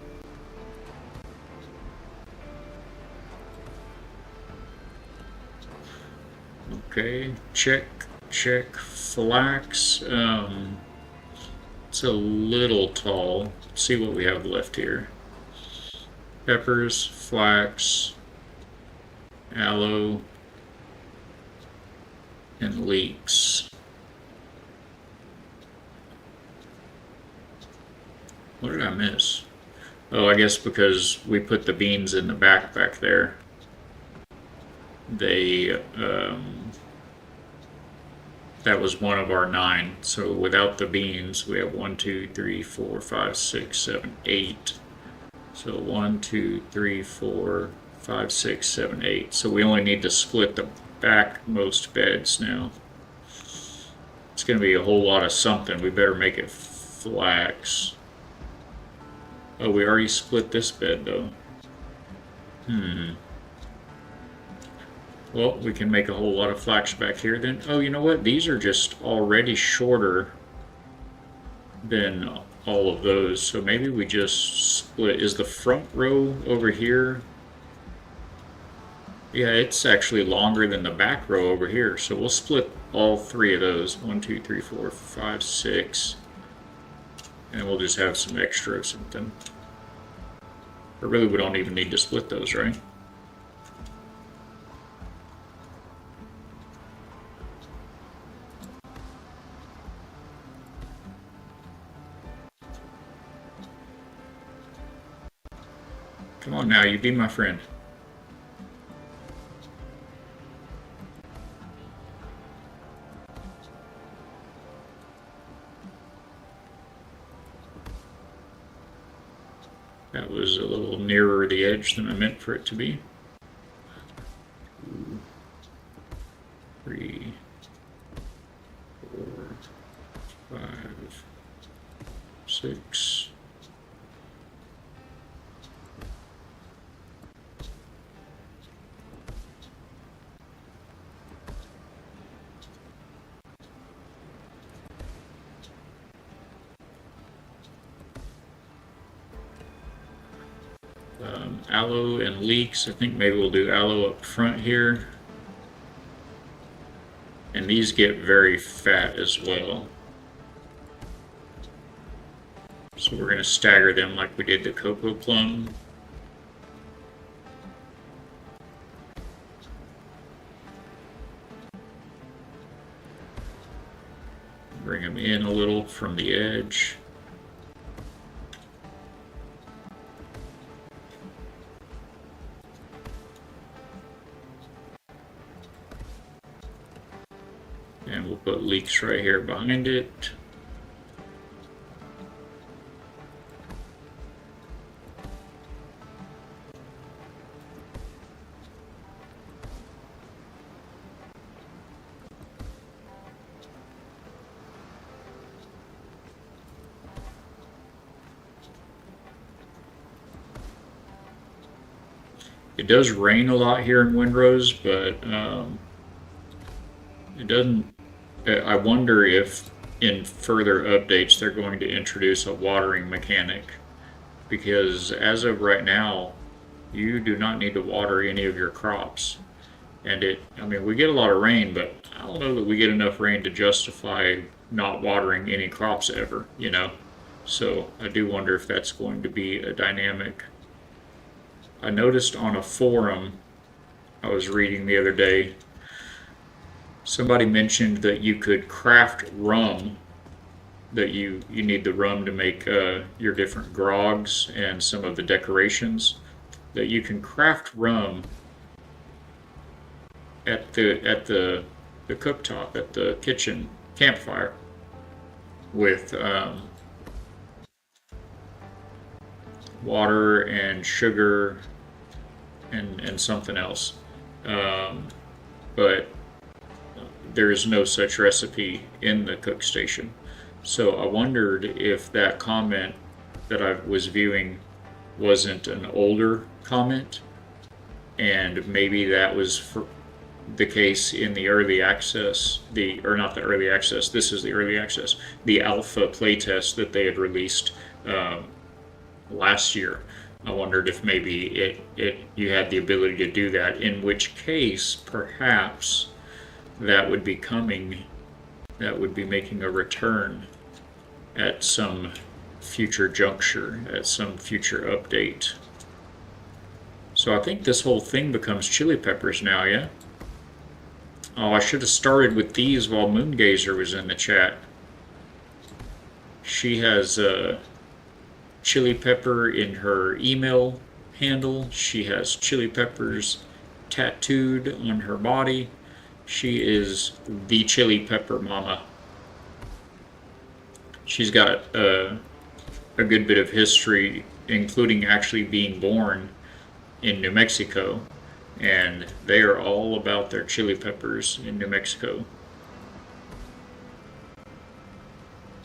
Okay, check, check, flax. It's a little tall. Let's see what we have left here. Peppers, flax, aloe, and leeks. What did I miss? Oh, I guess because we put the beans in the back there. They, that was one of our 9. So without the beans, we have 1, 2, 3, 4, 5, 6, 7, 8. So 1, 2, 3, 4, 5, 6, 7, 8. So we only need to split the backmost beds now. It's going to be a whole lot of something. We better make it flax. Oh, we already split this bed though. Well, we can make a whole lot of flax back here then. Oh, you know what? These are just already shorter than all of those. So maybe we just split. Is the front row over here? Yeah, it's actually longer than the back row over here. So we'll split all 3 of those. 1, 2, 3, 4, 5, 6. And we'll just have some extra of something. But really, we don't even need to split those, right? Come on now, you be my friend. That was a little nearer the edge than I meant for it to be. 2, 3, 4, 5, 6. Aloe and leeks. I think maybe we'll do aloe up front here. And these get very fat as well. So we're going to stagger them like we did the cocoa plum. Bring them in a little from the edge. And we'll put leeks right here behind it. It does rain a lot here in Windrose, but it doesn't. I wonder if in further updates they're going to introduce a watering mechanic, because as of right now, you do not need to water any of your crops. And I mean, we get a lot of rain, but I don't know that we get enough rain to justify not watering any crops ever, you know? So I do wonder if that's going to be a dynamic. I noticed on a forum I was reading the other day, somebody mentioned that you could craft rum, that you need the rum to make your different grogs and some of the decorations, that you can craft rum at the cooktop, at the kitchen campfire with water and sugar and something else. But there is no such recipe in the cook station. So I wondered if that comment that I was viewing wasn't an older comment, and maybe that was the case in the early access, or not the early access, this is the early access, the alpha playtest that they had released last year. I wondered if maybe you had the ability to do that, in which case perhaps that would be making a return at some future juncture, at some future update. So I think this whole thing becomes chili peppers now, yeah? Oh, I should have started with these while Moongazer was in the chat. She has chili pepper in her email handle. She has chili peppers tattooed on her body. She is the chili pepper mama. She's got a good bit of history, including actually being born in New Mexico, and they are all about their chili peppers in New Mexico.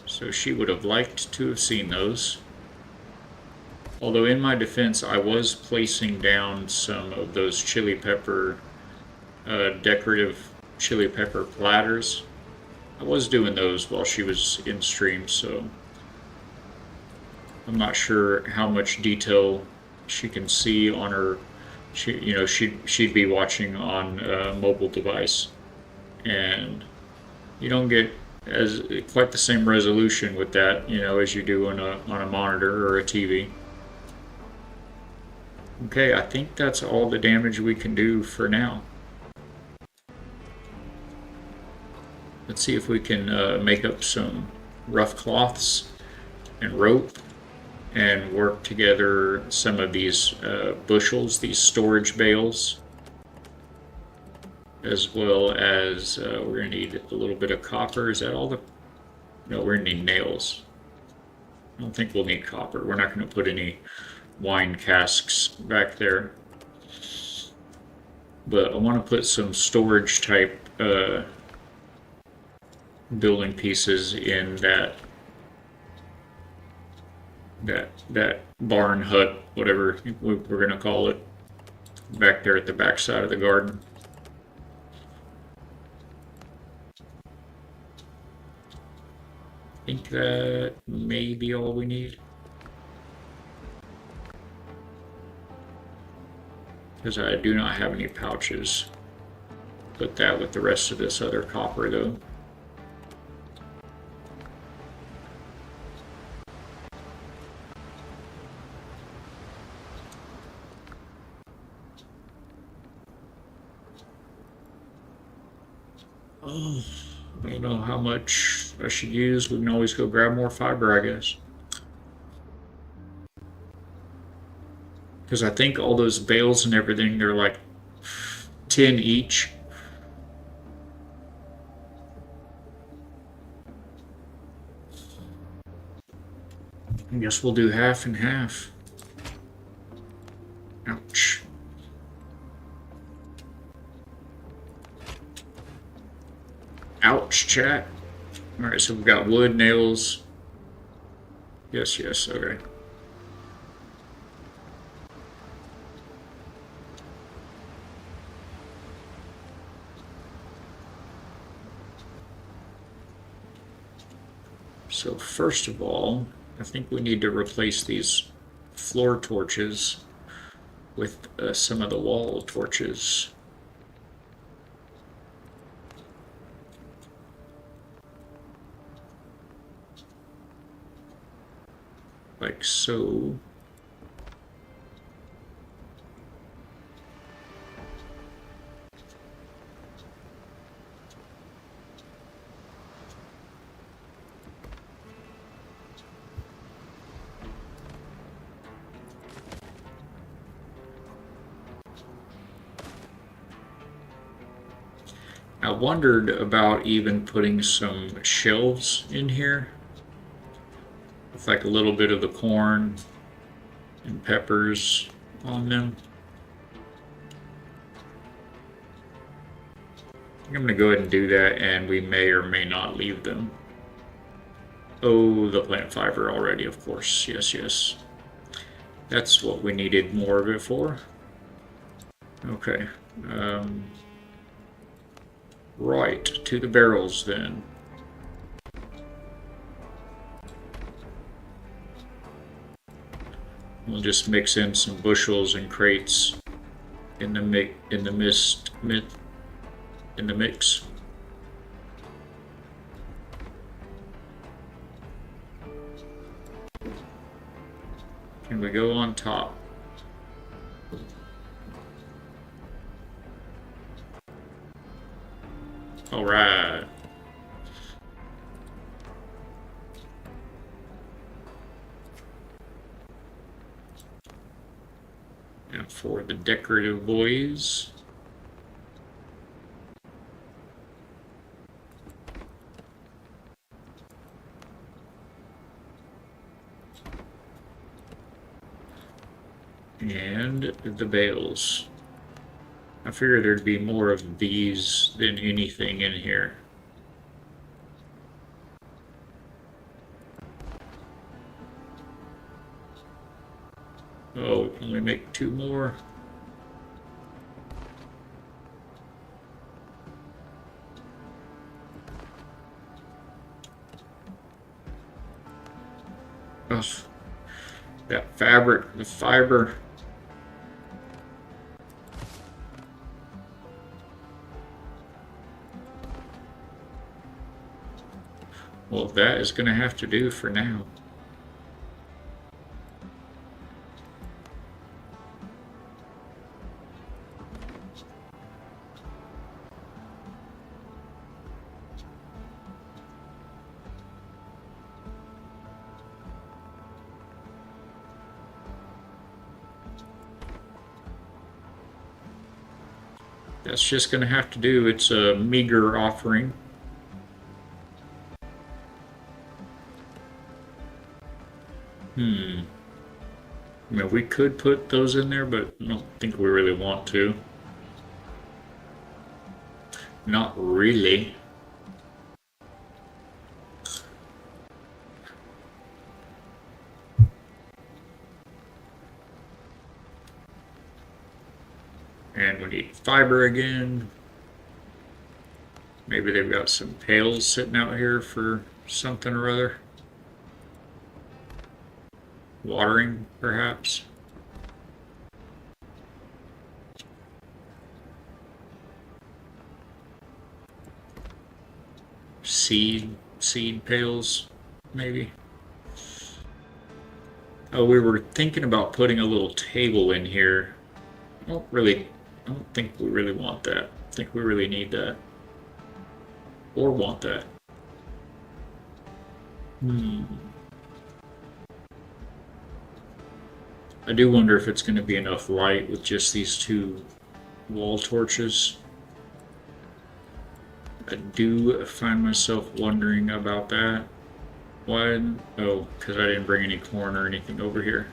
So she would have liked to have seen those. Although in my defense, I was placing down some of those chili pepper, decorative chili pepper platters. I was doing those while she was in stream, so I'm not sure how much detail she can see on her. She'd be watching on a mobile device, and you don't get as quite the same resolution with that, as you do on a monitor or a TV. Okay, I think that's all the damage we can do for now. Let's see if we can make up some rough cloths and rope and work together some of these bushels, these storage bales, as well as we're going to need a little bit of copper. Is that all the... No, we're going to need nails. I don't think we'll need copper. We're not going to put any wine casks back there. But I want to put some storage type building pieces in that barn hut, whatever we're going to call it, back there at the back side of the garden. I think that may be all we need. Because I do not have any pouches. Put that with the rest of this other copper though. Oh, I don't know how much I should use. We can always go grab more fiber, I guess. Because I think all those bales and everything, they're like 10 each. I guess we'll do half and half. Ouch. Ouch, chat. Alright, so we've got wood, nails. Yes, okay. So first of all, I think we need to replace these floor torches with some of the wall torches. Like so. I wondered about even putting some shelves in here with like a little bit of the corn and peppers on them. I'm going to go ahead and do that, and we may or may not leave them. Oh, the plant fiber already, of course. Yes. That's what we needed more of it for. Okay. Right, to the barrels then. We'll just mix in some bushels and crates in the mix. Can we go on top? All right. And for the decorative boys. And the bales. I figured there'd be more of these than anything in here. Oh, can we make 2 more? Ugh. That fabric, the fiber. Well, that is going to have to do for now. That's just going to have to do. It's a meager offering. I mean, we could put those in there, but I don't think we really want to. Not really. And we need fiber again. Maybe they've got some pails sitting out here for something or other. Watering, perhaps. Seed pails, maybe. Oh, we were thinking about putting a little table in here. I don't think we really want that. I think we really need that. Or want that. I do wonder if it's going to be enough light with just these 2 wall torches. I do find myself wondering about that. Why? Oh, because I didn't bring any corn or anything over here.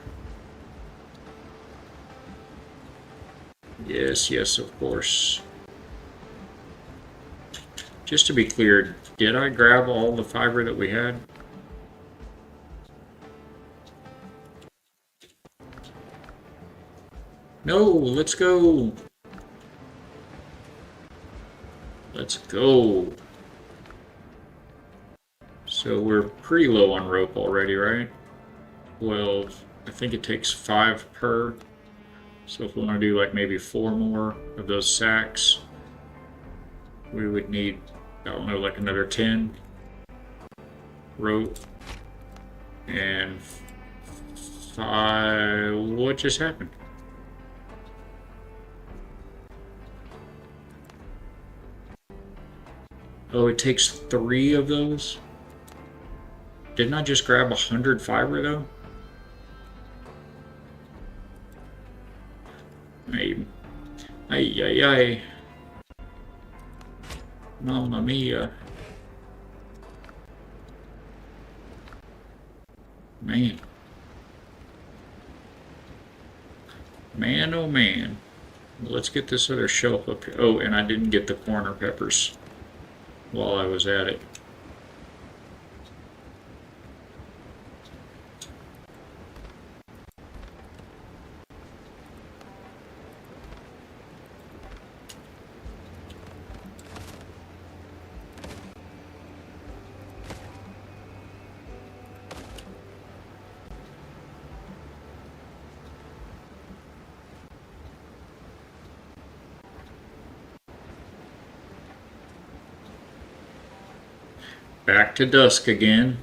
Yes, yes, of course. Just to be clear, did I grab all the fiber that we had? No, let's go. Let's go. So we're pretty low on rope already, right? 12. I think it takes 5 per. So if we want to do like maybe 4 more of those sacks, we would need, I don't know, like another 10 rope and 5. What just happened? Oh, it takes 3 of those? Didn't I just grab 100 fiber though? Maybe. Ay, ay, ay. Mamma mia. Man. Man, oh man. Let's get this other shelf up here. Oh, and I didn't get the corner peppers while I was at it. Back to dusk again.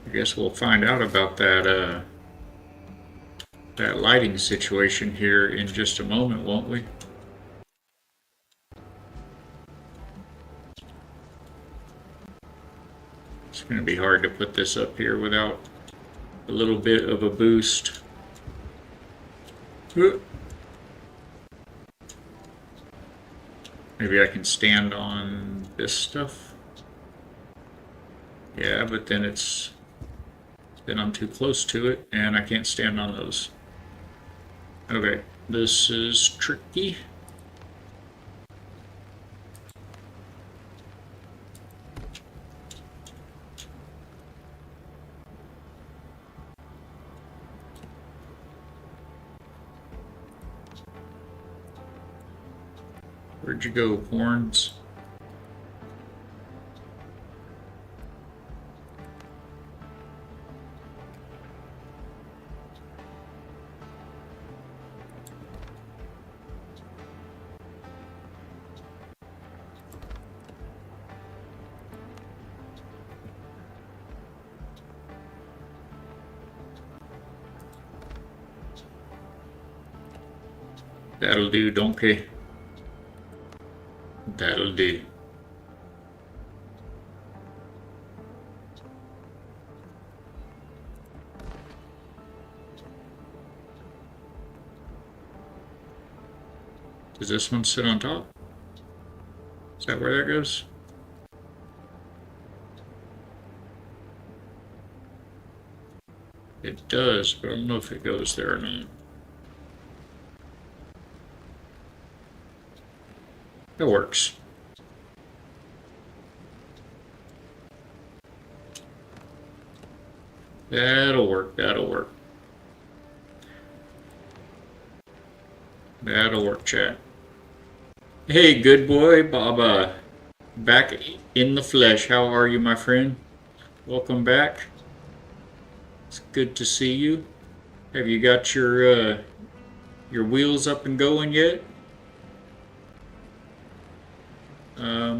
I guess we'll find out about that lighting situation here in just a moment, won't we? It's going to be hard to put this up here without a little bit of a boost. Maybe I can stand on this stuff. Yeah, but then I'm too close to it and I can't stand on those. Okay, this is tricky. Where'd you go, horns? That'll do, donkey. That'll do. Does this one sit on top? Is that where that goes? It does, but I don't know if it goes there or not. That works. That'll work, that'll work. That'll work, chat. Hey, good boy, Baba. Back in the flesh. How are you, my friend? Welcome back. It's good to see you. Have you got your wheels up and going yet?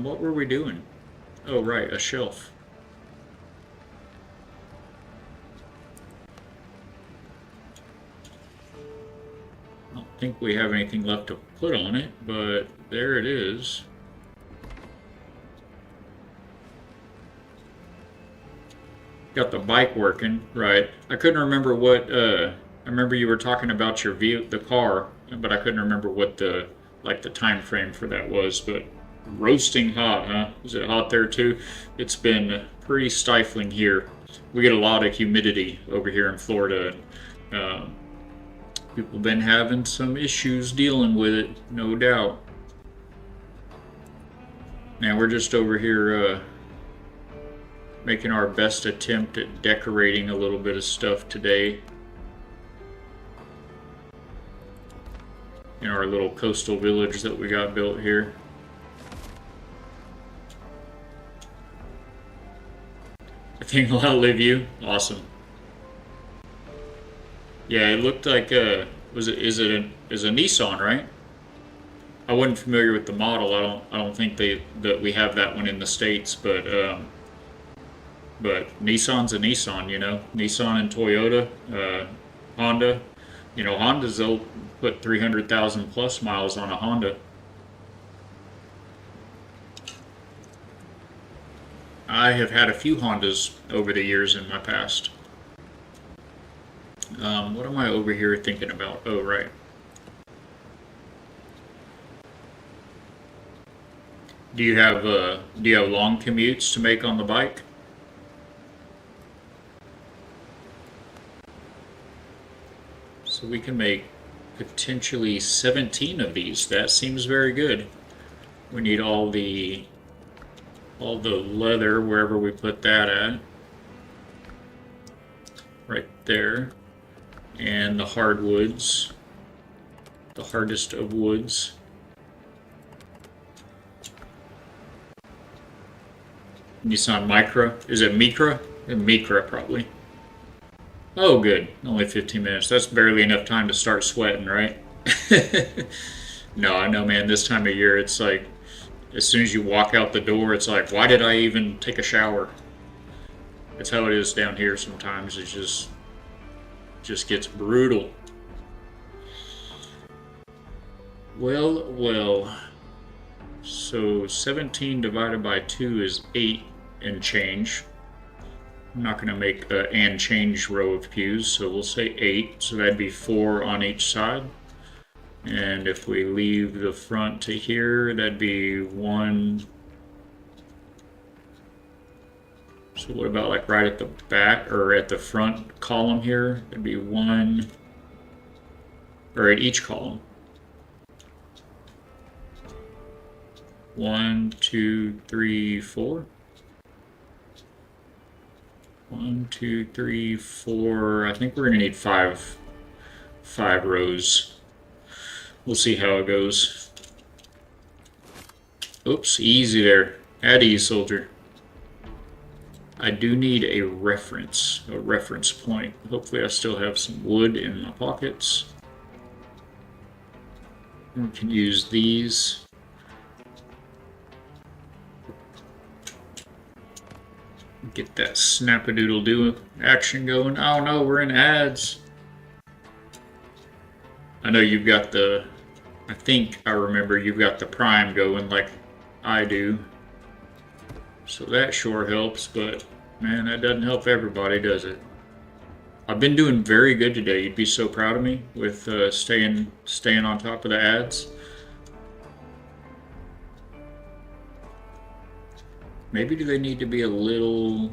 What were we doing? Oh, right, a shelf. I don't think we have anything left to put on it, but there it is. Got the bike working, right. I couldn't remember what, I remember you were talking about your the car, but I couldn't remember what the time frame for that was, but roasting hot, huh? Is it hot there too? It's been pretty stifling here. We get a lot of humidity over here in Florida. People have been having some issues dealing with it, no doubt. Now we're just over here making our best attempt at decorating a little bit of stuff today in our little coastal village that we got built here. I think I'll outlive you. Awesome. Yeah, it looked like is it a Nissan, right? I wasn't familiar with the model. I don't think that we have that one in the States, but Nissan's a Nissan, you know. Nissan and Toyota, Honda. You know, Hondas, they'll put 300,000 plus miles on a Honda. I have had a few Hondas over the years in my past. What am I over here thinking about? Oh, right. Do you have long commutes to make on the bike? So we can make potentially 17 of these. That seems very good. We need all the leather wherever we put that at. Right there. And the hardwoods. The hardest of woods. Nissan Micra. Is it Micra? Micra, probably. Oh, good. Only 15 minutes. That's barely enough time to start sweating, right? No, I know, man. This time of year, it's like as soon as you walk out the door, it's like, why did I even take a shower? That's how it is down here sometimes. It just gets brutal. Well, well. So 17 divided by 2 is 8 and change. I'm not going to make an and change row of pews, so we'll say 8. So that'd be 4 on each side. And if we leave the front to here, that'd be 1. So what about like right at the back or at the front column here? That'd be 1, or at each column. 1, 2, 3, 4. 1, 2, 3, 4. I think we're gonna need five rows. We'll see how it goes. Oops, easy there. At ease, soldier. I do need a reference point. Hopefully I still have some wood in my pockets. We can use these. Get that snap-a-doodle-doo action going. Oh no, we're in ads. I know you've got the, I think I remember you've got the Prime going like I do. So that sure helps, but man, that doesn't help everybody, does it? I've been doing very good today. You'd be so proud of me with staying on top of the ads. Maybe do they need to be a little...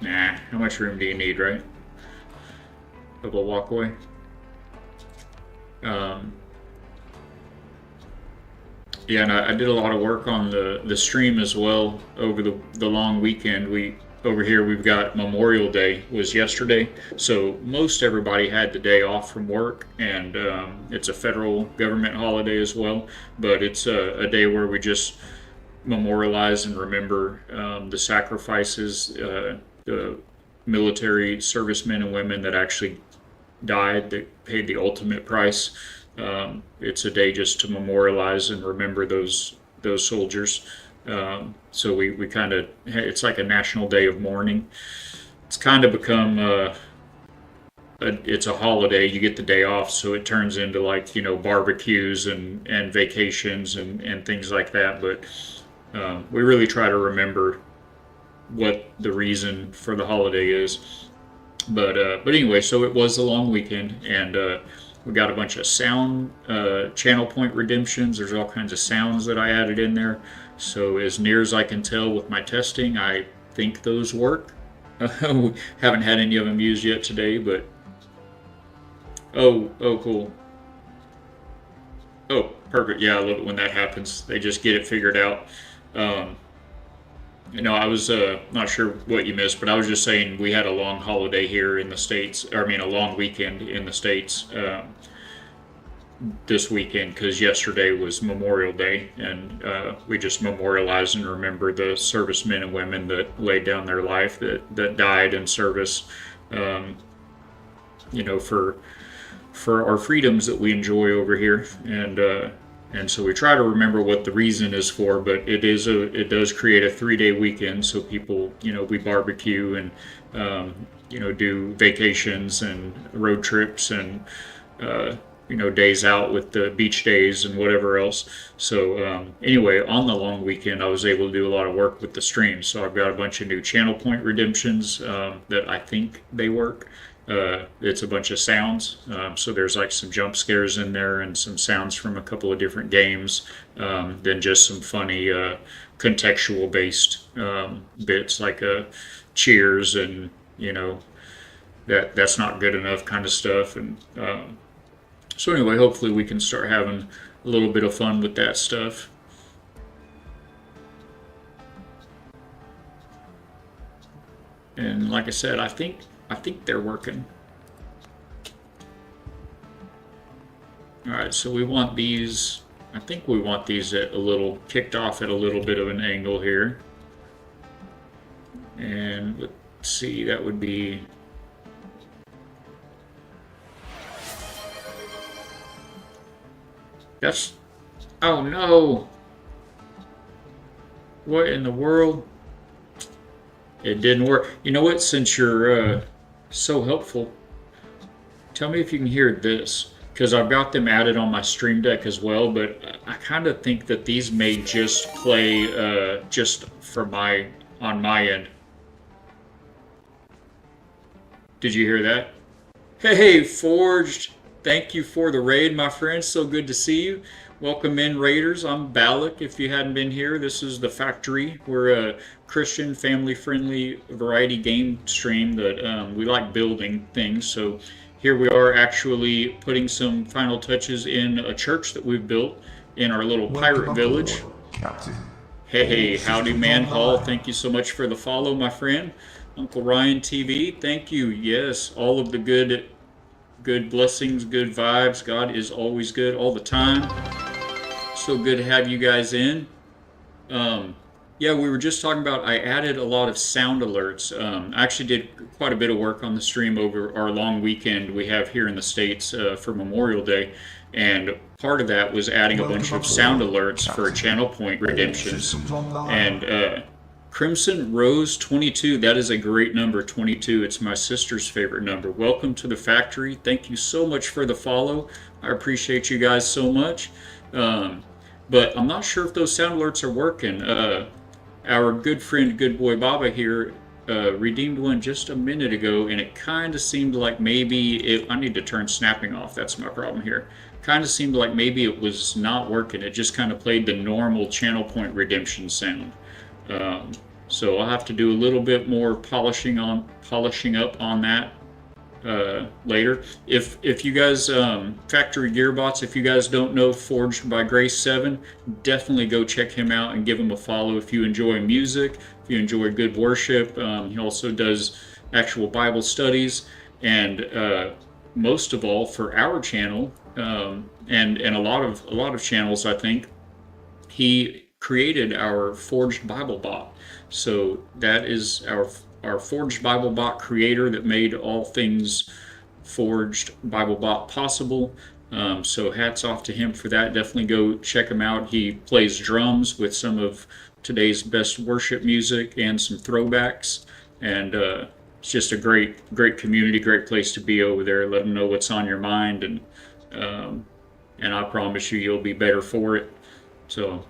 Nah, how much room do you need, right? Of a walkway? Yeah, and I did a lot of work on the stream as well over the long weekend. Over here we've got Memorial Day was yesterday, so most everybody had the day off from work, and it's a federal government holiday as well. But it's a day where we just memorialize and remember the sacrifices, the military servicemen and women that actually died, that paid the ultimate price. It's a day just to memorialize and remember those soldiers. So we kind of, it's like a national day of mourning. It's kind of become it's a holiday. You get the day off, so it turns into like barbecues and vacations and things like that. But we really try to remember what the reason for the holiday is. But anyway, so it was a long weekend, and we got a bunch of sound channel point redemptions. There's all kinds of sounds that I added in there. So as near as I can tell with my testing, I think those work. We haven't had any of them used yet today, but oh, cool. Oh, perfect. Yeah, I love it when that happens. They just get it figured out. Um, I was not sure what you missed, but I was just saying we had a long holiday here in the States, or I mean a long weekend in the States this weekend, because yesterday was Memorial Day, and we just memorialized and remember the servicemen and women that laid down their life, that died in service, um, for our freedoms that we enjoy over here, and so we try to remember what the reason is for, but it does create a 3-day weekend, so people, we barbecue and do vacations and road trips and days out with the beach days and whatever else. So anyway, on the long weekend, I was able to do a lot of work with the stream. So I've got a bunch of new channel point redemptions that I think they work. It's a bunch of sounds. So there's like some jump scares in there and some sounds from a couple of different games. Then just some funny contextual based bits like cheers and that's not good enough kind of stuff. And so anyway, hopefully we can start having a little bit of fun with that stuff. And like I said, I think they're working. All right, so we want these. I think we want these at a little kicked off at a little bit of an angle here. And let's see, that would be That's... Oh no! What in the world? It didn't work. You know what? Since you're so helpful, tell me if you can hear this. Because I've got them added on my Stream Deck as well, but I kind of think that these may just play just for on my end. Did you hear that? Hey, Forged! Thank you for the raid, my friend. So good to see you. Welcome in, Raiders. I'm Balak. If you hadn't been here, this is the Factory. We're a Christian, family-friendly variety game stream that we like building things. So here we are actually putting some final touches in a church that we've built in our little pirate village. Captain. Hey, howdy, man. Hall. Thank you so much for the follow, my friend. Uncle Ryan TV, thank you. Yes, all of the good blessings, good vibes. God is always good all the time. So good to have you guys in. Yeah, we were just talking about, I added a lot of sound alerts. I actually did quite a bit of work on the stream over our long weekend we have here in the States for Memorial Day. And part of that was adding a bunch of sound alerts for channel point redemptions. And Crimson Rose 22, that is a great number, 22. It's my sister's favorite number. Welcome to the Factory. Thank you so much for the follow. I appreciate you guys so much. But I'm not sure if those sound alerts are working. Our good friend, Good Boy Baba here, redeemed one just a minute ago, and it kind of seemed like maybe I need to turn snapping off. That's my problem here. Kind of seemed like maybe it was not working. It just kind of played the normal channel point redemption sound. So I'll have to do a little bit more polishing up on that later. If you guys, Factory Gearbots, if you guys don't know Forged by Grace 7, definitely go check him out and give him a follow if you enjoy music, if you enjoy good worship. He also does actual Bible studies, and most of all for our channel, and a lot of channels, I think, he created our Forged Bible Bot. So that is our Forged Bible Bot creator that made all things Forged Bible Bot possible. So hats off to him for that. Definitely go check him out. He plays drums with some of today's best worship music and some throwbacks. And it's just a great community, great place to be over there. Let them know what's on your mind, and I promise you'll be better for it. So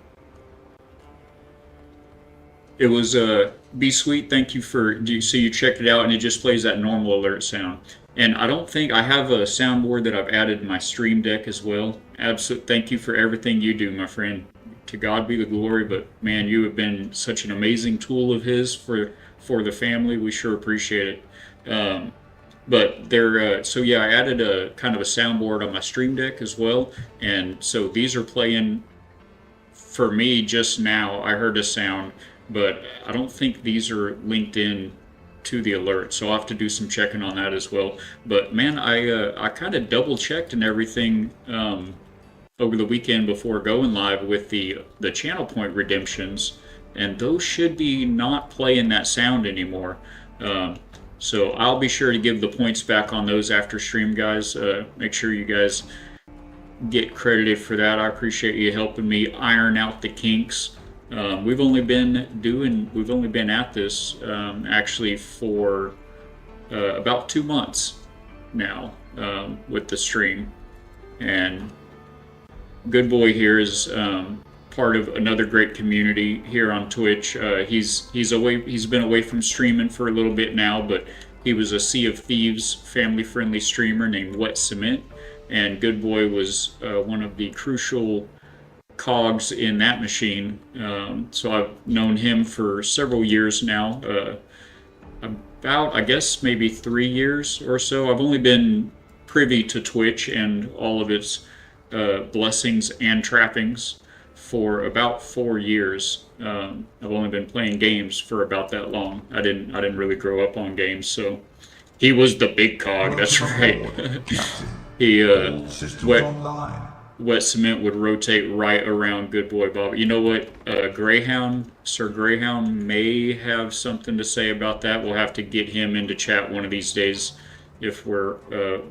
it was Be Sweet. Thank you for, you checked it out, and it just plays that normal alert sound. And I don't think I have a soundboard that I've added in my Stream Deck as well. Absolutely, thank you for everything you do, my friend. To God be the glory. But man, you have been such an amazing tool of His for the family. We sure appreciate it. But there, so yeah, I added a kind of a soundboard on my Stream Deck as well, and so these are playing for me just now. I heard a sound, but I don't think these are linked in to the alert, so I'll have to do some checking on that as well. But man, I kind of double checked and everything over the weekend before going live with the channel point redemptions, and those should be not playing that sound anymore. So I'll be sure to give the points back on those after stream, guys. Make sure you guys get credited for that. I appreciate you helping me iron out the kinks. We've only been at this actually for about 2 months now with the stream, and Good Boy here is part of another great community here on Twitch. He's been away from streaming for a little bit now, but he was a Sea of Thieves family-friendly streamer named Wet Cement, and Good Boy was one of the crucial cogs in that machine. So I've known him for several years now, about, I guess, maybe 3 years or so. I've only been privy to Twitch and all of its blessings and trappings for about 4 years. I've only been playing games for about that long. I didn't really grow up on games, so he was the big cog. That's right. He Wet Cement would rotate right around Good Boy Bob. You know what? Sir Greyhound may have something to say about that. We'll have to get him into chat one of these days if we're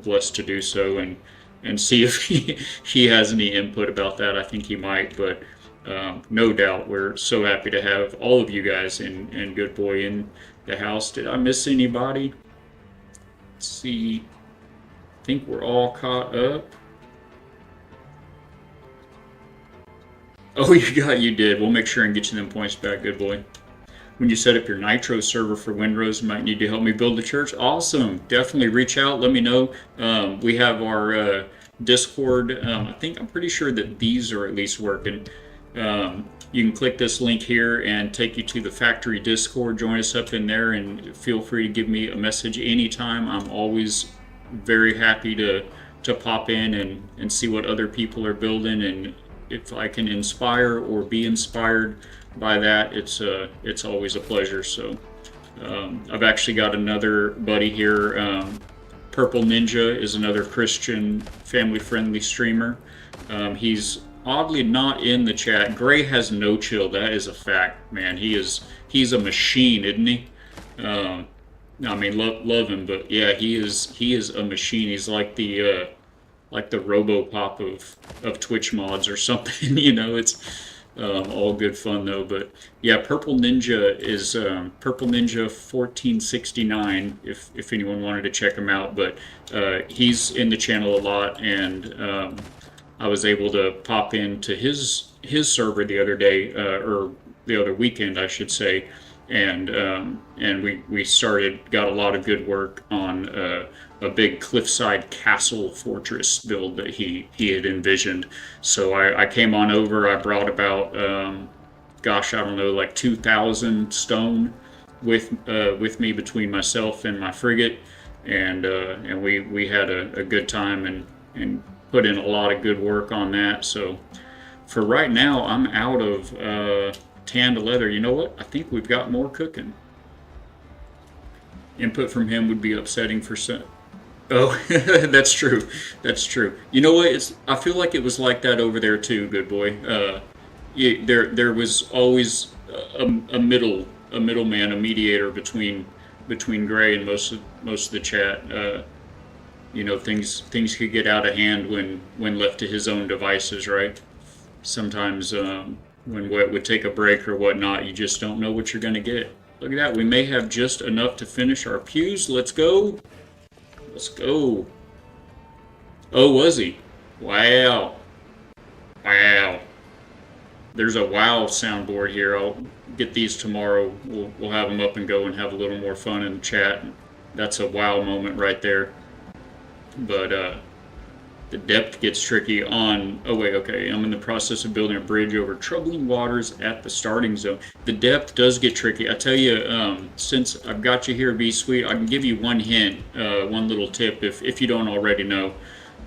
blessed to do so. And and see if he has any input about that. I think he might, but no doubt we're so happy to have all of you guys and Good Boy in the house. Did I miss anybody? Let's see. I think we're all caught up. Oh, you did. We'll make sure and get you them points back, Good Boy. When you set up your Nitro server for Windrose, you might need to help me build a church. Awesome. Definitely reach out. Let me know. We have our Discord. I'm pretty sure that these are at least working. You can click this link here and take you to the factory Discord. Join us up in there and feel free to give me a message anytime. I'm always very happy to pop in and see what other people are building, and if I can inspire or be inspired by that, it's always a pleasure. So I've actually got another buddy here. Purple Ninja is another Christian family-friendly streamer. He's oddly not in the chat. Gray has no chill. That is a fact, man. He's a machine, isn't he? I mean, love him, but yeah, he is a machine. He's like the RoboPop of Twitch mods or something. You know, it's all good fun though. But yeah, Purple Ninja is Purple Ninja 1469. If anyone wanted to check him out, but he's in the channel a lot, and I was able to pop into his server the other day, or the other weekend, I should say, and we got a lot of good work on a big cliffside castle fortress build that he had envisioned. So I came on over. I brought about gosh, I don't know, like 2,000 stone with me between myself and my frigate, and we had a good time and put in a lot of good work on that. So for right now, I'm out of tanned leather. You know what? I think we've got more cooking. Input from him would be upsetting for some. Oh, that's true. That's true. You know what? I feel like it was like that over there too, Good Boy. There was always a middleman, a mediator between Gray and most of the chat. You know, things could get out of hand when left to his own devices, right? Sometimes when Wet would take a break or whatnot, you just don't know what you're going to get. Look at that. We may have just enough to finish our pews. Let's go. Let's go. Oh, was he? Wow. Wow. There's a wow soundboard here. I'll get these tomorrow. We'll have them up and go and have a little more fun in the chat. That's a wow moment right there. But the depth gets tricky on... Oh, wait, okay. I'm in the process of building a bridge over troubling waters at the starting zone. The depth does get tricky. I tell you, since I've got you here, Be Sweet, I can give you one hint, one little tip, if you don't already know.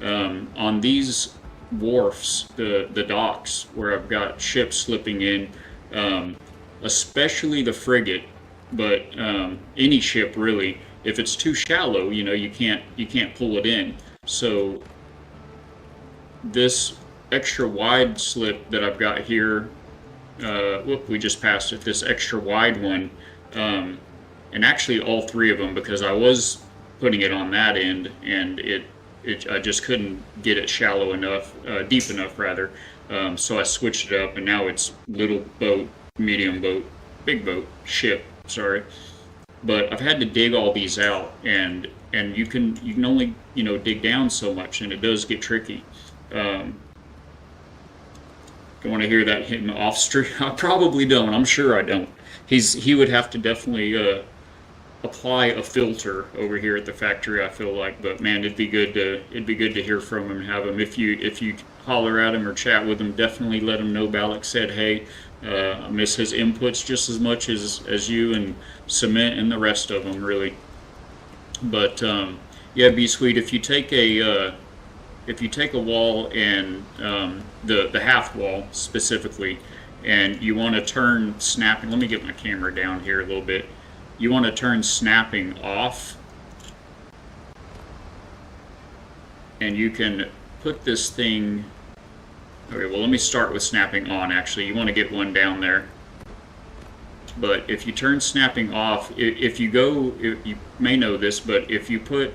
On these wharfs, the docks, where I've got ships slipping in, especially the frigate, but any ship, really, if it's too shallow, you know, you can't pull it in. So this extra wide slip that I've got here, whoop, we just passed it, this extra wide one, and actually all three of them, because I was putting it on that end, and I just couldn't get it shallow enough, deep enough rather, so I switched it up, and now it's little boat, medium boat, big boat, ship, sorry. But I've had to dig all these out, and you can only, you know, dig down so much, and it does get tricky. Don't want to hear that hitting off stream. I probably don't. I'm sure I don't. He would have to definitely apply a filter over here at the factory, I feel like. But man, it'd be good to hear from him and have him. If you holler at him or chat with him, definitely let him know Balak said hey. I miss his inputs just as much as you and Cement and the rest of them, really. But yeah, Be Sweet, if you take a wall and the half wall specifically, and you want to turn snapping, let me get my camera down here a little bit. You want to turn snapping off, and you can put this thing. Okay, well, let me start with snapping on, actually. You want to get one down there. But if you turn snapping off, if you may know this, but if you put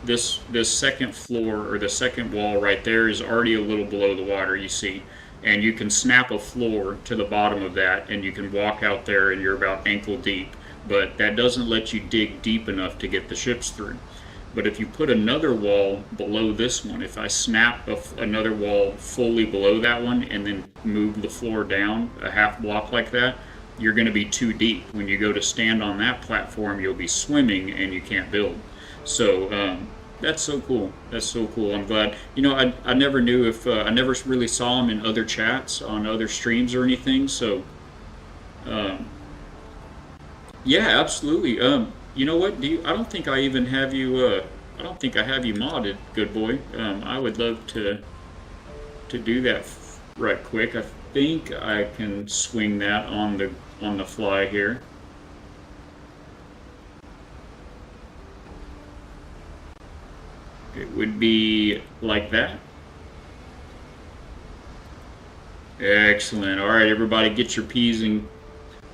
this second floor or the second wall right there is already a little below the water, you see. And you can snap a floor to the bottom of that, and you can walk out there and you're about ankle deep. But that doesn't let you dig deep enough to get the ships through. But if you put another wall below this one, if I snap another wall fully below that one and then move the floor down a half block like that, you're going to be too deep. When you go to stand on that platform, you'll be swimming and you can't build. So that's so cool. That's so cool. I'm glad. You know, I never knew if I never really saw him in other chats on other streams or anything. So um, yeah, absolutely. You know what? I don't think I even have you. I don't think I have you modded, good boy. I would love to do that right quick. I think I can swing that on the fly here. It would be like that. Excellent. All right, everybody, get your P's and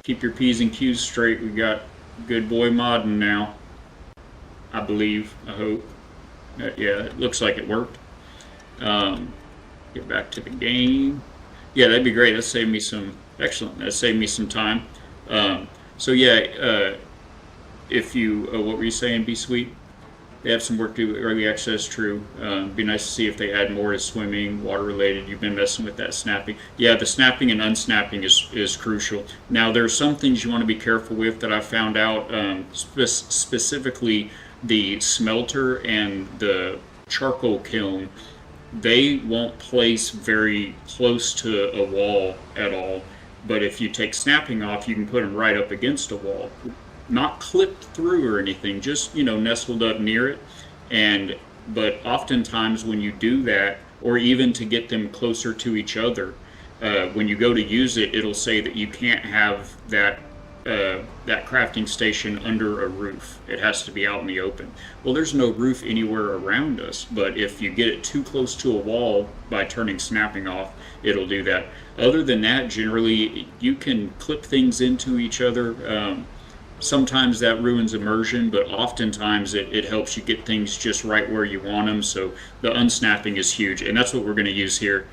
keep your P's and Q's straight. We got good boy modding now. I believe. I hope. Yeah, it looks like it worked. Um, get back to the game. Yeah, that'd be great. That saved me some. Excellent. That saved me some time. So yeah, if you, what were you saying? Be sweet. They have some work to do with early access, true. Be nice to see if they add more to swimming, water related. You've been messing with that snapping. Yeah, the snapping and unsnapping is crucial. Now, there are some things you want to be careful with that I found out, specifically the smelter and the charcoal kiln. They won't place very close to a wall at all. But if you take snapping off, you can put them right up against a wall, not clipped through or anything, just nestled up near it. And but oftentimes when you do that, or even to get them closer to each other, when you go to use it, it'll say that you can't have that crafting station under a roof. It has to be out in the open. Well, there's no roof anywhere around us, but if you get it too close to a wall by turning snapping off, it'll do that. Other than that, generally you can clip things into each other. Sometimes that ruins immersion, but oftentimes it helps you get things just right where you want them. So the unsnapping is huge, and that's what we're going to use here.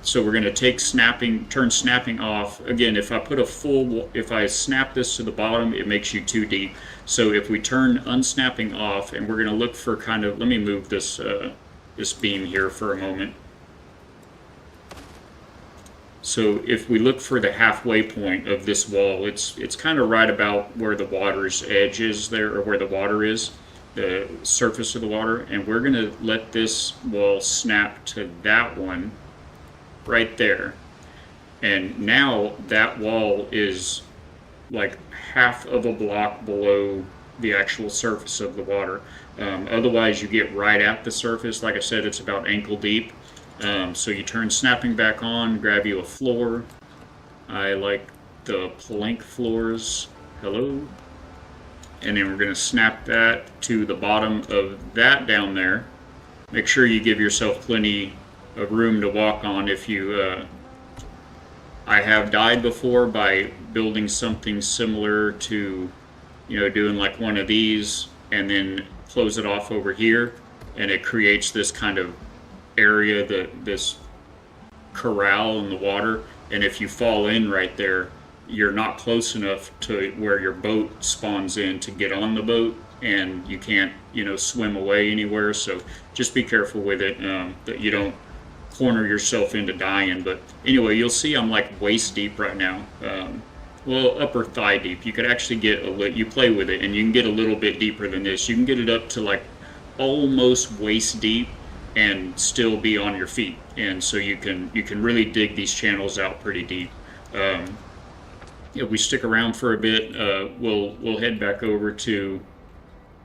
So we're going to take snapping, turn snapping off. Again, if I snap this to the bottom, it makes you too deep. So if we turn unsnapping off, and we're going to look for kind of, let me move this this beam here for a moment. So if we look for the halfway point of this wall, it's kind of right about where the water's edge is there, or where the water is, the surface of the water, and we're going to let this wall snap to that one right there. And now that wall is like half of a block below the actual surface of the water. Otherwise, you get right at the surface. Like I said, it's about ankle deep. So you turn snapping back on, grab you a floor. I like the plank floors. Hello. And then we're going to snap that to the bottom of that down there. Make sure you give yourself plenty of room to walk on. If you, I have died before by building something similar to, doing like one of these and then close it off over here, and it creates this kind of area, this corral in the water, and if you fall in right there, you're not close enough to where your boat spawns in to get on the boat, and you can't swim away anywhere. So just be careful with it, that you don't corner yourself into dying. But anyway, you'll see I'm like waist deep right now, well, upper thigh deep. You could actually get you play with it and you can get a little bit deeper than this. You can get it up to like almost waist deep and still be on your feet, and so you can really dig these channels out pretty deep. If we stick around for a bit, we'll head back over to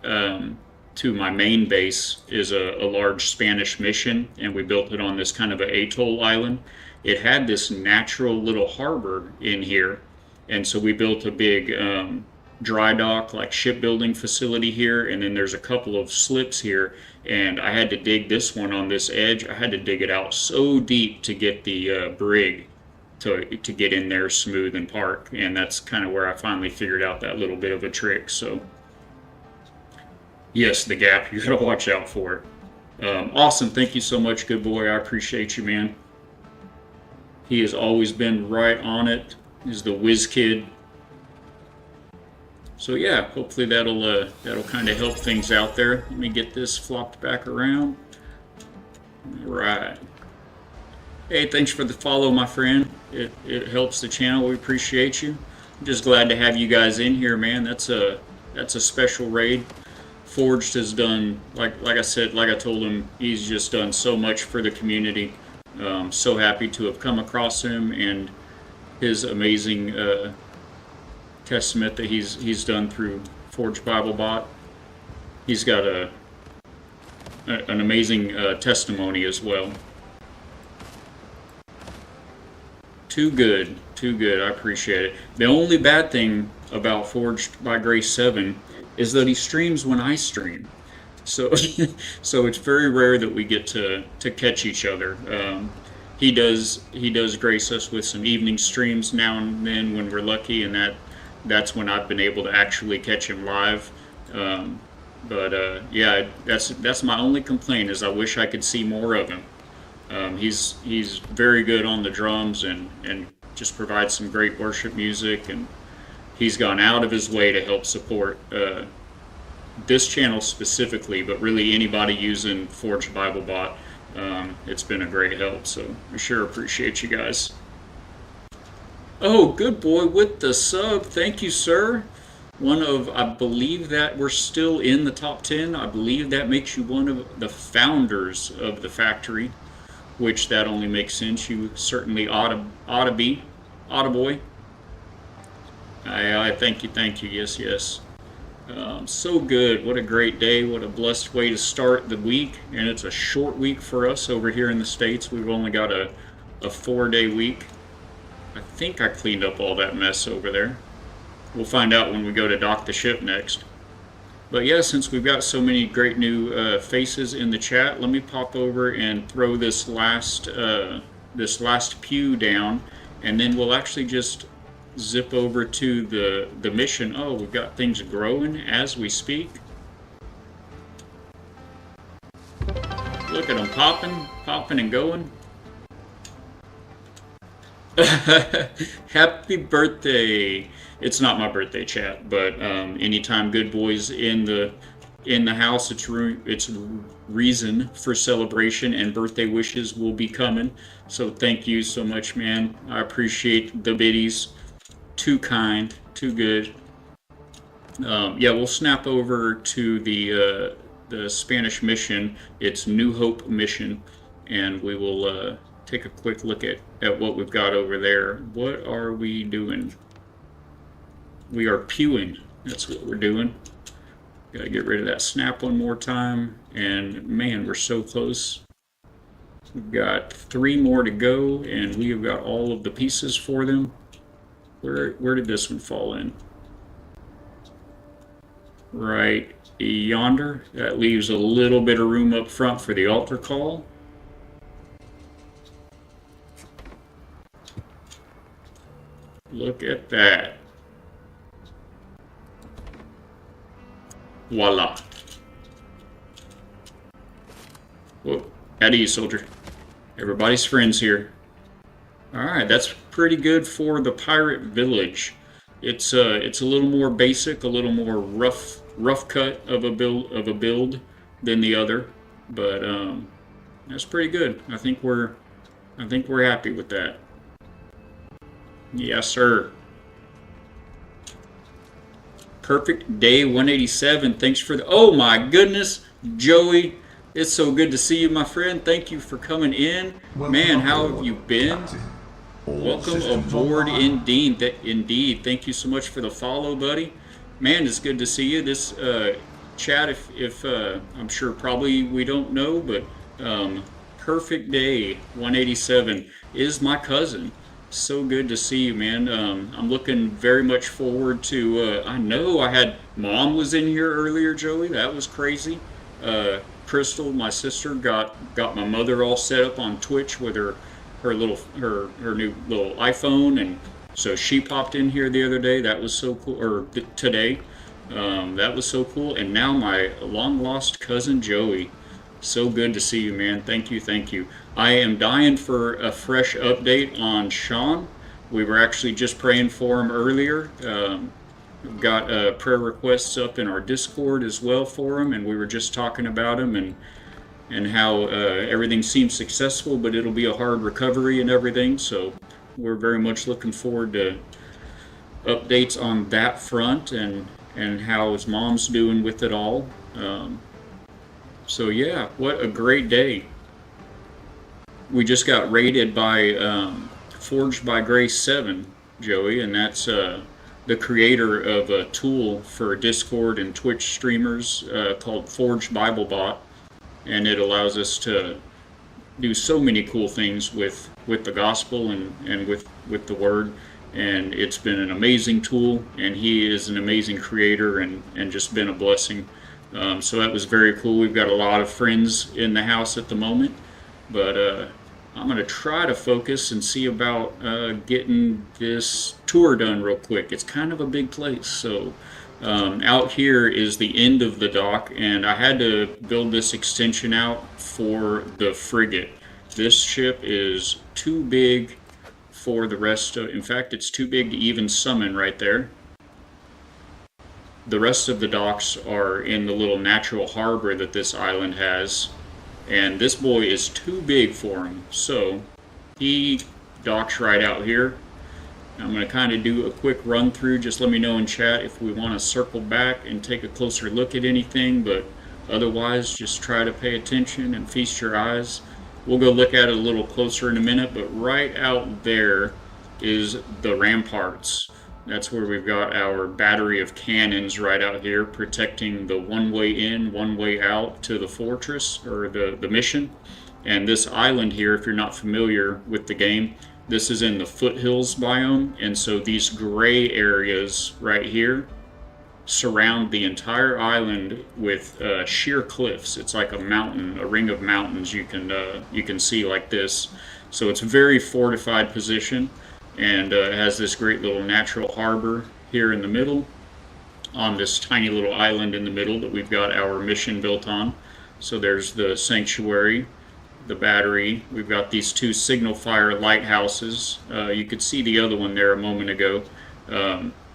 my main base. Is a large Spanish mission, and we built it on this kind of an atoll island. It had this natural little harbor in here, and so we built a big dry dock, like shipbuilding facility here, and then there's a couple of slips here, and I had to dig this one on this edge. I had to dig it out so deep to get the brig to get in there smooth and park, and that's kind of where I finally figured out that little bit of a trick. So Yes, the gap. You gotta watch out for it. Awesome. Thank you so much, good boy. I appreciate you, man. He has always been right on it. He's the whiz kid. So yeah, hopefully that'll kind of help things out there. Let me get this flopped back around. All right. Hey, thanks for the follow, my friend. It helps the channel. We appreciate you. I'm just glad to have you guys in here, man. That's a special raid. Forged has done, like I said, like I told him, he's just done so much for the community. So happy to have come across him and his amazing testament that he's done through Forged Bible Bot. He's got an amazing testimony as well. Too good, too good. I appreciate it. The only bad thing about Forged by Grace 7 is that he streams when I stream. So, so it's very rare that we get to catch each other. He does grace us with some evening streams now and then when we're lucky, and that's when I've been able to actually catch him live. Yeah, that's my only complaint is I wish I could see more of him. He's very good on the drums and just provides some great worship music, and he's gone out of his way to help support this channel specifically, but really anybody using Forged Bible Bot. It's been a great help, so we sure appreciate you guys. Oh, good boy with the sub. Thank you, sir. I believe that we're still in the top 10. I believe that makes you one of the founders of the factory, which that only makes sense. You certainly ought to be. Boy. I thank you. Yes. So good. What a great day. What a blessed way to start the week. And it's a short week for us over here in the States. We've only got a 4-day week. I think I cleaned up all that mess over there. We'll find out when we go to dock the ship next. But yeah, since we've got so many great new faces in the chat, let me pop over and throw this last pew down, and then we'll actually just zip over to the mission. Oh, we've got things growing as we speak. Look at them popping and going. Happy birthday! It's not my birthday, chat, but anytime good boys in the house, it's reason for celebration, and birthday wishes will be coming. So thank you so much, man. I appreciate the biddies. Too kind, too good. Yeah, we'll snap over to the Spanish mission. It's New Hope mission, and we will take a quick look at what we've got over there. What are we doing? We are pewing. That's what we're doing. Gotta get rid of that snap one more time. And man, we're so close. We've got 3 more to go, and we have got all of the pieces for them. Where did this one fall in? Right yonder. That leaves a little bit of room up front for the altar call. Look at that. Voila. Whoa. At ease, soldier. Everybody's friends here. Alright, that's pretty good for the pirate village. It's a little more basic, a little more rough cut of a build than the other, but that's pretty good. I think we're happy with that. Yes, sir. Perfect day 187. Thanks for the. Oh my goodness, Joey. It's so good to see you, my friend. Thank you for coming in. Man, how have you been? Welcome aboard, indeed. Thank you so much for the follow, buddy. Man, it's good to see you. This chat, if I'm sure probably we don't know, but Perfect Day 187 is my cousin. So good to see you, man. I'm looking very much forward to. I know I had Mom was in here earlier, Joey. That was crazy. Crystal, my sister, got my mother all set up on Twitch with her new little iPhone, and so she popped in here the other day. That was so cool. Or today, That was so cool. And now my long lost cousin Joey. So good to see you, man. Thank you, thank you. I am dying for a fresh update on Sean. We were actually just praying for him earlier. We've got prayer requests up in our Discord as well for him, and we were just talking about him and how everything seems successful, but it'll be a hard recovery and everything. So we're very much looking forward to updates on that front and how his mom's doing with it all. So yeah, what a great day. We just got raided by Forged by Grace 7, Joey, and that's the creator of a tool for Discord and Twitch streamers called Forged Bible Bot, and it allows us to do so many cool things with the gospel and with the word. And it's been an amazing tool, and he is an amazing creator and just been a blessing. So that was very cool. We've got a lot of friends in the house at the moment, but I'm going to try to focus and see about getting this tour done real quick. It's kind of a big place, so out here is the end of the dock, and I had to build this extension out for the frigate. This ship is too big for the rest of, in fact, it's too big to even summon right there. The rest of the docks are in the little natural harbor that this island has, and this boy is too big for him, so he docks right out here. I'm going to kind of do a quick run through. Just let me know in chat if we want to circle back and take a closer look at anything, but otherwise just try to pay attention and feast your eyes. We'll go look at it a little closer in a minute, but right out there is the ramparts. That's where we've got our battery of cannons right out here protecting the one way in, one way out to the fortress or the mission. And this island here, if you're not familiar with the game, this is in the foothills biome, and so these gray areas right here surround the entire island with sheer cliffs. It's like a mountain, a ring of mountains you can see like this. So it's a very fortified position, and it has this great little natural harbor here in the middle on this tiny little island in the middle that we've got our mission built on. So there's the sanctuary, the battery. We've got these two signal fire lighthouses. You could see the other one there a moment ago.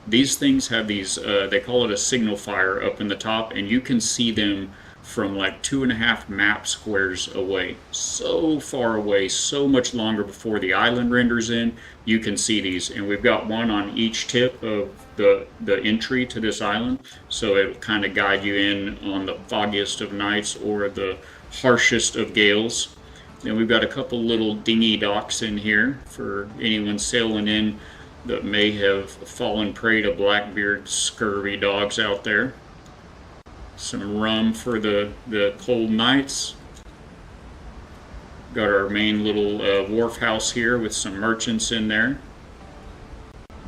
These things have these, they call it a signal fire up in the top, and you can see them from like 2.5 map squares away. So far away, so much longer before the island renders in, you can see these. And we've got one on each tip of the entry to this island, so it'll kind of guide you in on the foggiest of nights or the harshest of gales. Then we've got a couple little dinghy docks in here for anyone sailing in that may have fallen prey to Blackbeard scurvy dogs out there. Some rum for the cold nights. Got our main little wharf house here with some merchants in there.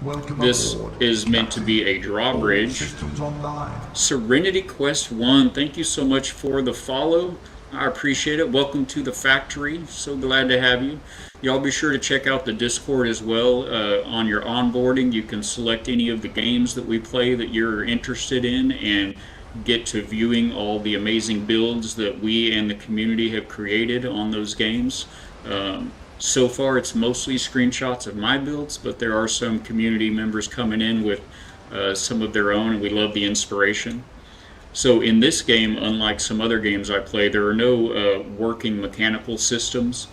Welcome This aboard, is meant to Captain. be a drawbridge. All systems online. Serenity Quest 1, thank you so much for the follow. I appreciate it. Welcome to the factory. So glad to have you. Y'all be sure to check out the Discord as well. On your onboarding, you can select any of the games that we play that you're interested in and get to viewing all the amazing builds that we and the community have created on those games. So far, it's mostly screenshots of my builds, but there are some community members coming in with some of their own, and we love the inspiration. So in this game, unlike some other games I play, there are no working mechanical systems.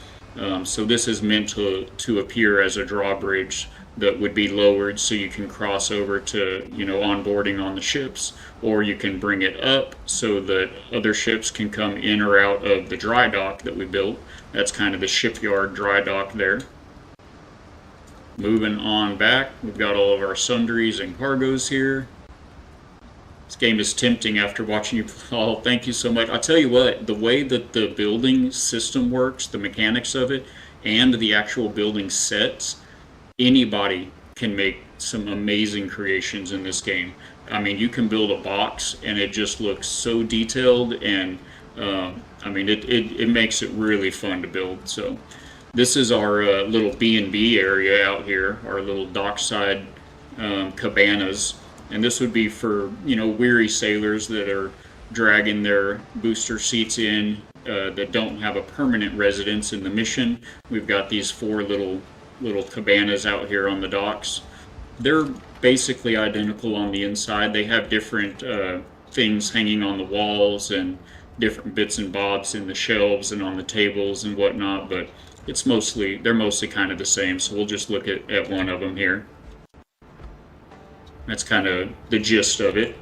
So this is meant to appear as a drawbridge that would be lowered so you can cross over to, onboarding on the ships, or you can bring it up so that other ships can come in or out of the dry dock that we built. That's kind of the shipyard dry dock there. Moving on back, we've got all of our sundries and cargoes here. This game is tempting after watching you play. Oh, thank you so much. I'll tell you what, the way that the building system works, the mechanics of it, and the actual building sets, anybody can make some amazing creations in this game. I mean, you can build a box and it just looks so detailed, and it makes it really fun to build. So this is our little B&B area out here, our little dockside cabanas. And this would be for, weary sailors that are dragging their booster seats in, that don't have a permanent residence in the mission. We've got these four little cabanas out here on the docks. They're basically identical on the inside. They have different things hanging on the walls and different bits and bobs in the shelves and on the tables and whatnot, but they're mostly kind of the same. So we'll just look at one of them here. That's kind of the gist of it.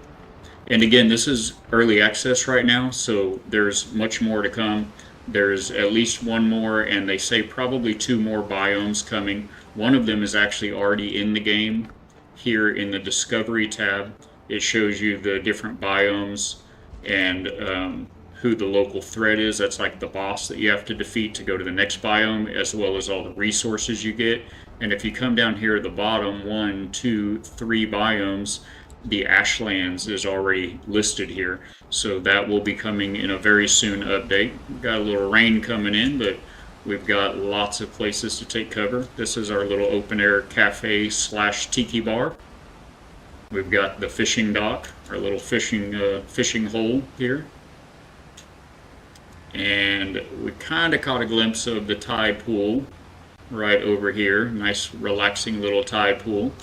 And again, this is early access right now, so there's much more to come. There's at least one more, and they say probably two more biomes coming. One of them is actually already in the game. Here in the Discovery tab, it shows you the different biomes and who the local threat is. That's like the boss that you have to defeat to go to the next biome, as well as all the resources you get. And if you come down here at the bottom, 1, 2, 3 biomes, the Ashlands is already listed here. So that will be coming in a very soon update. We've got a little rain coming in, but we've got lots of places to take cover. This is our little open air cafe / tiki bar. We've got the fishing dock, our little fishing hole here. And we kind of caught a glimpse of the tide pool right over here. Nice relaxing little tide pool.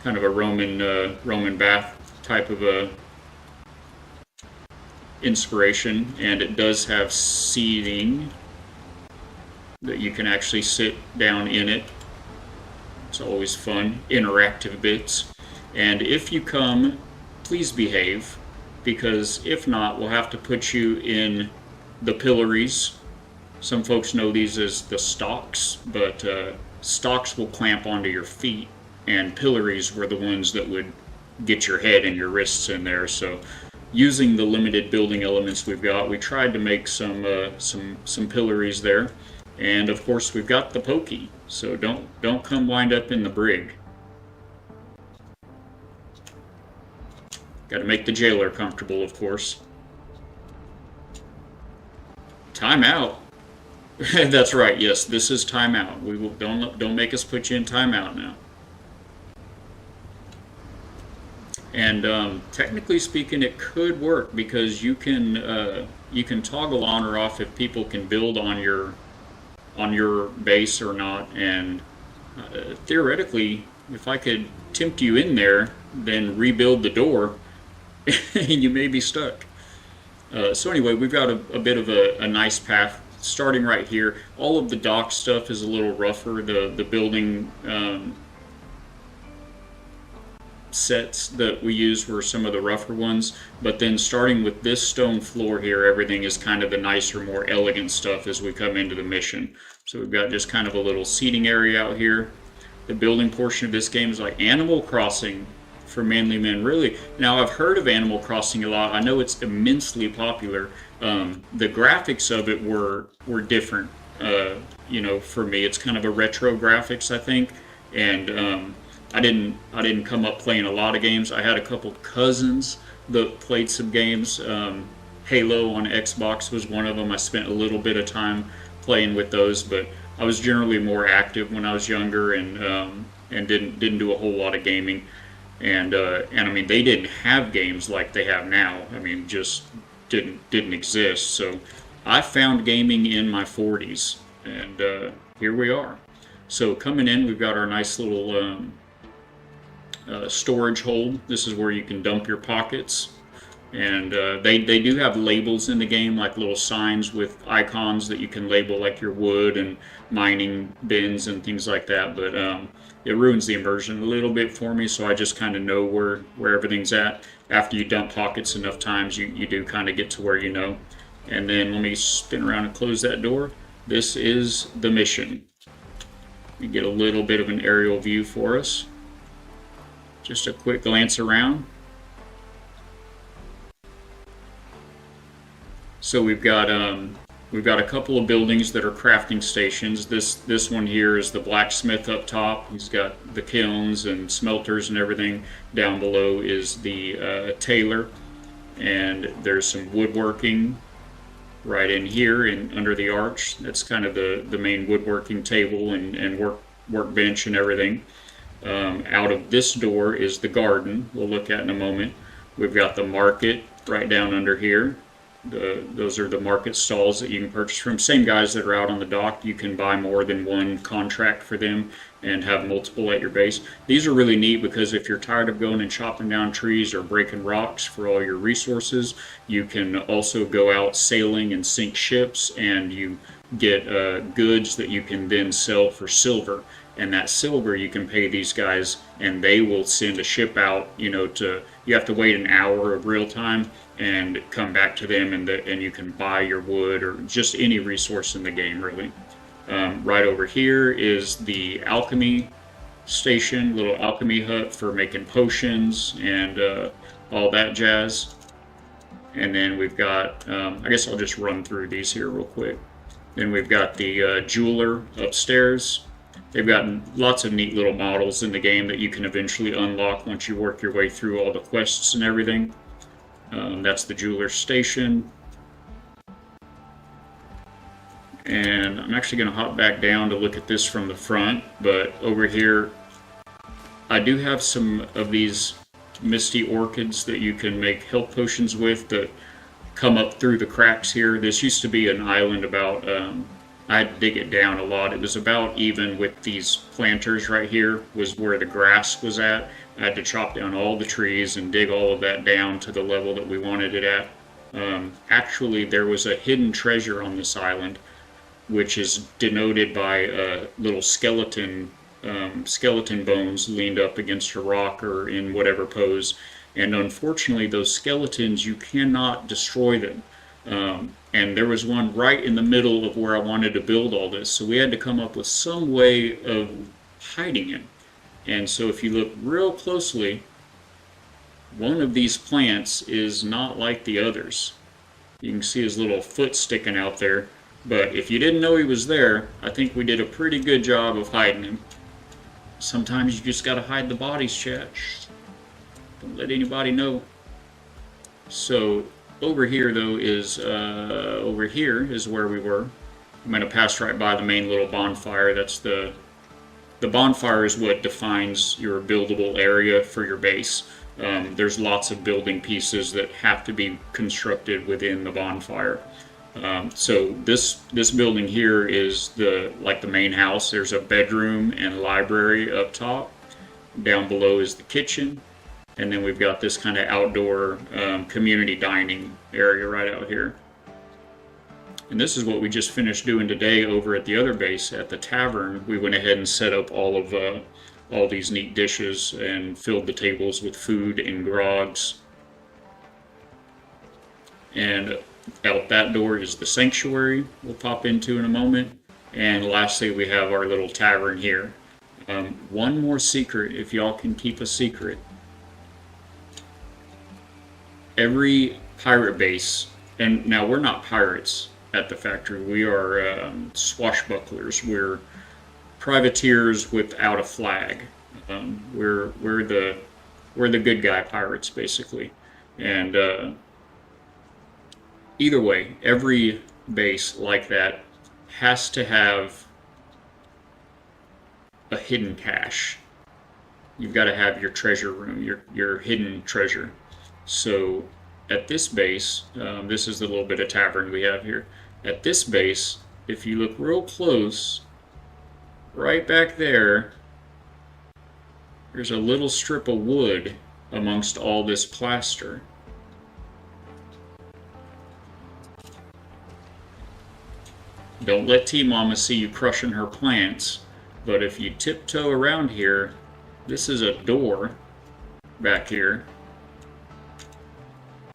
Kind of a Roman bath type of a inspiration, and it does have seating that you can actually sit down in it. It's always fun, interactive bits. And if you come, please behave, because if not, we'll have to put you in the pillories. Some folks know these as the stocks, but stocks will clamp onto your feet, and pillories were the ones that would get your head and your wrists in there. So using the limited building elements we've got, we tried to make some pillories there. And of course we've got the pokey, so don't come wind up in the brig. Got to make the jailer comfortable, of course. Timeout. That's right. Yes, this is timeout. We will don't make us put you in timeout now. And technically speaking, it could work because you can toggle on or off if people can build on your base or not. And theoretically, if I could tempt you in there, then rebuild the door, and you may be stuck. So anyway, we've got a bit of a nice path starting right here. All of the dock stuff is a little rougher. The building sets that we used were some of the rougher ones, but then starting with this stone floor here, everything is kind of the nicer, more elegant stuff as we come into the mission. So we've got just kind of a little seating area out here. The building portion of this game is like Animal Crossing for manly men, really. Now, I've heard of Animal Crossing a lot. I know it's immensely popular. The graphics of it were different. For me, it's kind of a retro graphics, I think, and I didn't come up playing a lot of games. I had a couple cousins that played some games. Halo on Xbox was one of them. I spent a little bit of time playing with those, but I was generally more active when I was younger, and didn't do a whole lot of gaming. And I mean, they didn't have games like they have now. I mean, just didn't exist. So I found gaming in my 40s, and here we are. So coming in, we've got our nice little storage hold. This is where you can dump your pockets, and they do have labels in the game, like little signs with icons that you can label, like your wood and mining bins and things like that, but it ruins the immersion a little bit for me, so I just kind of know where everything's at. After you dump pockets enough times, you do kind of get to where you know. And then let me spin around and close that door. This is the mission. We get a little bit of an aerial view for us. Just a quick glance around. So we've got a couple of buildings that are crafting stations. This one here is the blacksmith up top. He's got the kilns and smelters and everything. Down below is the tailor, and there's some woodworking right in here and under the arch. That's kind of the main woodworking table and workbench and everything. Out of this door is the garden, we'll look at in a moment. We've got the market right down under here. Those are the market stalls that you can purchase from. Same guys that are out on the dock. You can buy more than one contract for them and have multiple at your base. These are really neat because if you're tired of going and chopping down trees or breaking rocks for all your resources, you can also go out sailing and sink ships, and you get goods that you can then sell for silver. And that silver you can pay these guys, and they will send a ship out. You have to wait an hour of real time and come back to them, and you can buy your wood or just any resource in the game, really. Right over here is the alchemy station, little alchemy hut for making potions and all that jazz. And then we've got, I guess I'll just run through these here real quick. Then we've got the jeweler upstairs. They've got lots of neat little models in the game that you can eventually unlock once you work your way through all the quests and everything. That's the jeweler station. And I'm actually going to hop back down to look at this from the front, but over here I do have some of these misty orchids that you can make health potions with that come up through the cracks here. This used to be an island about, I had to dig it down a lot. It was about even with these planters right here was where the grass was at. I had to chop down all the trees and dig all of that down to the level that we wanted it at. Actually, there was a hidden treasure on this island, which is denoted by little skeleton bones leaned up against a rock or in whatever pose. And unfortunately, those skeletons, you cannot destroy them. And there was one right in the middle of where I wanted to build all this. So we had to come up with some way of hiding him. And so if you look real closely, one of these plants is not like the others. You can see his little foot sticking out there. But if you didn't know he was there, I think we did a pretty good job of hiding him. Sometimes you just gotta hide the bodies, chat. Don't let anybody know. So over here though is over here is where we were. I'm gonna pass right by the main little bonfire. That's the bonfire is what defines your buildable area for your base. There's lots of building pieces that have to be constructed within the bonfire. So this building here is like the main house. There's a bedroom and library up top. Down below is the kitchen. And then we've got this kind of outdoor community dining area right out here. And this is what we just finished doing today over at the other base at the tavern. We went ahead and set up all these neat dishes and filled the tables with food and grogs. And out that door is the sanctuary we'll pop into in a moment. And lastly, we have our little tavern here. One more secret, if y'all can keep a secret. Every pirate base, and now we're not pirates at the factory, we are swashbucklers. We're privateers without a flag. We're the good guy pirates, basically. And either way, every base like that has to have a hidden cache. You've got to have your treasure room, your hidden treasure. So at this base, this is the little bit of tavern we have here. At this base, if you look real close, right back there, there's a little strip of wood amongst all this plaster. Don't let T-Mama see you crushing her plants, but if you tiptoe around here, this is a door back here,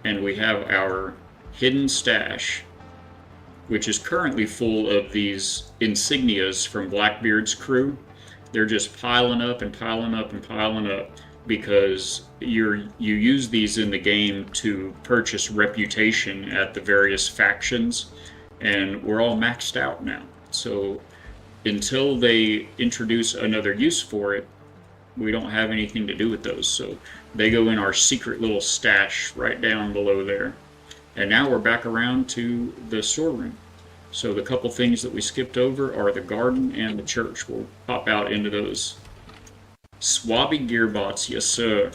and we have our hidden stash, which is currently full of these insignias from Blackbeard's crew. They're just piling up and piling up and piling up because you use these in the game to purchase reputation at the various factions, and we're all maxed out now. So until they introduce another use for it, we don't have anything to do with those. So they go in our secret little stash right down below there. And now we're back around to the storeroom. So the couple things that we skipped over are the garden and the church. We'll pop out into those. Swabby Gearbots, yes sir.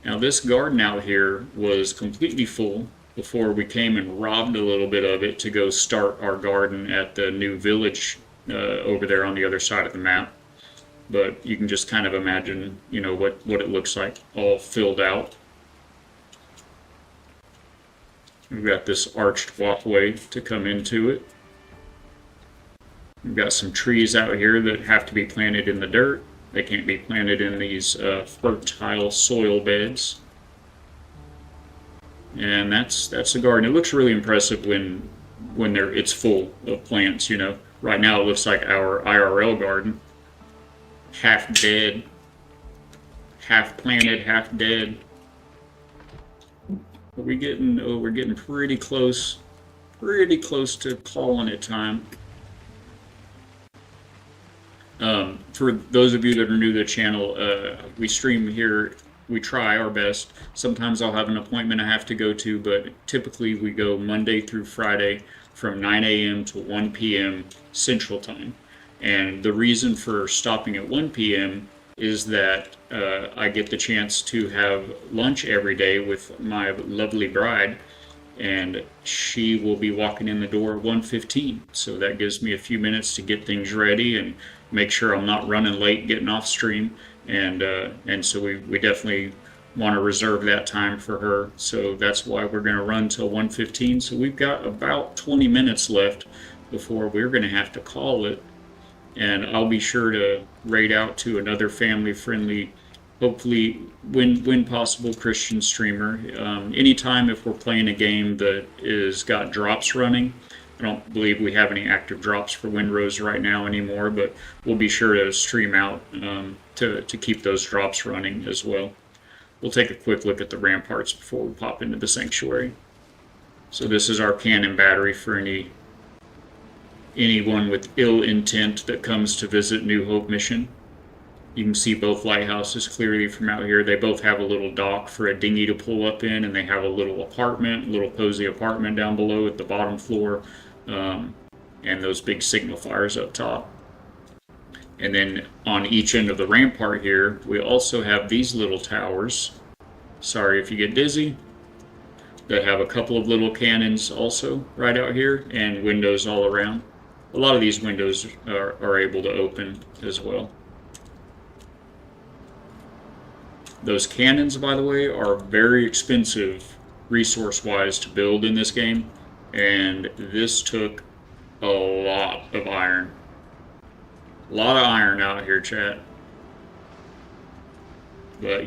Now this garden out here was completely full before we came and robbed a little bit of it to go start our garden at the new village over there on the other side of the map. But you can just kind of imagine, what it looks like all filled out. We've got this arched walkway to come into it. We've got some trees out here that have to be planted in the dirt. They can't be planted in these fertile soil beds. And that's the garden. It looks really impressive when it's full of plants. Right now it looks like our IRL garden, half dead, half planted, half dead. But we're getting pretty close to calling it time. For those of you that are new to the channel, we stream here. We try our best. Sometimes I'll have an appointment I have to go to, but typically we go Monday through Friday from 9 a.m. to 1 p.m. Central Time. And the reason for stopping at 1 p.m. is that I get the chance to have lunch every day with my lovely bride, and she will be walking in the door at 1:15. So that gives me a few minutes to get things ready and make sure I'm not running late getting off stream. And so we definitely want to reserve that time for her. So that's why we're going to run till 1:15. So we've got about 20 minutes left before we're going to have to call it. And I'll be sure to raid out to another family-friendly, hopefully when possible, Christian streamer. Anytime if we're playing a game that is got drops running. I don't believe we have any active drops for Windrose right now anymore, but we'll be sure to stream out to keep those drops running as well. We'll take a quick look at the ramparts before we pop into the sanctuary. So this is our cannon battery for anyone with ill intent that comes to visit New Hope Mission. You can see both lighthouses clearly from out here. They both have a little dock for a dinghy to pull up in, and they have a little cozy apartment down below at the bottom floor, and those big signifiers up top. And then on each end of the rampart here, we also have these little towers. Sorry if you get dizzy. That have a couple of little cannons also right out here, and windows all around. A lot of these windows are able to open as well. Those cannons, by the way, are very expensive resource-wise to build in this game, and this took a lot of iron. A lot of iron out here, chat. But,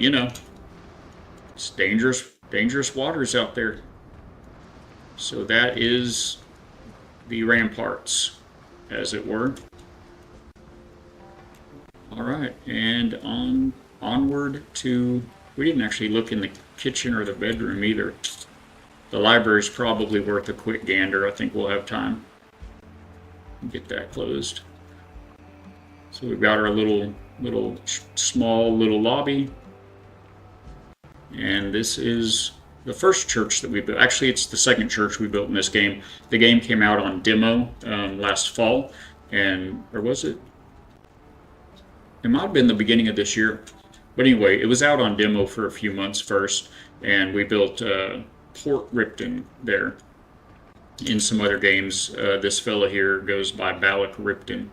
it's dangerous waters out there. So that is the ramparts, as it were. All right, and onward to, we didn't actually look in the kitchen or the bedroom either. The library's probably worth a quick gander. I think we'll have time to get that closed. So we've got our small little lobby. And this is the first church that we built. Actually, it's the second church we built in this game. The game came out on demo last fall, or was it? It might have been the beginning of this year. But anyway, it was out on demo for a few months first, and we built Port Ripton there. In some other games, this fella here goes by Balak Ripton.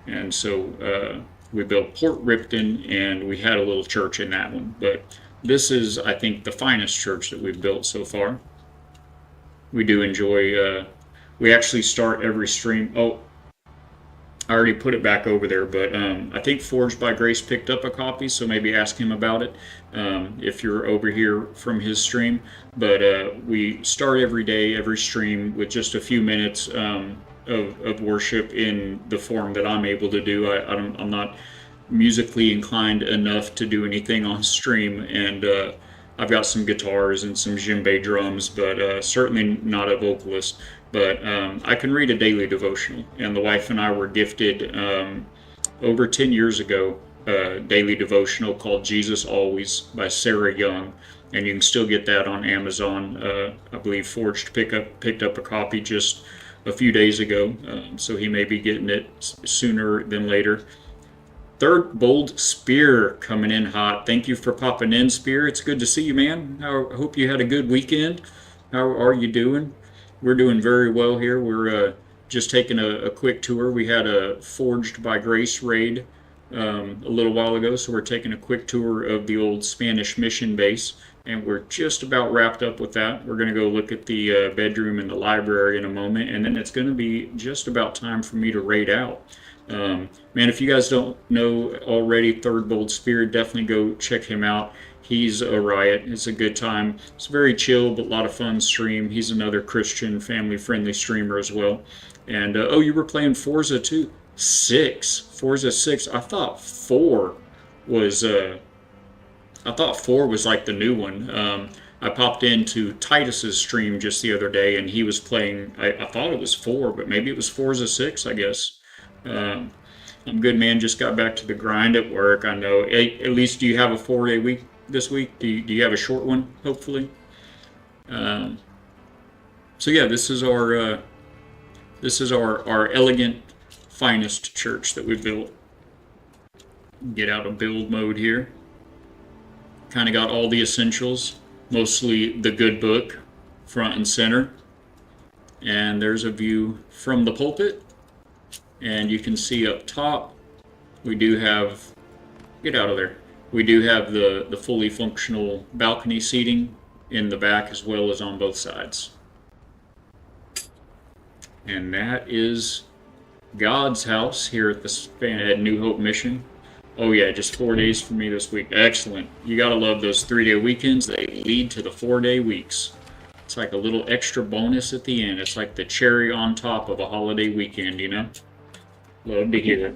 And so we built Port Ripton, and we had a little church in that one. But this is, I think, the finest church that we've built so far. We do enjoy, we actually start every stream. Oh, I already put it back over there, but I think Forged by Grace picked up a copy, so maybe ask him about it if you're over here from his stream. But we start every day, every stream, with just a few minutes of worship in the form that I'm able to do. I'm not musically inclined enough to do anything on stream, and I've got some guitars and some djembe drums, but certainly not a vocalist. But I can read a daily devotional, and the wife and I were gifted over 10 years ago a daily devotional called Jesus Always by Sarah Young, and you can still get that on Amazon. I believe Forged picked up a copy just a few days ago, so he may be getting it sooner than later. Third Bold Spear coming in hot. Thank you for popping in, Spear. It's good to see you, man. I hope you had a good weekend. How are you doing? We're doing very well here. We're just taking a quick tour. We had a Forged by Grace raid a little while ago, so we're taking a quick tour of the old Spanish mission base, and we're just about wrapped up with that. We're going to go look at the bedroom and the library in a moment, and then it's going to be just about time for me to raid out. Man, if you guys don't know already, Third Bold Spear, definitely go check him out. He's a riot. It's a good time. It's very chill, but a lot of fun stream. He's another Christian, family-friendly streamer as well. And oh, you were playing Forza too? 6, Forza 6. I thought 4 was like the new one. I popped into Titus's stream just the other day, and he was playing. I thought it was 4, but maybe it was Forza 6, I guess. I'm good, man. Just got back to the grind at work. I know. At least, do you have a 4-day week this week? Do you have a short one? Hopefully. So yeah, this is our elegant, finest church that we built. Get out of build mode here. Kind of got all the essentials, mostly the good book, front and center. And there's a view from the pulpit. And you can see up top, we do have, get out of there, we do have the fully functional balcony seating in the back as well as on both sides. And that is God's house here at New Hope Mission. Oh yeah, just 4 days for me this week. Excellent. You gotta love those 3-day weekends. They lead to the 4-day weeks. It's like a little extra bonus at the end. It's like the cherry on top of a holiday weekend, you know? Love to hear it.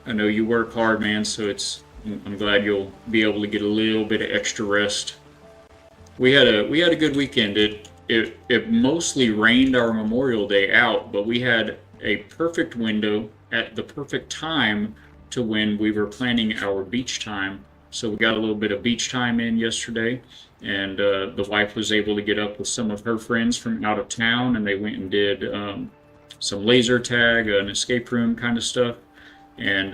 I know you work hard, man, so I'm glad you'll be able to get a little bit of extra rest. We had a good weekend. It mostly rained our Memorial Day out, but we had a perfect window at the perfect time to when we were planning our beach time. So we got a little bit of beach time in yesterday, and the wife was able to get up with some of her friends from out of town, and they went and did some laser tag, an escape room kind of stuff. And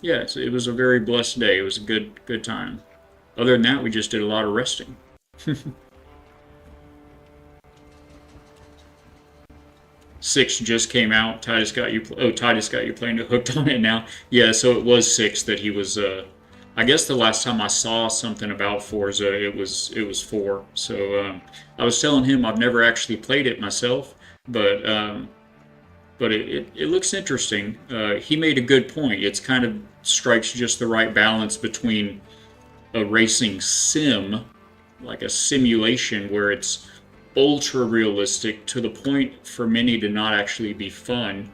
yeah, it was a very blessed day. It was a good time. Other than that, we just did a lot of resting. 6 just came out. Titus got you playing it, hooked on it now. Yeah, so it was 6 that he was. I guess the last time I saw something about Forza, it was 4. So I was telling him I've never actually played it myself, but it looks interesting. He made a good point. It's kind of strikes just the right balance between a racing sim, like a simulation where it's ultra realistic to the point for many to not actually be fun,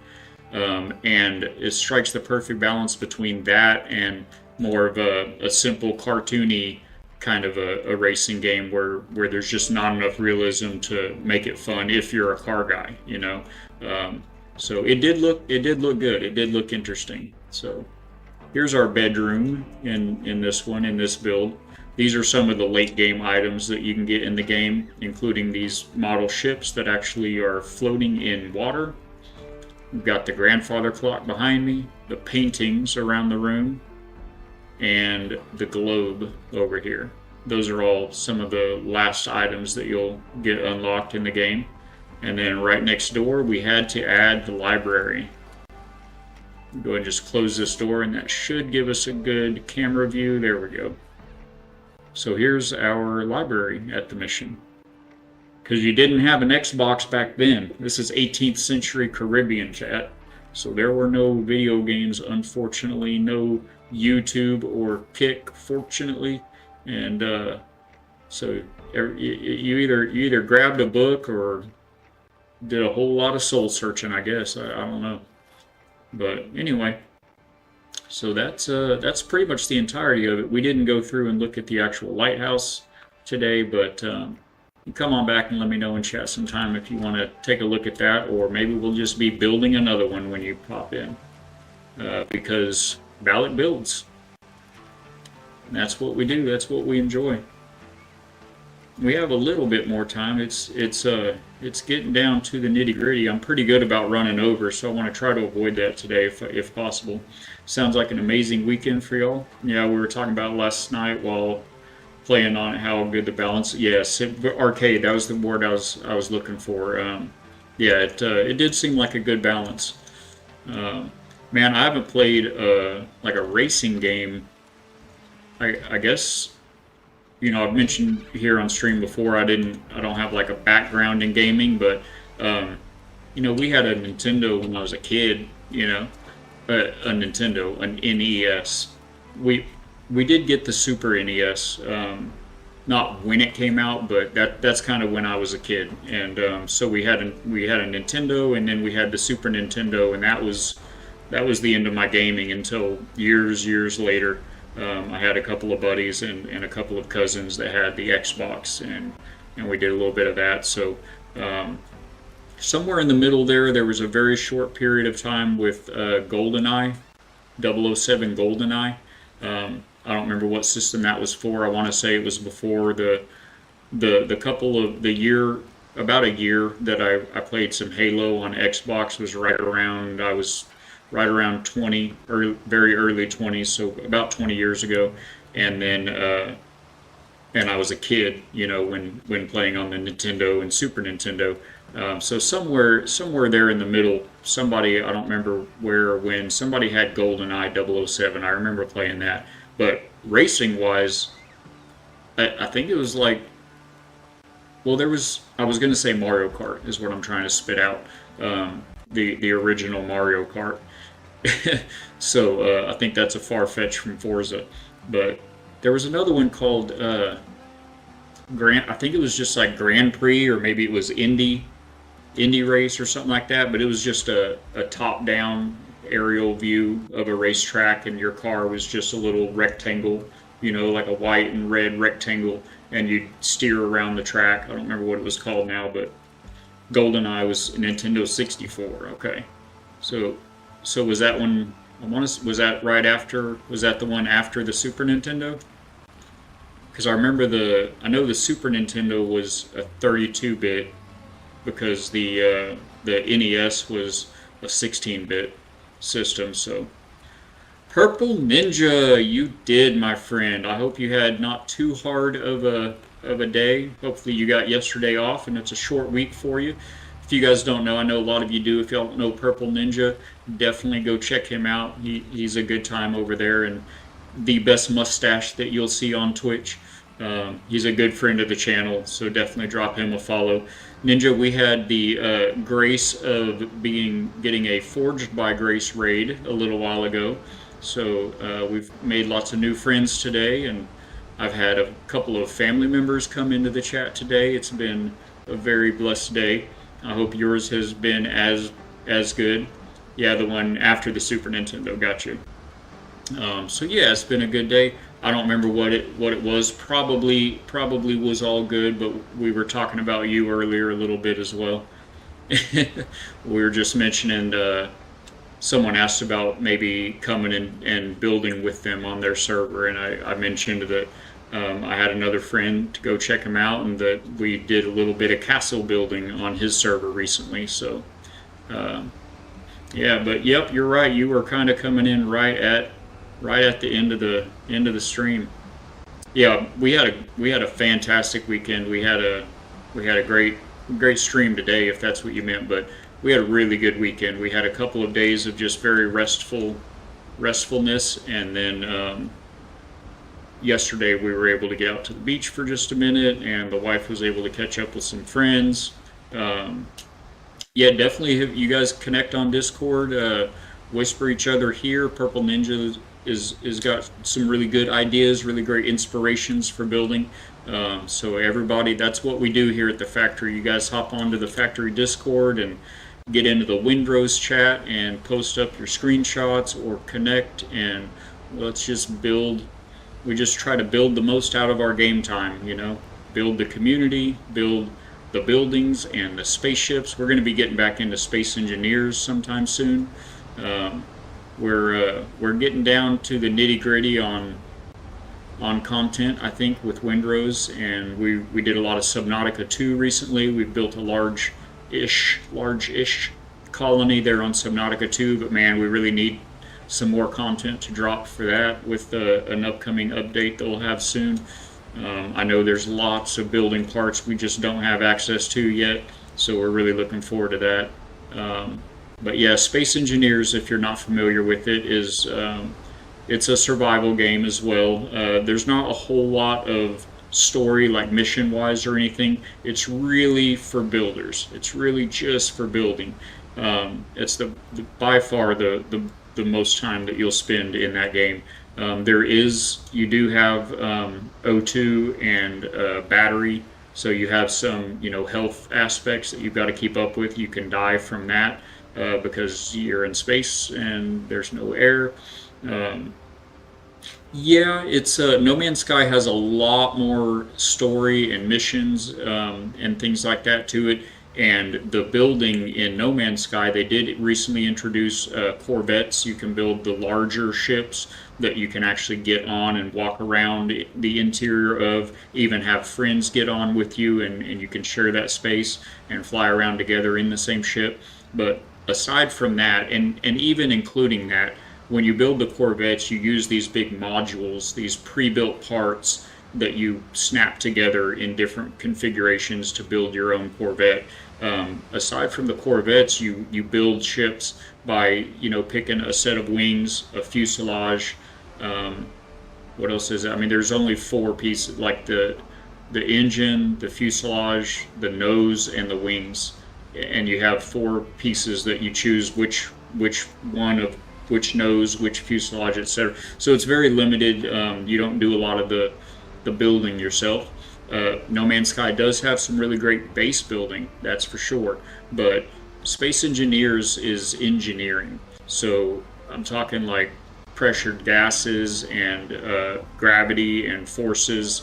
and it strikes the perfect balance between that and more of a simple cartoony kind of a racing game where there's just not enough realism to make it fun if you're a car guy, you know. So it did look good. It did look interesting. So here's our bedroom in this build. These are some of the late game items that you can get in the game, including these model ships that actually are floating in water. We've got the grandfather clock behind me, the paintings around the room, and the globe over here. Those are all some of the last items that you'll get unlocked in the game. And then right next door, we had to add the library. Go ahead and just close this door, and that should give us a good camera view. There we go. So here's our library at the mission. Because you didn't have an Xbox back then. This is 18th century Caribbean, chat. So there were no video games, unfortunately. No YouTube or Kick, fortunately. And so you either grabbed a book or did a whole lot of soul searching, I guess. I don't know. But anyway. So that's pretty much the entirety of it. We didn't go through and look at the actual lighthouse today, but you come on back and let me know in chat sometime if you want to take a look at that, or maybe we'll just be building another one when you pop in, because Ballot builds. And that's what we do. That's what we enjoy. we have a little bit more time. It's getting down to the nitty gritty. I'm pretty good about running over, so I want to try to avoid that today if possible. Sounds like an amazing weekend for y'all. Yeah, we were talking about last night while playing on it, how good the balance. Yes, arcade. That was the word I was looking for. Yeah, it did seem like a good balance. Um, Man, I haven't played like a racing game. I guess I've mentioned here on stream before. I don't have like a background in gaming, but um, we had a Nintendo when I was a kid. A Nintendo, an NES. We we did get the Super NES. Not when it came out, but that's kind of when I was a kid, and so we had a Nintendo, and then we had the Super Nintendo, and that was the end of my gaming until years later. I had a couple of buddies and a couple of cousins that had the Xbox, and we did a little bit of that. So somewhere in the middle there was a very short period of time with GoldenEye, 007 GoldenEye. I don't remember what system that was for. I want to say it was before the couple of the year, about a year that I played some Halo on Xbox was I was right around 20 or very early 20s, so about 20 years ago. And then and I was a kid, when playing on the Nintendo and Super Nintendo. So somewhere there in the middle, somebody, I don't remember where or when, somebody had GoldenEye 007. I remember playing that. But racing wise, I think it was like, well, I was going to say Mario Kart is what I'm trying to spit out. The original Mario Kart. So I think that's a far fetch from Forza. But there was another one called I think it was just like Grand Prix, or maybe it was Indy Race or something like that. But it was just a top down aerial view of a racetrack, and your car was just a little rectangle, like a white and red rectangle, and you'd steer around the track. I don't remember what it was called now, but GoldenEye was Nintendo 64. Okay, so was that one? Was that right after? Was that the one after the Super Nintendo? Because I know the Super Nintendo was a 32-bit, because the NES was a 16-bit system. So Purple Ninja, you did, my friend. I hope you had not too hard of a day. Hopefully you got yesterday off, and it's a short week for you. If you guys don't know, I know a lot of you do. If you don't know Purple Ninja, definitely go check him out. He's a good time over there, and the best mustache that you'll see on Twitch. He's a good friend of the channel, so definitely drop him a follow. Ninja, we had the grace of getting a Forged by Grace raid a little while ago, so we've made lots of new friends today, and I've had a couple of family members come into the chat today. It's been a very blessed day. I hope yours has been as good. Yeah, the one after the Super Nintendo. Got you. So yeah, it's been a good day. I don't remember what it was. Probably was all good, but we were talking about you earlier a little bit as well. We were just mentioning someone asked about maybe coming in and building with them on their server, and I mentioned that I had another friend to go check him out, and that we did a little bit of castle building on his server recently. So yeah, but yep, you're right. You were kind of coming in right at the end of the stream. Yeah, we had a fantastic weekend. We had a great stream today, if that's what you meant. But we had a really good weekend. We had a couple of days of just very restfulness, and then yesterday we were able to get out to the beach for just a minute, and the wife was able to catch up with some friends. Yeah, definitely. You guys connect on Discord. Whisper each other here. Purple Ninja is got some really good ideas, really great inspirations for building. So everybody, that's what we do here at the factory. You guys hop onto the factory Discord and get into the Windrose chat and post up your screenshots or connect, and let's just build. We just try to build the most out of our game time, build the community, build the buildings and the spaceships. We're going to be getting back into Space Engineers sometime soon. We're getting down to the nitty gritty on, on content, I think, with Windrose, and we did a lot of Subnautica 2 recently. We've built a large-ish colony there on Subnautica 2, but man, we really need some more content to drop for that with an upcoming update that we'll have soon. I know there's lots of building parts we just don't have access to yet, so we're really looking forward to that. But yeah, Space Engineers, if you're not familiar with it, is it's a survival game as well. There's not a whole lot of story like mission wise or anything. It's really for builders. It's really just for building. It's the by far the most time that you'll spend in that game. You do have O2 and battery, so you have some health aspects that you've got to keep up with. You can die from that because you're in space and there's no air. Yeah, it's No Man's Sky has a lot more story and missions and things like that to it. And the building in No Man's Sky, they did recently introduce corvettes. You can build the larger ships that you can actually get on and walk around the interior of, even have friends get on with you, and you can share that space and fly around together in the same ship. But aside from that, and even including that, when you build the corvettes, you use these big modules, these pre-built parts that you snap together in different configurations to build your own corvette. Aside from the corvettes, you build ships by picking a set of wings, a fuselage. What else is it? I mean, there's only four pieces, like the engine, the fuselage, the nose, and the wings, and you have four pieces that you choose which one of which nose, which fuselage, etc. So it's very limited. You don't do a lot of the building yourself. No Man's Sky does have some really great base building, that's for sure, but Space Engineers is engineering. So I'm talking like pressured gases and gravity and forces,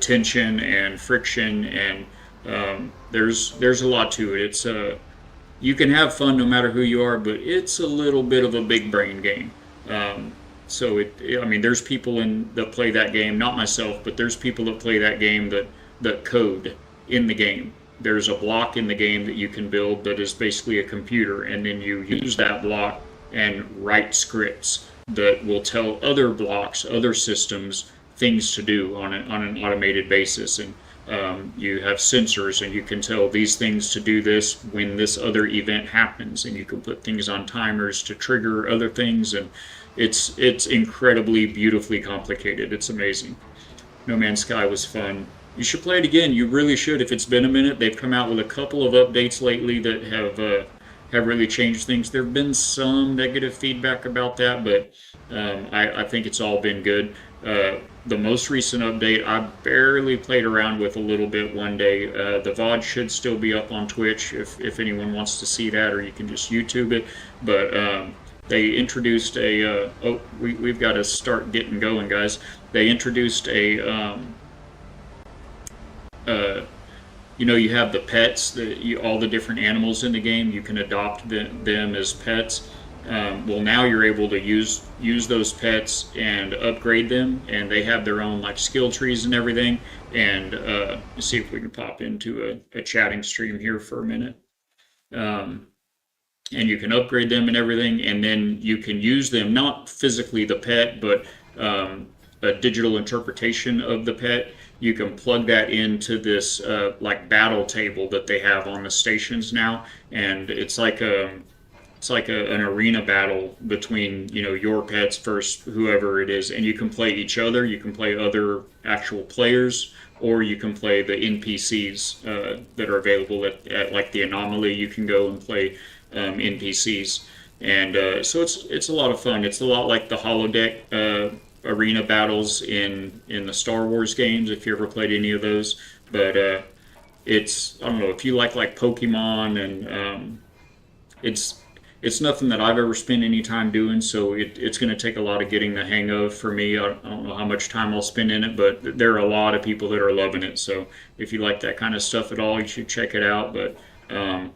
tension and friction, and there's a lot to it. It's you can have fun no matter who you are, but it's a little bit of a big brain game. So I mean, there's people that play that game, not myself, but there's people that play that game that code in the game. There's a block in the game that you can build that is basically a computer, and then you use that block and write scripts that will tell other blocks, other systems, things to do on an automated basis. And you have sensors, and you can tell these things to do this when this other event happens, and you can put things on timers to trigger other things, and it's incredibly beautifully complicated. It's amazing. No Man's Sky was fun. You should play it again. You really should. If it's been a minute, they've come out with a couple of updates lately that have really changed things. There have been some negative feedback about that, but I think it's all been good. The most recent update, I barely played around with a little bit one day. The VOD should still be up on Twitch if anyone wants to see that, or you can just YouTube it. But they introduced we've got to start getting going, guys. They introduced you have the pets, all the different animals in the game. You can adopt them as pets. Well, now you're able to use those pets and upgrade them, and they have their own like skill trees and everything. And let's see if we can pop into a chatting stream here for a minute. And you can upgrade them and everything, and then you can use them, not physically the pet, but a digital interpretation of the pet. You can plug that into this like battle table that they have on the stations now, and it's like an arena battle between your pets versus whoever it is, and you can play each other. You can play other actual players, or you can play the NPCs that are available at like the Anomaly. You can go and play NPCs, and so it's a lot of fun. It's a lot like the holodeck arena battles in the Star Wars games, if you ever played any of those. But it's, I don't know, if you like Pokemon, and it's nothing that I've ever spent any time doing, so it's going to take a lot of getting the hang of for me. I don't know how much time I'll spend in it, but there are a lot of people that are loving it. So if you like that kind of stuff at all, you should check it out. But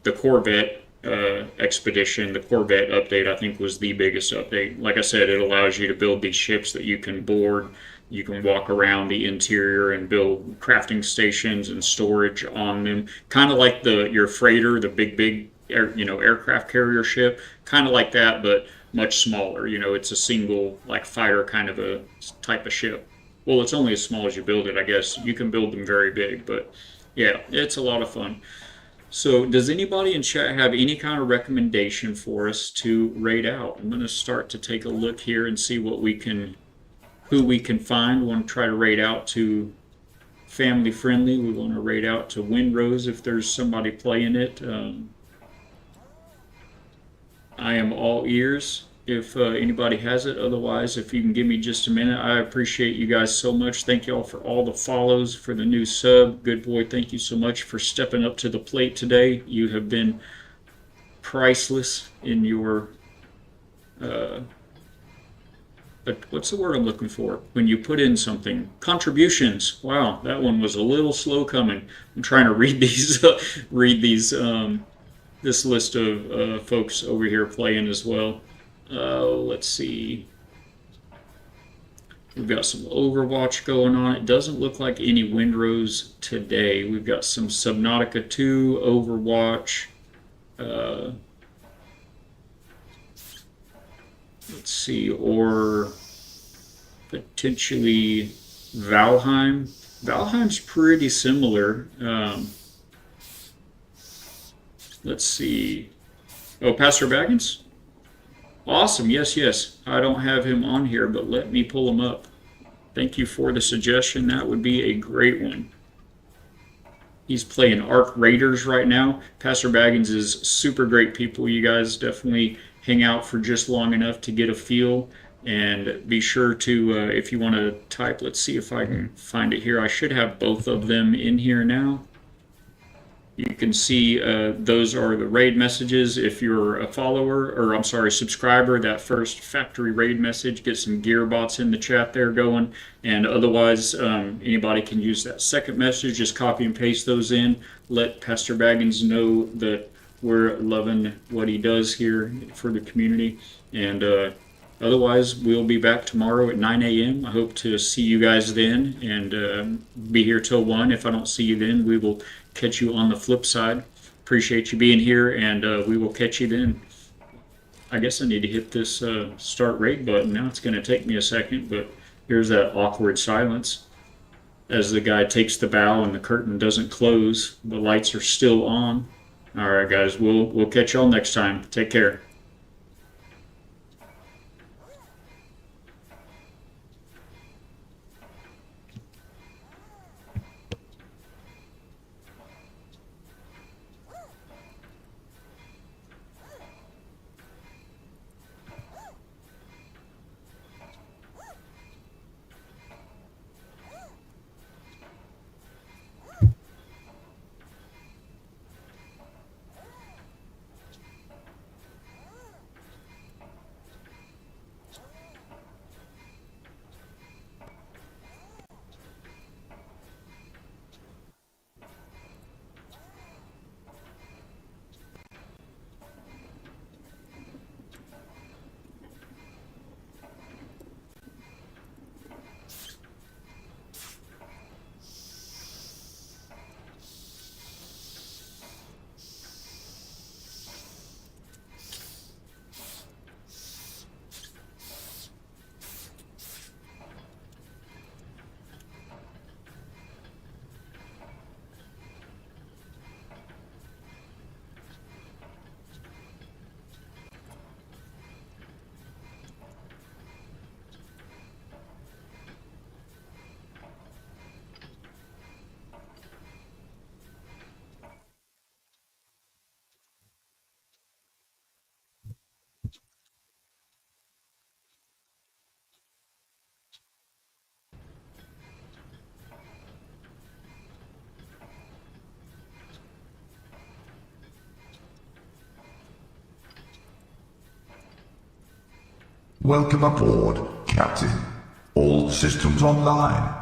the Corvette expedition. The Corvette update, I think, was the biggest update. Like I said, it allows you to build these ships that you can board. You can walk around the interior and build crafting stations and storage on them, kind of like your freighter, the big aircraft carrier ship, kind of like that, but much smaller. It's a single like fighter kind of a type of ship. Well, it's only as small as you build it, I guess. You can build them very big, but yeah, it's a lot of fun. So, does anybody in chat have any kind of recommendation for us to raid out? I'm going to start to take a look here and see who we can find. We want to try to raid out to family friendly. We want to raid out to Windrose if there's somebody playing it. I am all ears if anybody has it. Otherwise, if you can give me just a minute, I appreciate you guys so much. Thank you all for all the follows, for the new sub. Good boy, thank you so much for stepping up to the plate today. You have been priceless in your what's the word I'm looking for? When you put in something. Contributions. Wow, that one was a little slow coming. I'm trying to read these this list of folks over here playing as well. Let's see. We've got some Overwatch going on. It doesn't look like any Windrose today. We've got some Subnautica 2, Overwatch. Let's see, or potentially Valheim. Valheim's pretty similar. Let's see. Oh, Pastor Baggins? Awesome. Yes, yes. I don't have him on here, but let me pull him up. Thank you for the suggestion. That would be a great one. He's playing Ark Raiders right now. Pastor Baggins is super great people. You guys definitely hang out for just long enough to get a feel. And be sure to, if you want to type, let's see if I can find it here. I should have both of them in here now. You can see those are the raid messages. If you're a follower, or I'm sorry, subscriber, that first factory raid message, get some Gearbots in the chat there going. And otherwise, anybody can use that second message. Just copy and paste those in. Let Pastor Baggins know that we're loving what he does here for the community. And otherwise, we'll be back tomorrow at 9 a.m. I hope to see you guys then and be here till 1. If I don't see you then, we will catch you on the flip side. Appreciate you being here, and we will catch you then. I guess I need to hit this start raid button. Now it's going to take me a second, but here's that awkward silence as the guy takes the bow and the curtain doesn't close. The lights are still on. All right, guys, we'll catch y'all next time. Take care. Welcome aboard, Captain. All systems online.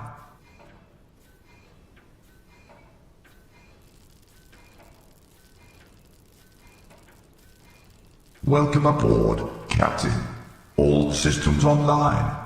Welcome aboard, Captain. All systems online.